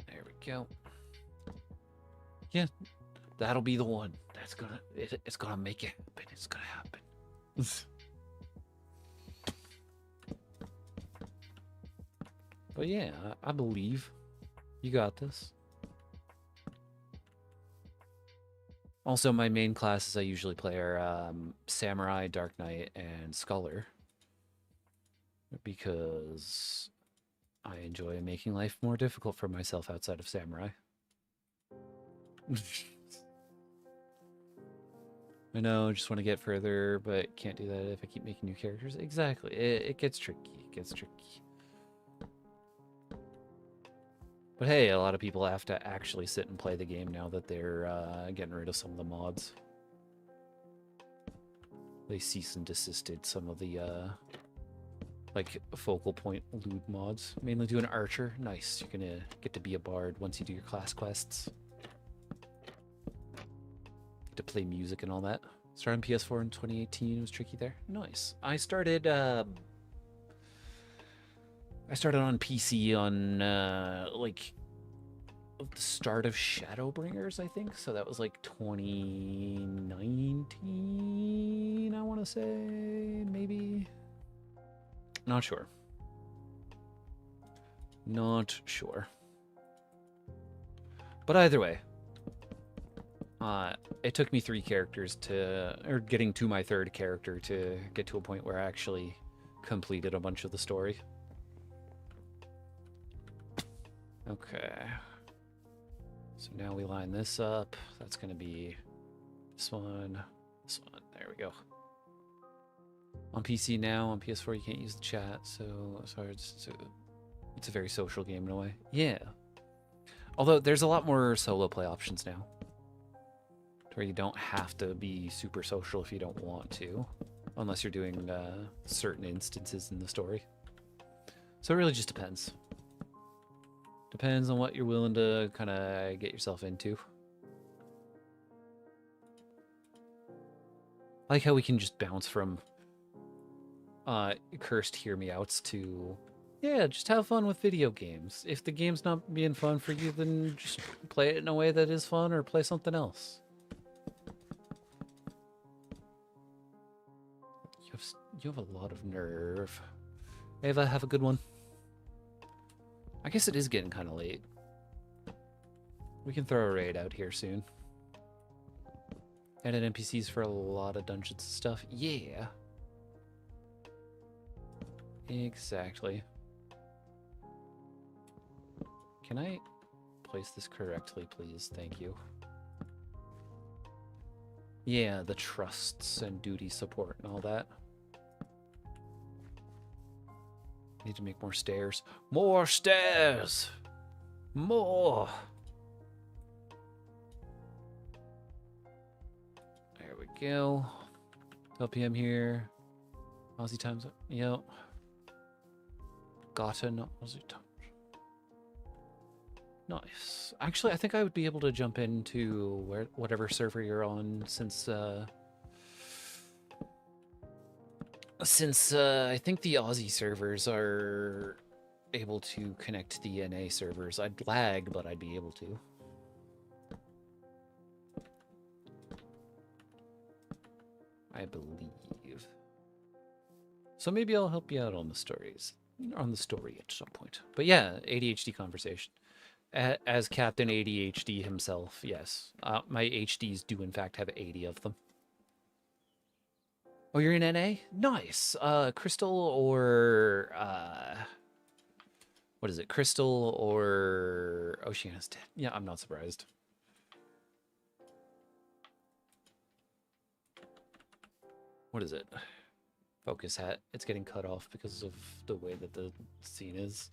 There we go. Yeah, that'll be the one. That's gonna it's gonna make it happen. It's gonna happen. But yeah, I believe you got this. Also, my main classes I usually play are Samurai, Dark Knight, and Scholar. Because I enjoy making life more difficult for myself outside of Samurai. I know, just want to get further, but can't do that if I keep making new characters. Exactly. It gets tricky. It gets tricky. But hey, a lot of people have to actually sit and play the game now that they're getting rid of some of the mods. They cease and desisted some of the like focal point lewd mods. Mainly do an archer. Nice. You're gonna get to be a bard once you do your class quests. Get to play music and all that. Started on PS4 in 2018. It was tricky there. Nice. I started on PC on like the start of Shadowbringers, I think. So that was like 2019, I want to say, maybe. Not sure. Not sure. But either way, it took me 3 characters or getting to my 3rd character to get to a point where I actually completed a bunch of the story. Okay. So now we line this up. That's going to be this one, this one. There we go. On PC now, on PS4 you can't use the chat, so sorry, it's a very social game in a way. Yeah. Although there's a lot more solo play options now, where you don't have to be super social if you don't want to, unless you're doing certain instances in the story. So it really just depends. Depends on what you're willing to kind of get yourself into. I like how we can just bounce from cursed hear me outs to, yeah, just have fun with video games. If the game's not being fun for you, then just play it in a way that is fun or play something else. You have a lot of nerve. Ava, have a good one. I guess it is getting kind of late. We can throw a raid out here soon. Added NPCs for a lot of dungeons and stuff. Yeah. Exactly. Can I place this correctly, please? Thank you. Yeah, the trusts and duty support and all that. Need to make more stairs. More stairs! More! There we go. 12 p.m. here. Aussie times. Yep. Gotten Aussie time. Nice. Actually, I think I would be able to jump into whatever server you're on since I think the Aussie servers are able to connect to the NA servers. I'd lag, but I'd be able to. I believe. So maybe I'll help you out on the story at some point. But yeah, ADHD conversation. As Captain ADHD himself, yes. My HDs do in fact have 80 of them. Oh, you're in NA? Nice. Crystal or what is it? Crystal or Oceana's dead. Yeah, I'm not surprised. What is it? Focus hat. It's getting cut off because of the way that the scene is.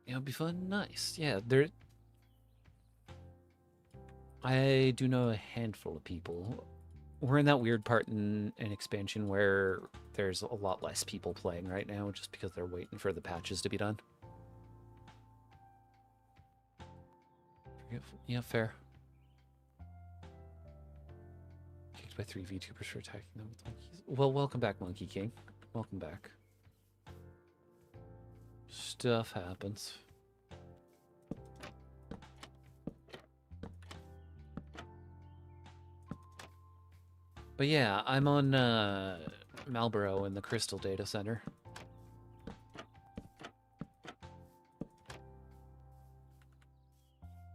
It'll be fun. Nice. Yeah, I do know a handful of people. We're in that weird part in an expansion where there's a lot less people playing right now just because they're waiting for the patches to be done. Yeah, fair. Kicked by 3 VTubers for attacking them with monkeys. Well, welcome back, Monkey King. Welcome back. Stuff happens. But yeah, I'm on Marlboro in the Crystal Data Center.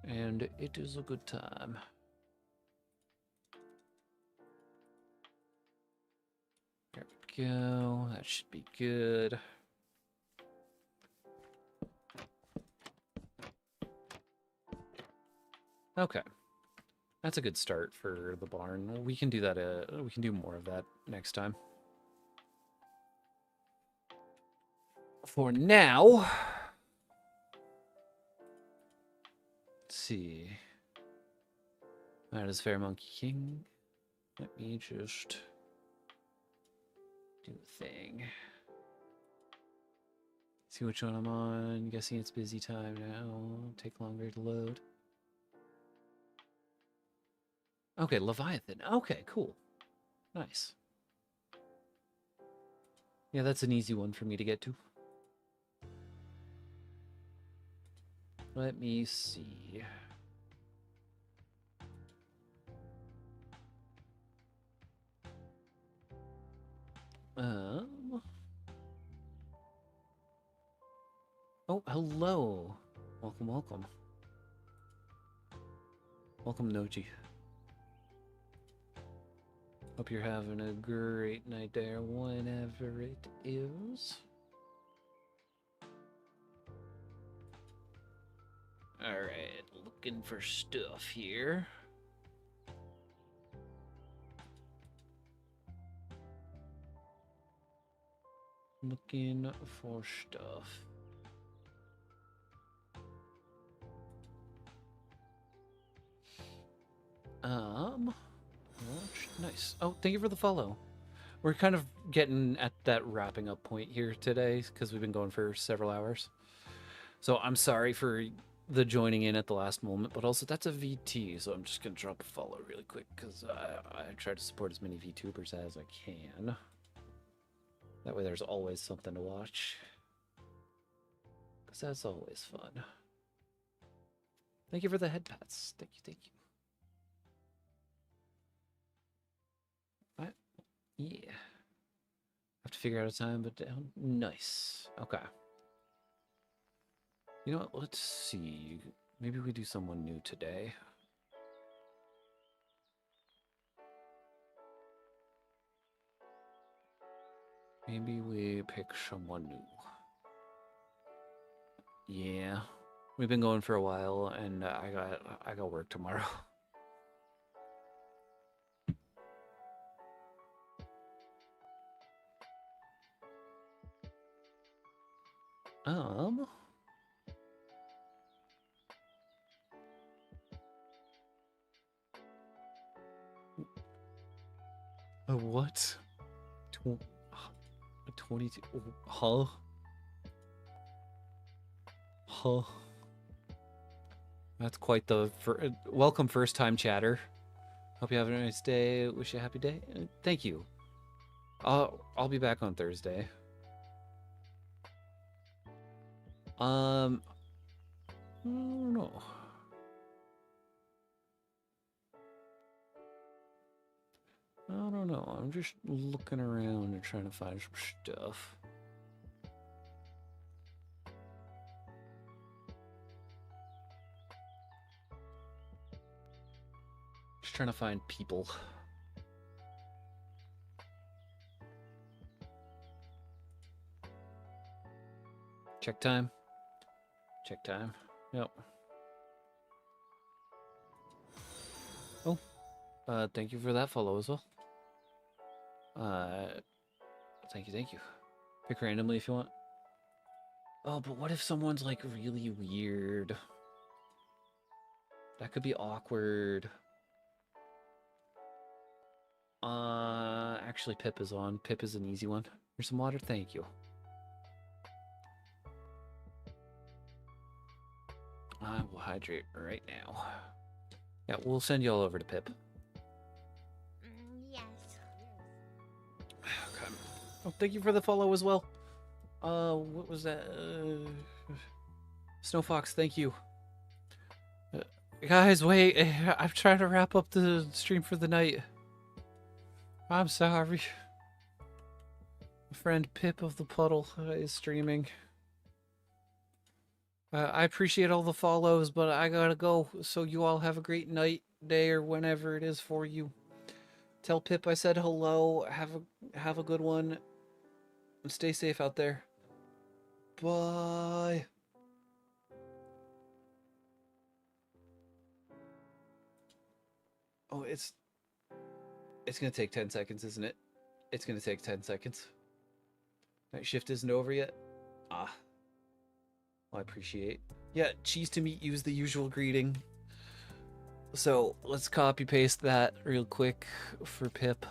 And it is a good time. There we go. That should be good. Okay. That's a good start for the barn. We can do that. We can do more of that next time. For now, let's see. That is fair, Monkey King. Let me just do a thing. See which one I'm on. Guessing it's busy time now. Take longer to load. Okay, Leviathan. Okay, cool. Nice. Yeah, that's an easy one for me to get to. Let me see. Oh, hello. Welcome, welcome. Welcome, Noji. Hope you're having a great night there, whenever it is. Alright, looking for stuff here. Looking for stuff. Nice. Oh, thank you for the follow. We're kind of getting at that wrapping up point here today because we've been going for several hours. So I'm sorry for the joining in at the last moment, but also that's a VT, so I'm just going to drop a follow really quick because I try to support as many VTubers as I can. That way there's always something to watch. Because that's always fun. Thank you for the head pats. Thank you, thank you. What? Yeah. Have to figure out a time, but down. Nice. Okay. You know what? Let's see. Maybe we do someone new today. Maybe we pick someone new. Yeah. We've been going for a while, and I got work tomorrow. Um. What? 22. Huh? Huh? That's quite the welcome first time chatter. Hope you have a nice day. Wish you a happy day. Thank you. I'll be back on Thursday. I don't know. I don't know. I'm just looking around and trying to find some stuff. Just trying to find people. Check time. Check time. Yep. Oh. Thank you for that follow as well. Thank you. Pick randomly if you want. Oh, but what if someone's like really weird? That could be awkward. Actually Pip is on. Pip is an easy one. Here's some water. Thank you. I will hydrate right now. Yeah, we'll send you all over to Pip. Yes. Okay. Oh, thank you for the follow as well. What was that? Snowfox, thank you. Guys, wait. I'm trying to wrap up the stream for the night. I'm sorry. My friend Pip of the Puddle is streaming. I appreciate all the follows, but I gotta go. So you all have a great night, day, or whenever it is for you. Tell Pip I said hello. Have a good one. And stay safe out there. Bye. Oh, it's gonna take 10 seconds, isn't it? It's gonna take 10 seconds. Night shift isn't over yet. Ah. Well, I appreciate. Yeah, cheese to meet you is the usual greeting. So let's copy paste that real quick for Pip.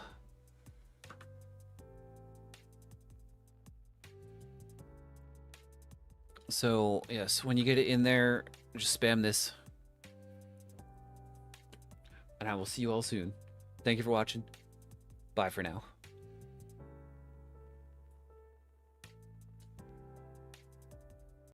So yes, when you get it in there, just spam this. And I will see you all soon. Thank you for watching. Bye for now.